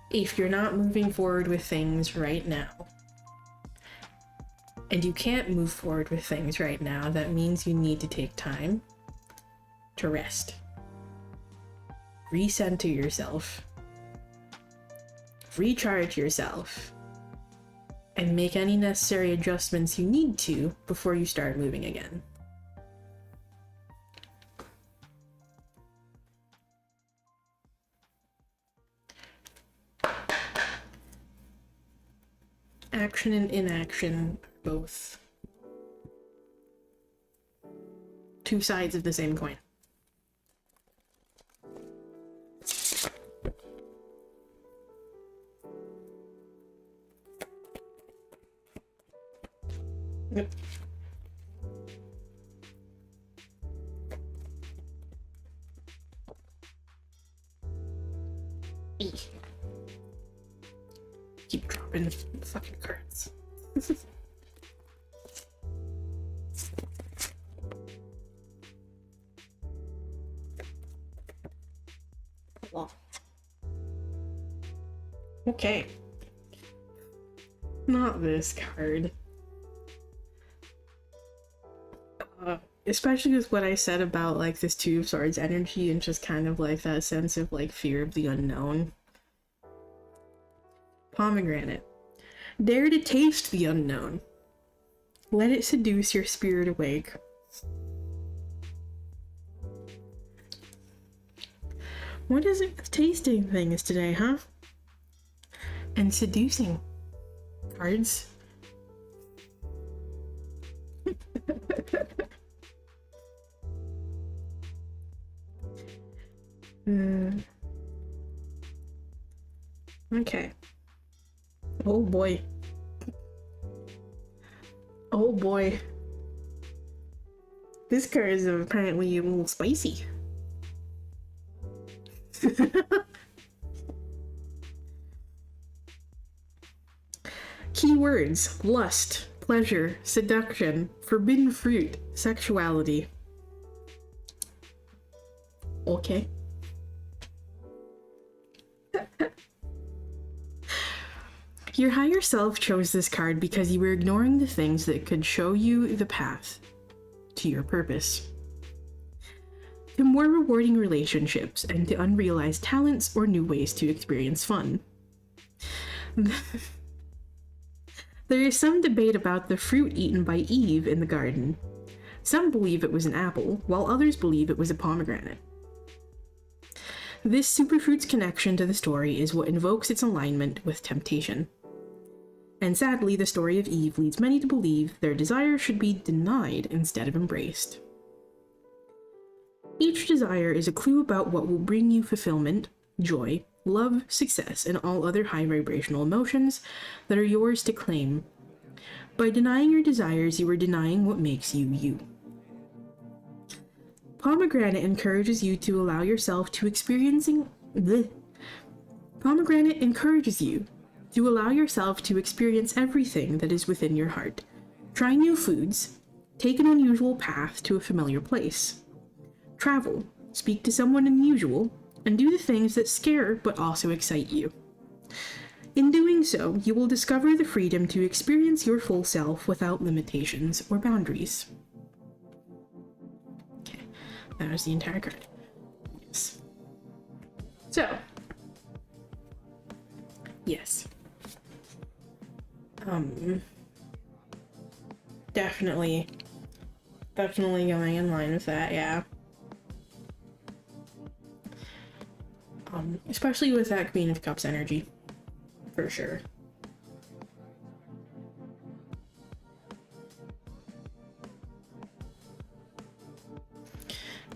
If you're not moving forward with things right now, and you can't move forward with things right now, that means you need to take time to rest. Recenter yourself. Recharge yourself. And make any necessary adjustments you need to before you start moving again. Action and inaction are both two sides of the same coin. Yep. Keep dropping fucking cards. Well. Okay. Not this card. Especially with what I said about like this Two of Swords energy and just kind of like that sense of like fear of the unknown. Pomegranate. Dare to taste the unknown. Let it seduce your spirit awake. What is it with tasting things today, huh? And seducing cards. Okay. Oh boy. Oh boy. This card is apparently a little spicy. Keywords: lust, pleasure, seduction, forbidden fruit, sexuality. Okay. Your higher self chose this card because you were ignoring the things that could show you the path to your purpose. To more rewarding relationships and to unrealized talents or new ways to experience fun. There is some debate about the fruit eaten by Eve in the garden. Some believe it was an apple, while others believe it was a pomegranate. This superfruit's connection to the story is what invokes its alignment with temptation. And sadly, the story of Eve leads many to believe their desire should be denied instead of embraced. Each desire is a clue about what will bring you fulfillment, joy, love, success, and all other high vibrational emotions that are yours to claim. By denying your desires, you are denying what makes you you. Pomegranate encourages you to allow yourself to Pomegranate encourages you to allow yourself to experience everything that is within your heart. Try new foods, take an unusual path to a familiar place. Travel, speak to someone unusual, and do the things that scare but also excite you. In doing so, you will discover the freedom to experience your full self without limitations or boundaries. Okay, that was the entire card. Yes. So, yes. Definitely going in line with that, yeah. Especially with that Queen of Cups energy, for sure.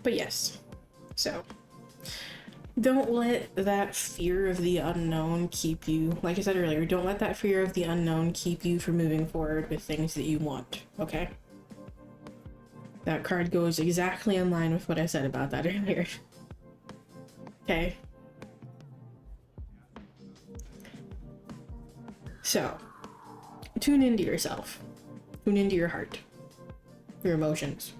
But yes, so don't let that fear of the unknown keep you, like I said earlier, don't let that fear of the unknown keep you from moving forward with things that you want, okay? That card goes exactly in line with what I said about that earlier. Okay. So, tune into yourself. Tune into your heart. Your emotions.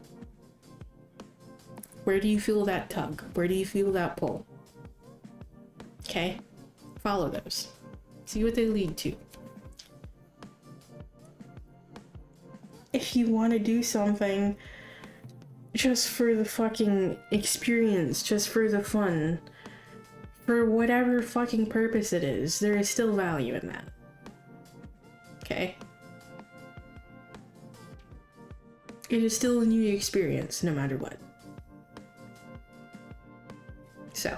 Where do you feel that tug? Where do you feel that pull? Okay? Follow those. See what they lead to. If you want to do something just for the fucking experience, just for the fun, for whatever fucking purpose it is, there is still value in that. Okay? It is still a new experience, no matter what. So.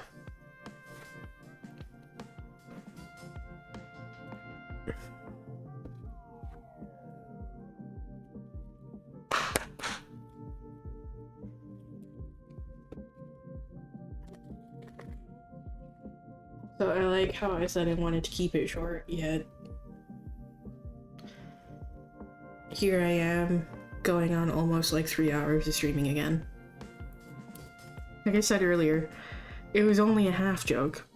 So I like how I said I wanted to keep it short, yet here I am going on almost like 3 hours of streaming again. Like I said earlier, it was only a half joke.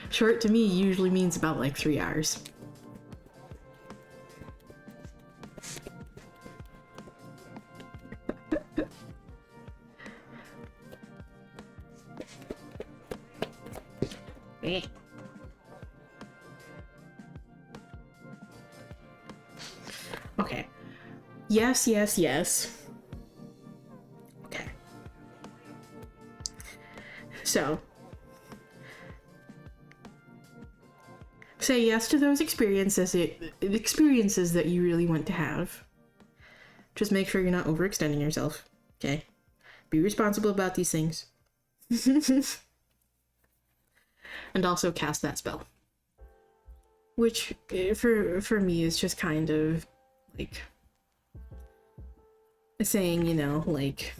Short to me usually means about like 3 hours. Okay. Yes, yes, yes. Okay. So, say yes to those experiences that you really want to have. Just make sure you're not overextending yourself. Okay? Be responsible about these things. And also cast that spell. Which, for me, is just kind of, like, saying, you know, like,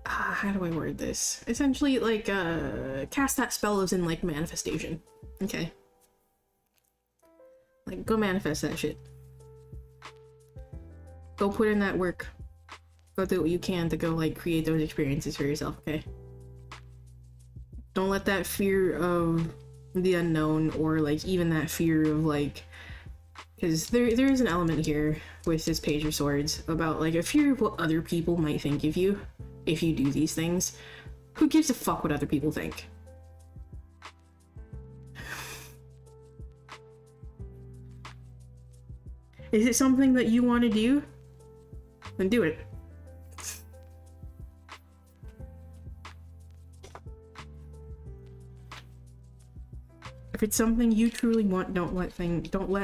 how do I word this? Essentially, like, cast that spell as in, like, manifestation. Okay? Like, go manifest that shit. Go put in that work. Go do what you can to go, like, create those experiences for yourself, okay? Don't let that fear of the unknown, or, like, even that fear of, like... Because there is an element here with this Page of Swords about, like, a fear of what other people might think of you if you do these things. Who gives a fuck what other people think? Is it something that you want to do? Then do it. If it's something you truly want, don't let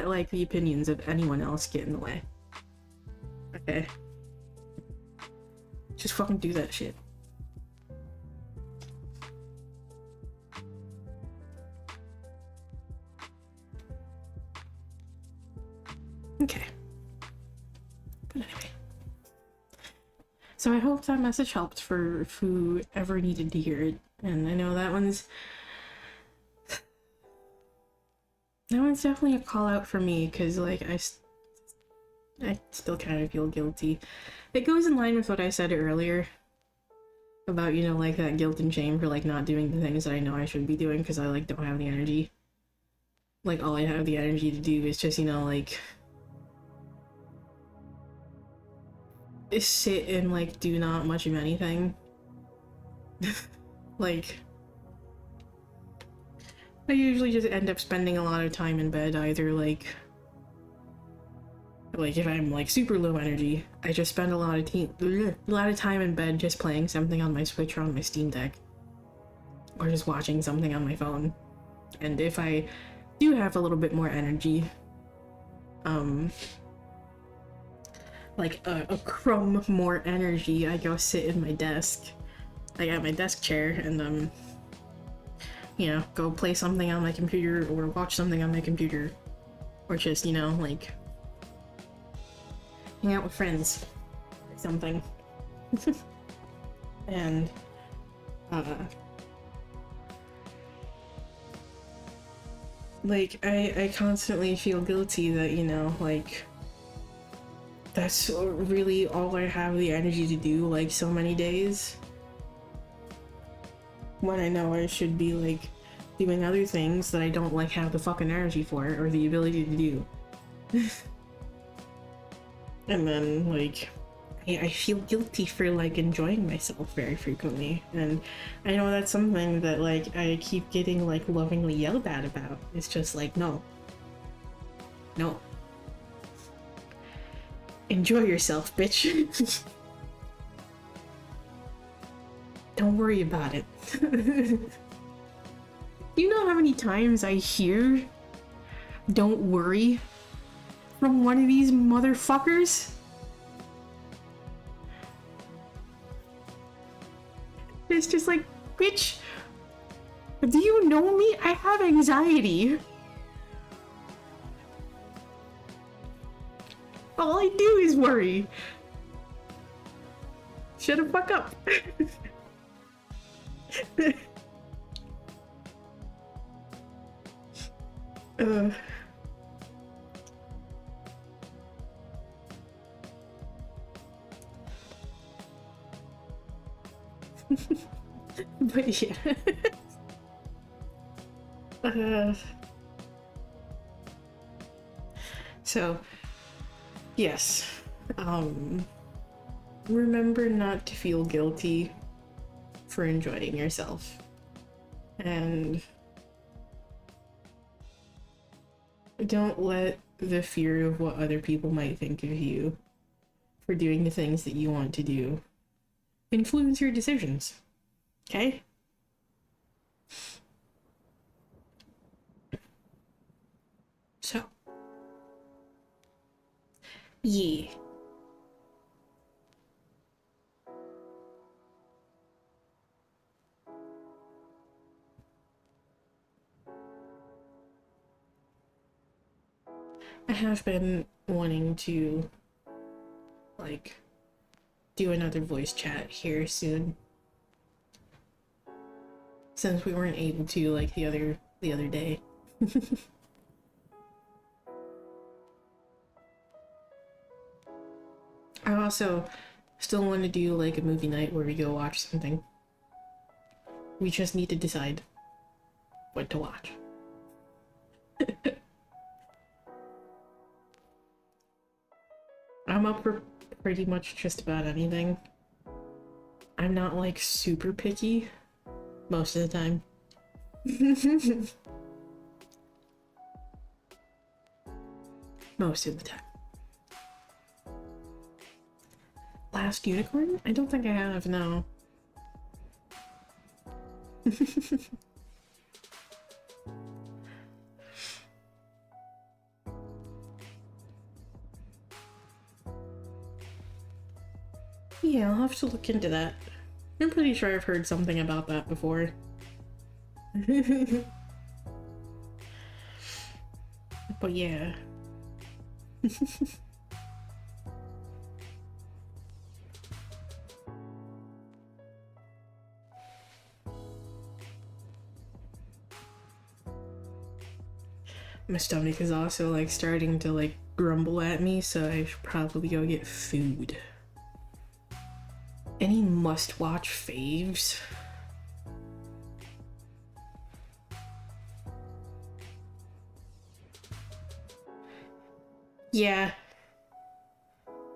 like the opinions of anyone else get in the way. Okay? Just fucking do that shit. Okay. But anyway. So I hope that message helped for whoever needed to hear it. And I know that one's definitely a call out for me, because like I still kind of feel guilty. It goes in line with what I said earlier about, you know, like that guilt and shame for like not doing the things that I know I should be doing because I like don't have the energy. Like all I have the energy to do is just, you know, like sit and like do not much of anything. Like I usually just end up spending a lot of time in bed, either like if I'm like super low energy, I just spend a lot of time in bed just playing something on my Switch or on my Steam Deck, or just watching something on my phone. And if I do have a little bit more energy, like a crumb more energy, I go sit in my desk. I got my desk chair and you know, go play something on my computer or watch something on my computer, or just, you know, like hang out with friends or something. And like I constantly feel guilty that, you know, like that's really all I have the energy to do, like so many days, when I know I should be like doing other things that I don't like have the fucking energy for or the ability to do. And then like I feel guilty for like enjoying myself very frequently, and I know that's something that like I keep getting like lovingly yelled at about. It's just like, no, No. Enjoy yourself, bitch. Don't worry about it. You know how many times I hear "don't worry" from one of these motherfuckers? It's just like, bitch, do you know me? I have anxiety. All I do is worry. Shut the fuck up. But yeah. So, yes. Remember not to feel guilty for enjoying yourself. And don't let the fear of what other people might think of you for doing the things that you want to do influence your decisions. Okay? So, yeah. I have been wanting to, like, do another voice chat here soon. Since we weren't able to, like, the other day. I also still want to do, like, a movie night where we go watch something. We just need to decide what to watch. I'm up for pretty much just about anything. I'm not, like, super picky most of the time. Most of the time. Last Unicorn? I don't think I have, no. Yeah, I'll have to look into that. I'm pretty sure I've heard something about that before. But yeah. My stomach is also, like, starting to, like, grumble at me, so I should probably go get food. Any must-watch faves? Yeah.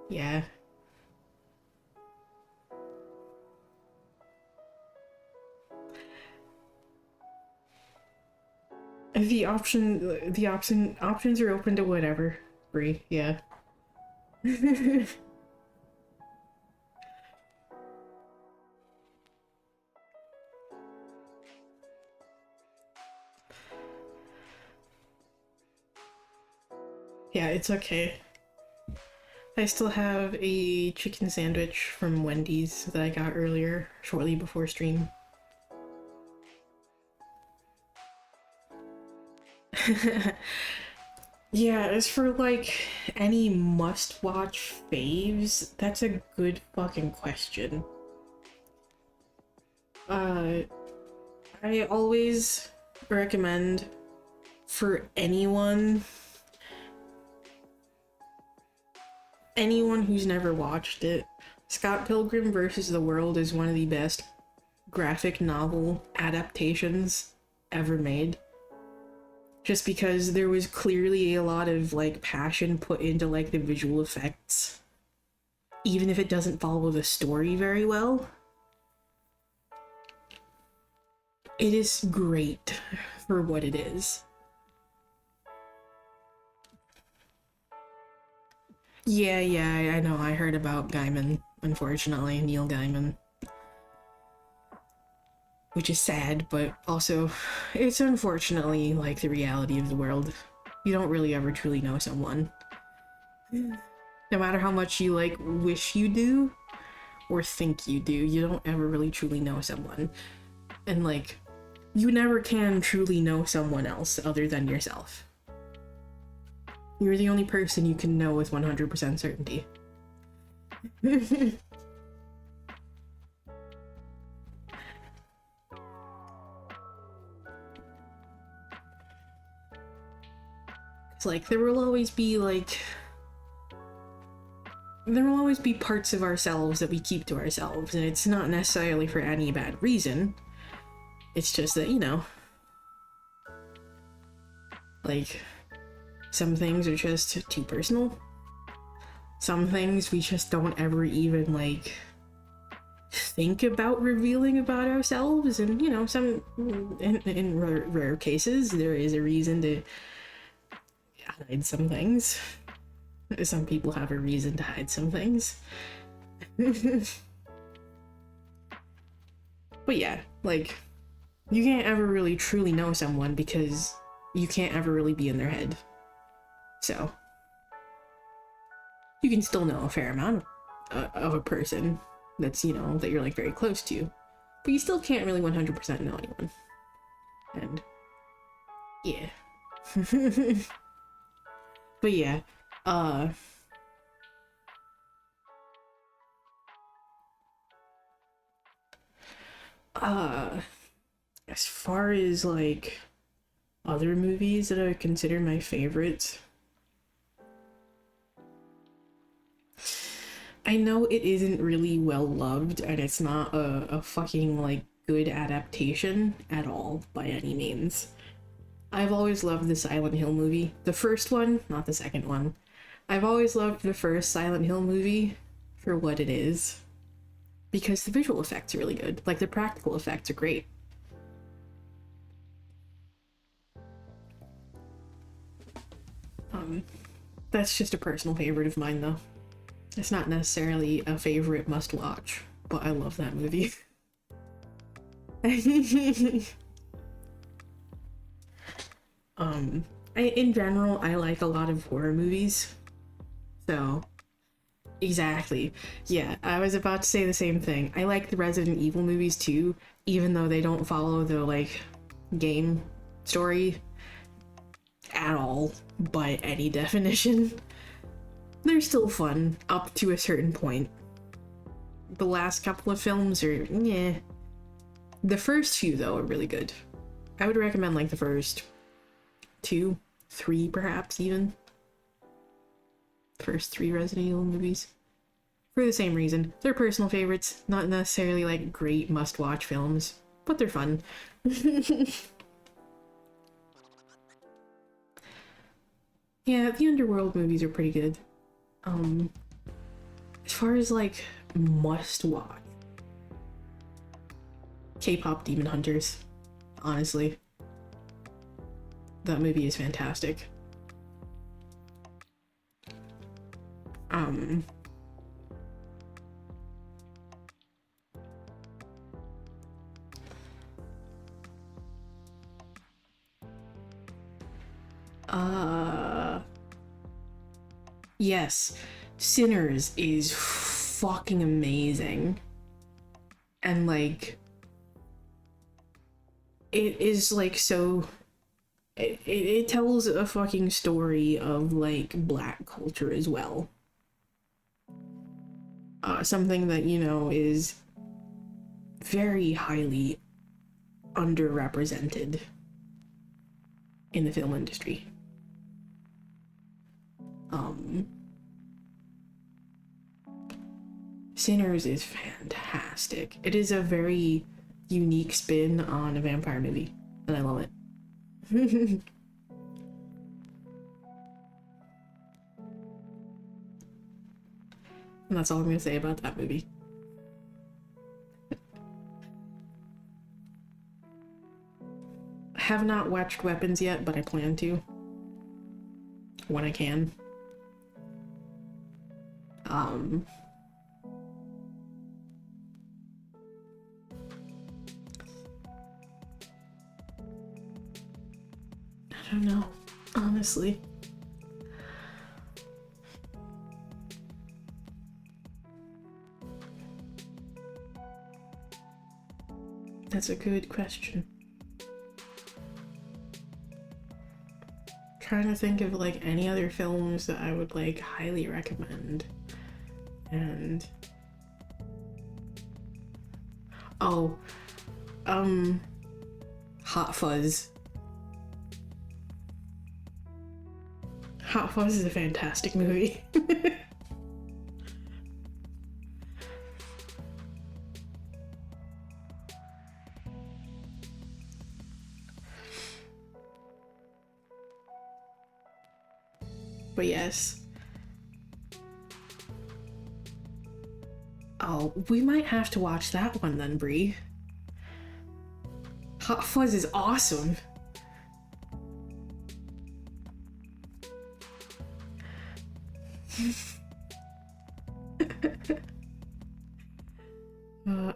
Yeah. Options are open to whatever. Free, yeah. Yeah, it's okay. I still have a chicken sandwich from Wendy's that I got earlier, shortly before stream. Yeah, as for, like, any must-watch faves, that's a good fucking question. I always recommend for anyone who's never watched it, Scott Pilgrim vs. the World is one of the best graphic novel adaptations ever made. Just because there was clearly a lot of, like, passion put into, like, the visual effects. Even if it doesn't follow the story very well. It is great for what it is. Yeah, I know. I heard about Gaiman, unfortunately, Neil Gaiman. Which is sad, but also, it's unfortunately like the reality of the world. You don't really ever truly know someone. No matter how much you like wish you do, or think you do, you don't ever really truly know someone. And like, you never can truly know someone else other than yourself. You're the only person you can know with 100% certainty. It's like, there will always be parts of ourselves that we keep to ourselves, and it's not necessarily for any bad reason. It's just that, you know, like, some things are just too personal. Some things we just don't ever even, like, think about revealing about ourselves, and, you know, in rare cases, there is a reason to hide some things. Some people have a reason to hide some things. But yeah, like, you can't ever really truly know someone because you can't ever really be in their head. So, you can still know a fair amount of a person that's, you know, that you're like very close to, but you still can't really 100% know anyone. And yeah. But yeah, as far as like other movies that I would consider my favorites, I know it isn't really well loved and it's not a fucking like good adaptation at all by any means. I've always loved the Silent Hill movie. The first one, not the second one. I've always loved the first Silent Hill movie for what it is. Because the visual effects are really good. Like, the practical effects are great. That's just a personal favorite of mine, though. It's not necessarily a favorite must-watch, but I love that movie. In general, I like a lot of horror movies. So, exactly. Yeah, I was about to say the same thing. I like the Resident Evil movies too, even though they don't follow the, like, game story at all by any definition. They're still fun up to a certain point. The last couple of films are, yeah. The first few, though, are really good. I would recommend, like, the first 2, 3 perhaps even. First 3 Resident Evil movies. For the same reason. They're personal favorites, not necessarily like great must-watch films, but they're fun. Yeah, the Underworld movies are pretty good. As far as like must-watch, K-pop Demon Hunters, honestly. That movie is fantastic. Yes, Sinners is fucking amazing. And like, it is like so, it tells a fucking story of like black culture as well. Something that, you know, is very highly underrepresented in the film industry. Sinners is fantastic. It is a very unique spin on a vampire movie, and I love it. And that's all I'm gonna say about that movie. I have not watched Weapons yet, but I plan to. When I can. Um, I don't know, honestly. That's a good question. Trying to think of like any other films that I would like highly recommend. And oh, Hot Fuzz. Hot Fuzz is a fantastic movie. But yes. Oh, we might have to watch that one then, Bree. Hot Fuzz is awesome.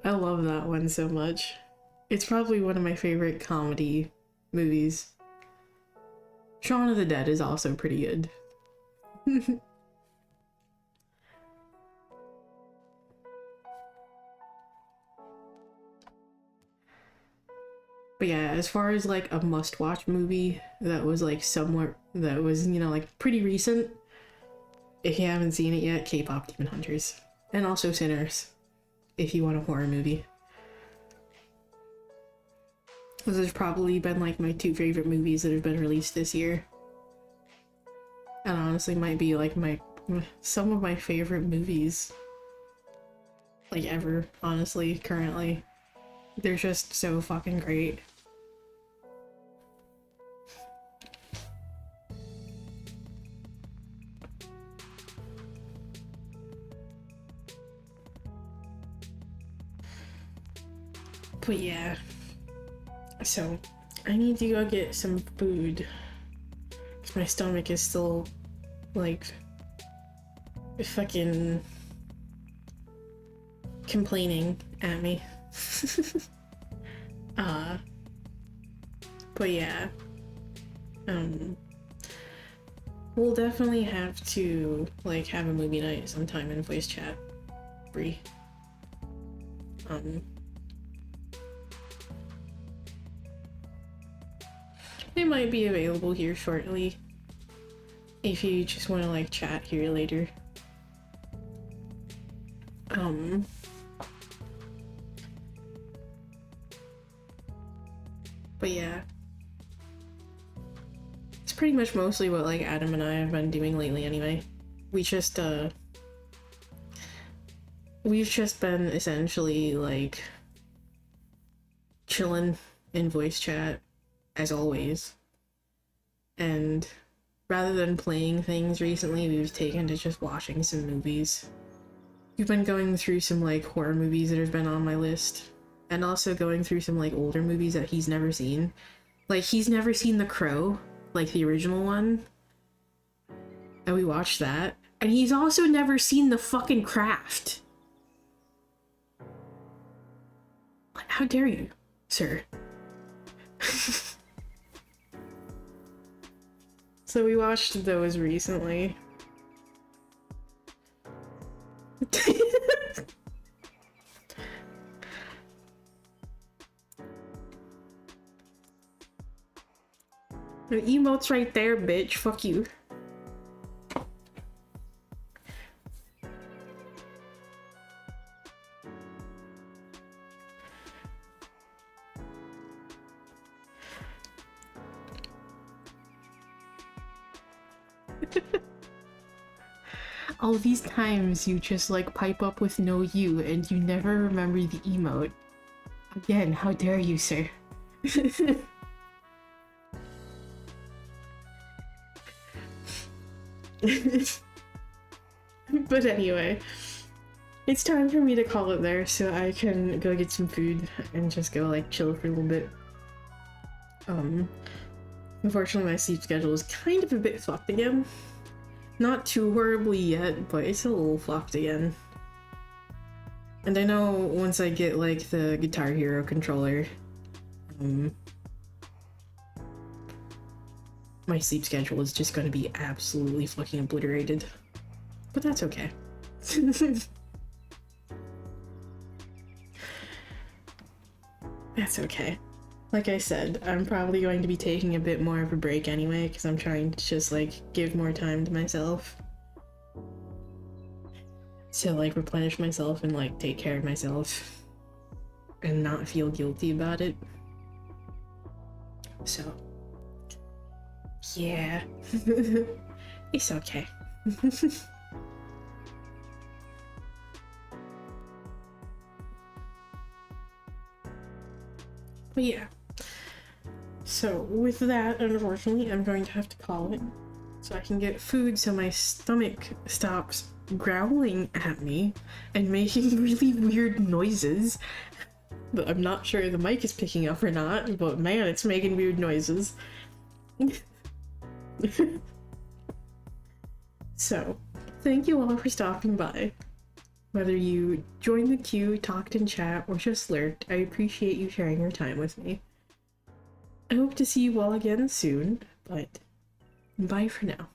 I love that one so much. It's probably one of my favorite comedy movies. Shaun of the Dead is also pretty good. But yeah, as far as like a must-watch movie that was like somewhere that was, you know, like pretty recent, if you haven't seen it yet, K-pop Demon Hunters. And also Sinners, if you want a horror movie. Those have probably been like my two favorite movies that have been released this year. And honestly might be like some of my favorite movies like ever, honestly, currently. They're just so fucking great. But yeah, so I need to go get some food because my stomach is still like fucking complaining at me. But yeah, we'll definitely have to like have a movie night sometime in voice chat, Bree. It might be available here shortly if you just want to like chat here later. But yeah, it's pretty much mostly what like Adam and I have been doing lately anyway. We've just been essentially like chilling in voice chat as always, and rather than playing things recently, we've taken to just watching some movies. We've been going through some like horror movies that have been on my list, and also going through some like older movies that he's never seen. Like he's never seen The Crow, like the original one, and we watched that. And he's also never seen The fucking Craft. Like, how dare you, sir? So we watched those recently. The emote's right there, bitch. Fuck you. All these times you just like pipe up with no you and you never remember the emote. Again, how dare you, sir? But anyway, it's time for me to call it there so I can go get some food and just go like chill for a little bit. Unfortunately my sleep schedule is kind of a bit fucked again. Not too horribly yet, but it's a little fucked again. And I know once I get like the Guitar Hero controller, my sleep schedule is just gonna be absolutely fucking obliterated. But that's okay. That's okay. Like I said, I'm probably going to be taking a bit more of a break anyway, because I'm trying to just like give more time to myself. To like replenish myself and like take care of myself. And not feel guilty about it. So, yeah. It's okay. But yeah. So with that, unfortunately, I'm going to have to call it. So I can get food so my stomach stops growling at me and making really weird noises. But I'm not sure the mic is picking up or not, but man, it's making weird noises. So, thank you all for stopping by. Whether you joined the queue, talked in chat, or just lurked, I appreciate you sharing your time with me. I hope to see you all again soon, but bye for now.